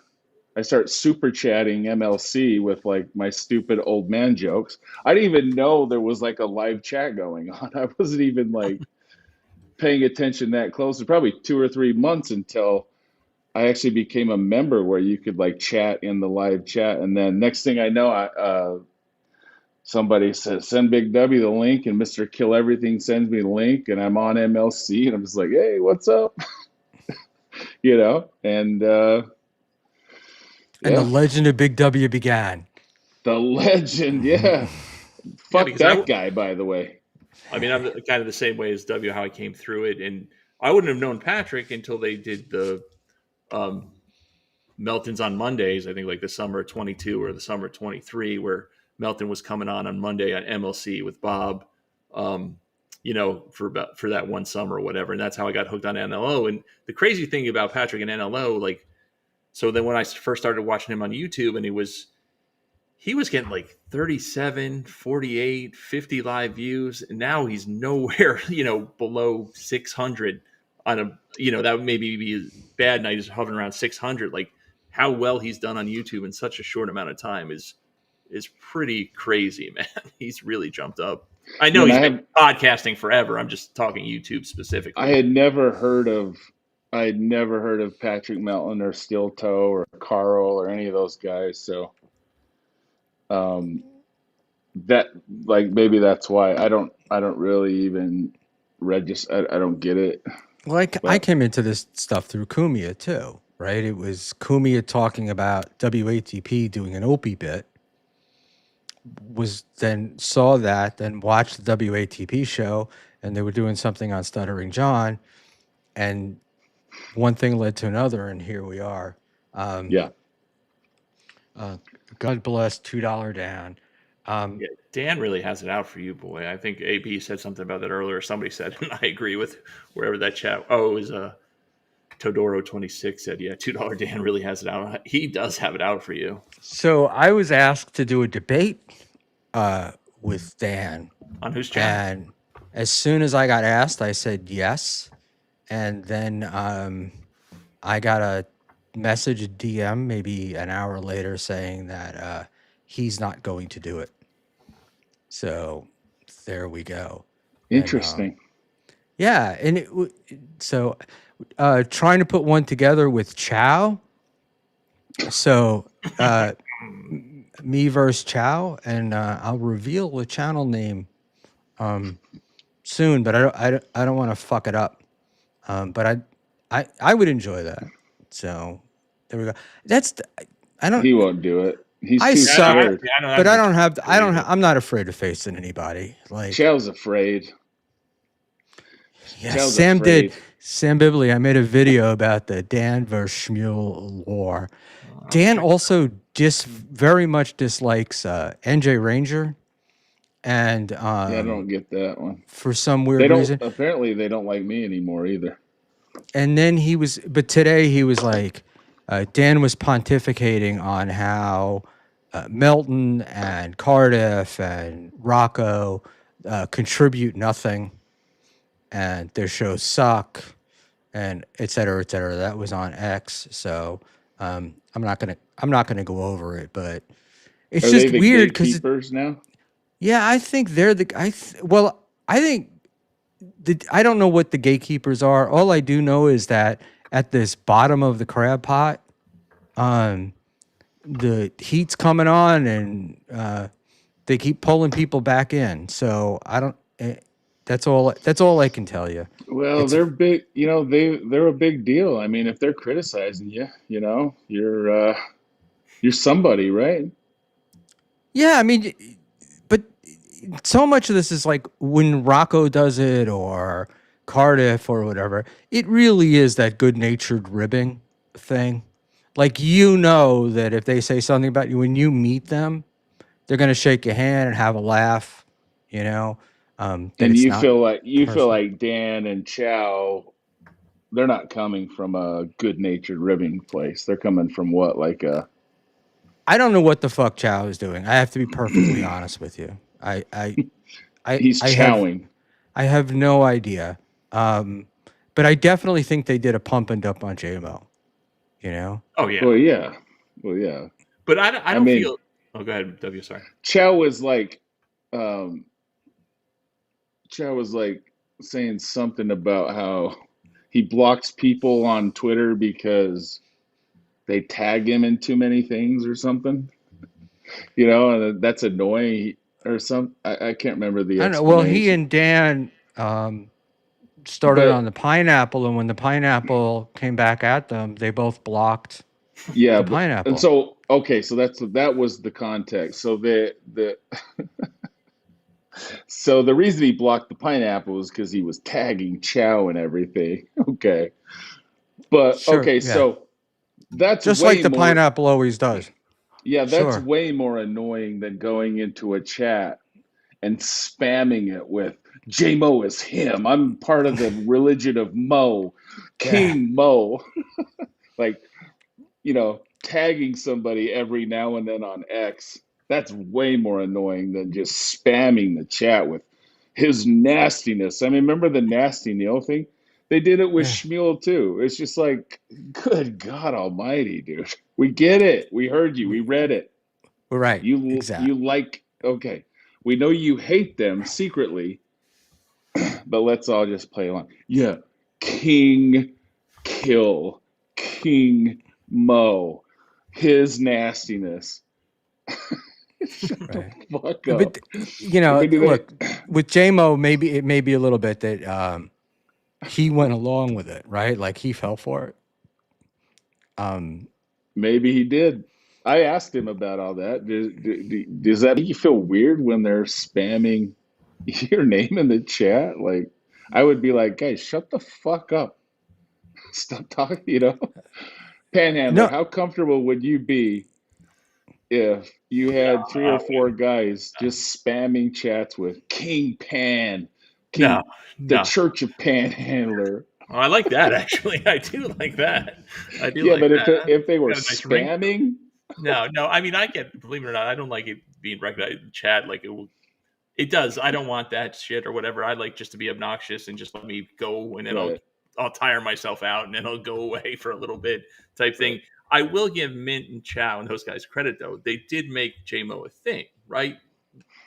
I start super chatting MLC with like my stupid old man jokes. I didn't even know there was like a live chat going on. I wasn't even like paying attention that close. It's probably 2 or 3 months until I actually became a member where you could like chat in the live chat. And then next thing I know, somebody said, send Big W the link, and Mr. Kill Everything sends me the link, and I'm on MLC, and I'm just like, hey, what's up? And the legend of Big W began. The legend, yeah. Fuck that guy, by the way. I mean, I'm kind of the same way as W, how I came through it. And I wouldn't have known Patrick until they did the Melton's on Mondays, I think like the summer of 22 or the summer of 23, where Melton was coming on Monday on MLC with Bob, for that one summer or whatever. And that's how I got hooked on NLO. And the crazy thing about Patrick and NLO, like, so then when I first started watching him on YouTube, and he was getting like 37, 48, 50 live views. And now he's nowhere, below 600 on that would maybe be a bad night. He's hovering around 600. Like how well he's done on YouTube in such a short amount of time is pretty crazy, man. He's really jumped up. I know he's been podcasting forever. I'm just talking YouTube specifically. I had never heard of Patrick Melton or Steel Toe or Carl or any of those guys. So that like maybe that's why I don't really even register. I don't get it. Well, I came into this stuff through Cumia too, right? It was Cumia talking about WATP doing an Opie bit. Saw that, then watched the WATP show, and they were doing something on Stuttering John, and one thing led to another, and here we are. God bless $2 Dan. Dan really has it out for you, boy. I think AB said something about that earlier. Somebody said, and I agree with wherever that chat. Oh, it was Todoro26 said, yeah, $2 Dan really has it out. He does have it out for you. So I was asked to do a debate with Dan. On whose channel? And as soon as I got asked, I said yes. And then I got a message a DM maybe an hour later saying that he's not going to do it. So there we go. Interesting. Yeah, and so trying to put one together with Chow. So me versus Chow, and I'll reveal the channel name soon, but I don't want to fuck it up. But I would enjoy that. So there we go. I don't. He won't do it. He's I too suck, scared. but I don't have. I'm not afraid of facing anybody. Like Chow's afraid. yeah, Chow's Sam afraid. did. Sam Bibley. I made a video about the Dan versus Schmuel war. Dan also very much dislikes NJ Ranger, and Yeah, I don't get that one. for some weird reason. Apparently, they don't like me anymore either. And then but today he was like, Dan was pontificating on how Melton and Cardiff and Rocco contribute nothing, and their shows suck, and et cetera, et cetera. That was on X, so I'm not gonna go over it, but it's just weird because now. yeah, I think they're the I think. I don't know what the gatekeepers are. All I do know is that at this bottom of the crab pot, the heat's coming on, and they keep pulling people back in. So I don't. That's all I can tell you. Well, they're big. You know, they're a big deal. I mean, if they're criticizing you, you know, you're somebody, right? Yeah, I mean, but so much of this is like when Rocco does it or Cardiff or whatever, it really is that good-natured ribbing thing. Like, you know that if they say something about you, when you meet them, they're going to shake your hand and have a laugh, you know? And you feel like Dan and Chow, they're not coming from a good-natured ribbing place. They're coming from what, like a... I don't know what the fuck Chow is doing. I have to be perfectly honest with you. He's chowing. I have no idea. But I definitely think they did a pump and dump on JMO. You know? Oh yeah. Well, yeah. But I don't feel. Oh, go ahead, W. Sorry. Chow was like saying something about how he blocks people on Twitter because they tag him in too many things or something. You know, and that's annoying or something. I can't remember the. I don't know. Well, he and Dan started on the pineapple, and when the pineapple came back at them, they both blocked the pineapple. And so so that was the context. So so the reason he blocked the pineapple was because he was tagging Chow and everything. Okay. But so that's just like the pineapple always does. Yeah, that's way more annoying than going into a chat and spamming it with J-Mo is him. I'm part of the religion of Mo, King Mo. Like, you know, tagging somebody every now and then on X. That's way more annoying than just spamming the chat with his nastiness. I mean, remember the Nasty Neil thing? They did it with Schmuel too. It's just like, good God Almighty, dude. We get it. We heard you. We read it. We're right. You like, okay. We know you hate them secretly, but let's all just play along. Yeah. King Mo. His nastiness. Shut the fuck up. But, you know, look, with J-Mo, maybe it may be a little bit that he went along with it, right? Like he fell for it. Maybe he did. I asked him about all that. Does that make you feel weird when they're spamming your name in the chat? Like, I would be like, guys, shut the fuck up. Stop talking, you know? Panhandler, how comfortable would you be if you had 3 or 4 guys just spamming chats with King Pan, the Church of Panhandler? Oh, I like that, actually. I do like that. I do. Yeah, like but that. if they were spamming, no. I mean, I get. Believe it or not, I don't like it being recognized in the chat. Like it does. I don't want that shit or whatever. I like just to be obnoxious and just let me go, and then I'll I'll tire myself out and then I'll go away for a little bit type thing. I will give Mint and Chow and those guys credit though. They did make JMO a thing, right?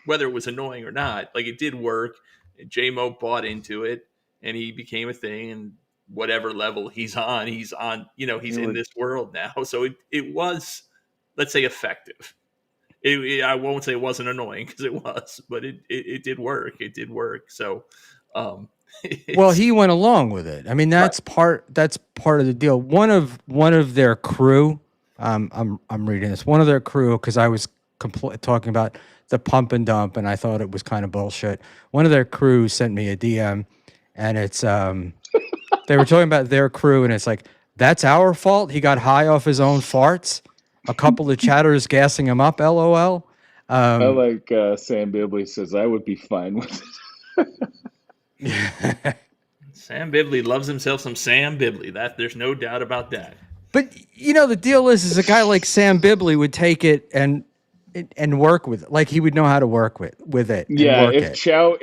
Whether it was annoying or not, like it did work. JMO bought into it and he became a thing. And whatever level he's on, he's in this world now. So it was, let's say, effective. I won't say it wasn't annoying because it was, but it did work. It did work. So, well, he went along with it. I mean, that's part of the deal. One of their crew, I'm reading this. One of their crew, because I was talking about the pump and dump, and I thought it was kind of bullshit. One of their crew sent me a DM, and it's they were talking about their crew, and it's like, that's our fault. He got high off his own farts. A couple of chatters gassing him up. LOL. I like Sam Bibley says I would be fine with it. Sam Bibley loves himself some Sam Bibley. That there's no doubt about that. But the deal is a guy like Sam Bibley would take it and work with it. Like he would know how to work with it. Yeah, if Chow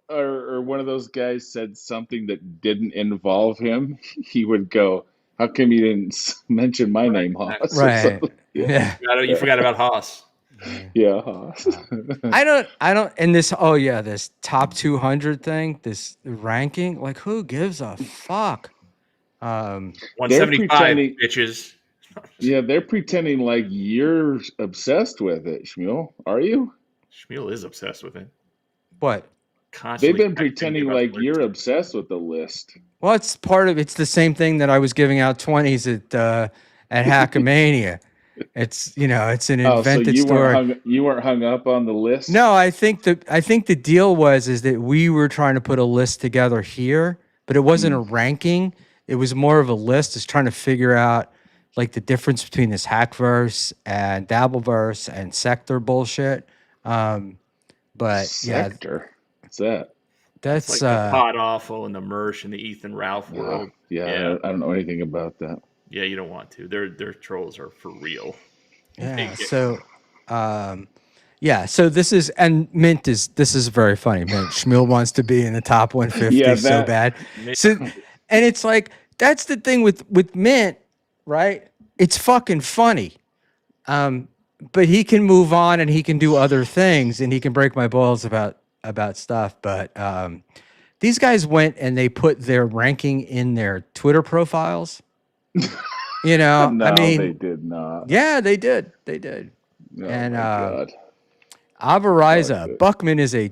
or one of those guys said something that didn't involve him, he would go, "How come you didn't mention my name, Haas?" Right. Yeah. You forgot about Haas. Yeah, Haas. I don't. And this. Oh yeah, this top 200 thing. This ranking. Like, who gives a fuck? 175 bitches. Yeah, they're pretending like you're obsessed with it, Schmuel. Are you? Schmuel is obsessed with it. What? They've been pretending like you're obsessed with the list. Well, it's part of it's the same thing that I was giving out 20s at Hackamania. It's it's an invented story. You weren't hung up on the list? No, I think the deal is that we were trying to put a list together here, but it wasn't a ranking. It was more of a list. It's trying to figure out like the difference between this Hackverse and Dabbleverse and Sector bullshit. But Sector? What's that? That's like the Pod Awful and the Mersh and the Ethan Ralph world. Yeah. I don't know anything about that. Yeah, you don't want to. Their trolls are for real. Yeah. So, so this is this is very funny. Mint Schmuel wants to be in the top 150 so bad. So, and it's like that's the thing with Mint, right? It's fucking funny. But he can move on and he can do other things and he can break my balls about stuff. But these guys went and they put their ranking in their Twitter profiles. No, I mean, they did not. Yeah, they did. They did. Oh, and my God. Avariza, Buckman is a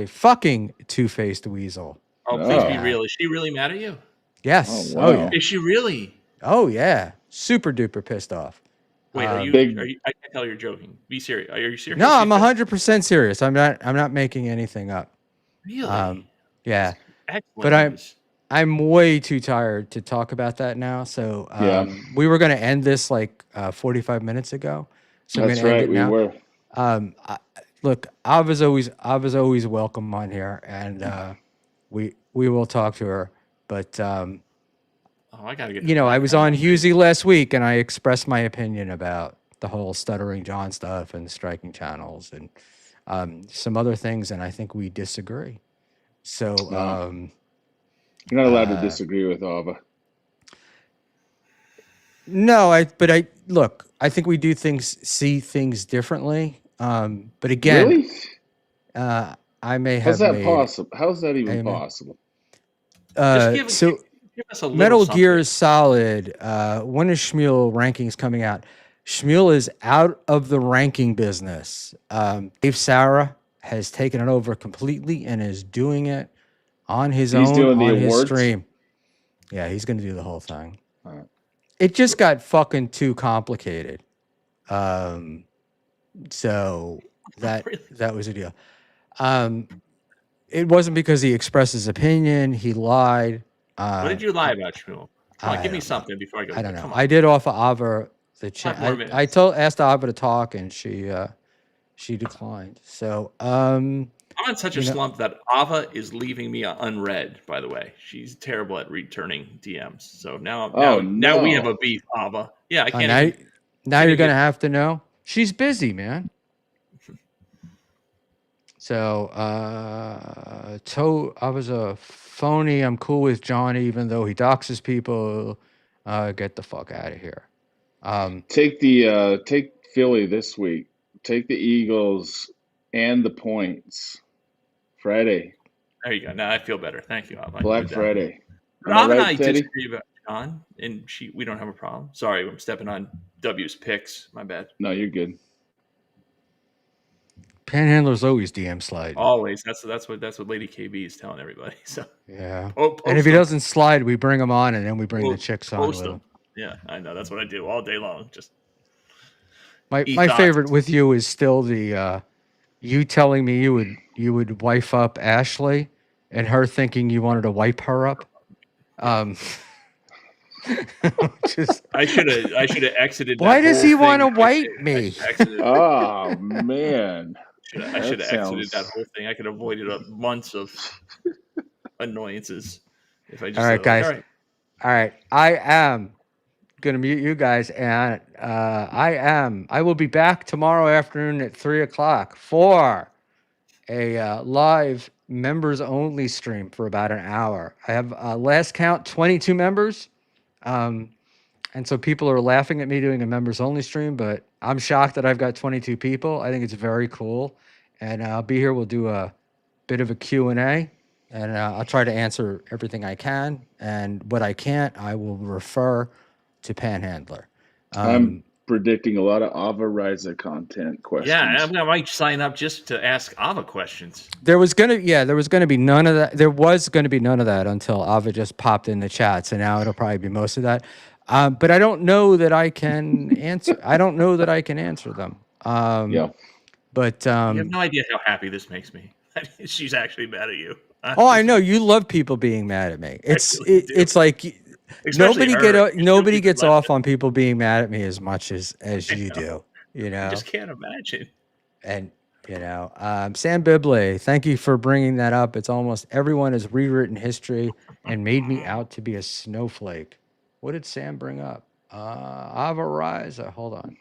fucking two-faced weasel. Oh, please be real. Is she really mad at you? Yes. Oh, wow. Yeah. Is she really? Oh yeah. Super duper pissed off. Wait, are you? I can tell you're joking. Be serious. Are you serious? No, I'm 100% serious. I'm not making anything up. Really? Yeah. Excellent. But I'm way too tired to talk about that now. So we were going to end this like 45 minutes ago. So that's right. We were. Look, Ava's always welcome on here, and we will talk to her. But I gotta get. I was on Husey last week, and I expressed my opinion about the whole Stuttering John stuff and striking channels and some other things, and I think we disagree. So you're not allowed to disagree with Ava. No, I think we see things differently. But again, really? I may have. How's that possible? How's that even possible? Give us a Metal something. Gear Solid. When is Schmuel rankings coming out? Schmuel is out of the ranking business. Dave Sarah has taken it over completely and is doing it on his own doing on the his awards? stream. Yeah, he's going to do the whole thing. All right. It just got fucking too complicated. So that was a deal. It wasn't because he expressed his opinion. He lied. What did you lie about, Schmuel? Come on, give me something before I go. I don't know. Come on. I did offer Ava the chance. 5 more minutes. Asked Ava to talk, and she declined. So I'm in such a slump that Ava is leaving me unread. By the way, she's terrible at returning DMs. So now we have a beef, Ava. Yeah, I can't. Now you're gonna have to know. She's busy, man. So, I was a phony. I'm cool with Johnny, even though he doxes people. Get the fuck out of here. Take Philly this week. Take the Eagles and the points. Friday, There you go. Now I feel better. Thank you, Av. I Black did that. Friday. But Am I Av and right, I Teddy? disagree about John, and we don't have a problem. Sorry, I'm stepping on W's picks. My bad. No, you're good. Panhandler's always DM slide. Always. That's what Lady KB is telling everybody. So Yeah. post And if he them. doesn't slide, we bring him on, and then we bring the chicks on Post with him. them. Yeah, I know. That's what I do all day long. Just My thoughts. favorite with you is still the you telling me you would wife up Ashley, and her thinking you wanted to wipe her up. Just I should have exited. why that does whole he want to thing. wipe me? Oh man, I should have exited sounds- that whole thing. I could have avoided months of annoyances if I just. All right, said, guys. All right. All right, I am gonna mute you guys, and I will be back tomorrow afternoon at 3:00 for a live members only stream for about an hour. I have last count 22 members, and so people are laughing at me doing a members only stream, but I'm shocked that I've got 22 people. I think it's very cool, and I'll be here. We'll do a bit of a Q&A. And I'll try to answer everything I can, and what I can't, I will refer to Panhandler. I'm predicting a lot of Ava Riza content questions. Yeah, I might sign up just to ask Ava questions. There was gonna be none of that. There was gonna be none of that until Ava just popped in the chat. So now it'll probably be most of that. But I don't know that I can answer. I don't know that I can answer them. Yeah. But You have no idea how happy this makes me. She's actually mad at you. oh, I know you love people being mad at me. It's really do. it's like Especially her. nobody She's gets left off it. on people being mad at me as much as you do. You know. I just can't imagine. And Sam Bibley, thank you for bringing that up. It's almost everyone has rewritten history and made me out to be a snowflake. What did Sam bring up? Ava Riza. Hold on.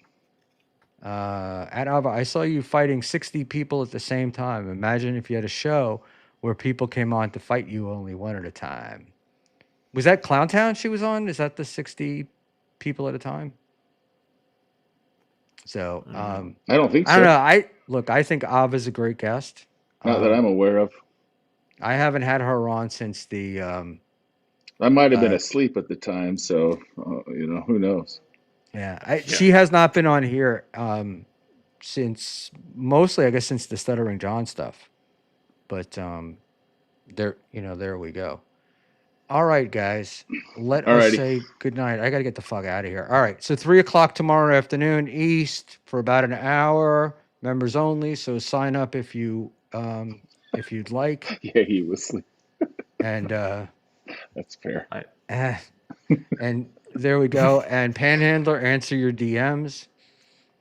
At Ava, I saw you fighting 60 people at the same time. Imagine if you had a show where people came on to fight you only one at a time. Was that Clowntown she was on? Is that the 60 people at a time? So, I don't think so. I don't know. I think Ava's a great guest. Not that I'm aware of. I haven't had her on since the. I might have been asleep at the time, so who knows? Yeah, she has not been on here since mostly, I guess, since the Stuttering John stuff. But there we go. All right, guys, let us say good night. I got to get the fuck out of here. All right, so 3:00 tomorrow afternoon East for about an hour, members only. So sign up if you'd like. Yeah, he was asleep. And that's fair. And there we go. And Panhandler, answer your DMs.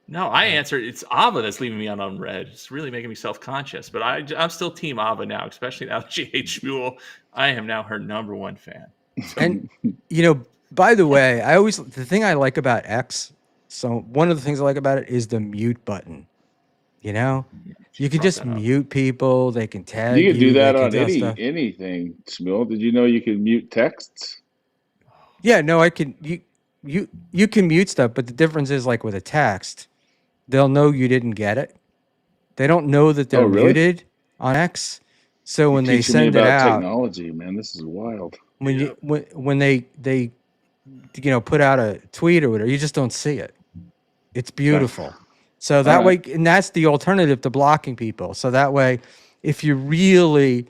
No, I answered. It's Ava that's leaving me on unread. It's really making me self-conscious. But I'm still Team Ava now, especially now that she hates Schmuel. I am now her #1 fan. And by the way, the thing I like about X. So one of the things I like about it is the mute button. You can just mute people. They can tag you. You can do that on stuff. anything, Schmuel. Did you know you can mute texts? Yeah, no, I can. You can mute stuff, but the difference is like with a text, they'll know you didn't get it. They don't know that they're muted on X. So when they send it out, technology, man, this is wild. When they put out a tweet or whatever, you just don't see it. It's beautiful. So that way, and that's the alternative to blocking people. So that way, if you really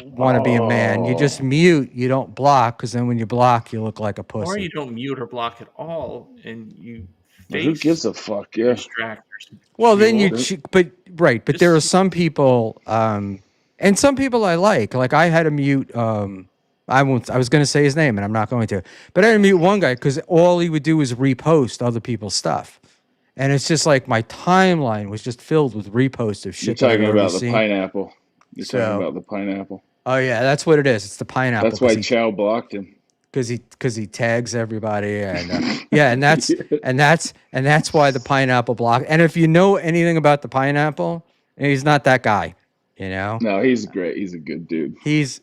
want to be a man, you just mute. You don't block, because then when you block, you look like a pussy. Or you don't mute or block at all, and you face who gives a fuck? Yeah. Distractors. Well, then but there are some people, and some people I like. Like I had to mute. I was going to say his name, and I'm not going to. But I had to mute one guy because all he would do was repost other people's stuff, and it's just like my timeline was just filled with reposts of shit. You're talking about the pineapple. You're talking about the pineapple. Oh yeah, that's what it is. It's the pineapple. That's why Chow blocked him. Because he tags everybody, and and that's why the pineapple block. And if you know anything about the pineapple, he's not that guy. You know, No, he's great. He's a good dude. he's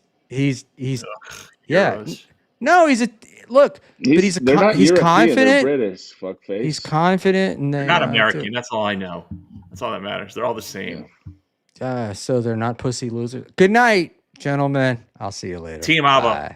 yeah. Heroes. No, he's a look, but They're not he's European. They're confident. British. Fuckface. He's confident, and They're they not American. That's all I know. That's all that matters. They're all the same. So they're not pussy losers. Good night, gentlemen. I'll see you later. Team Abba. Bye.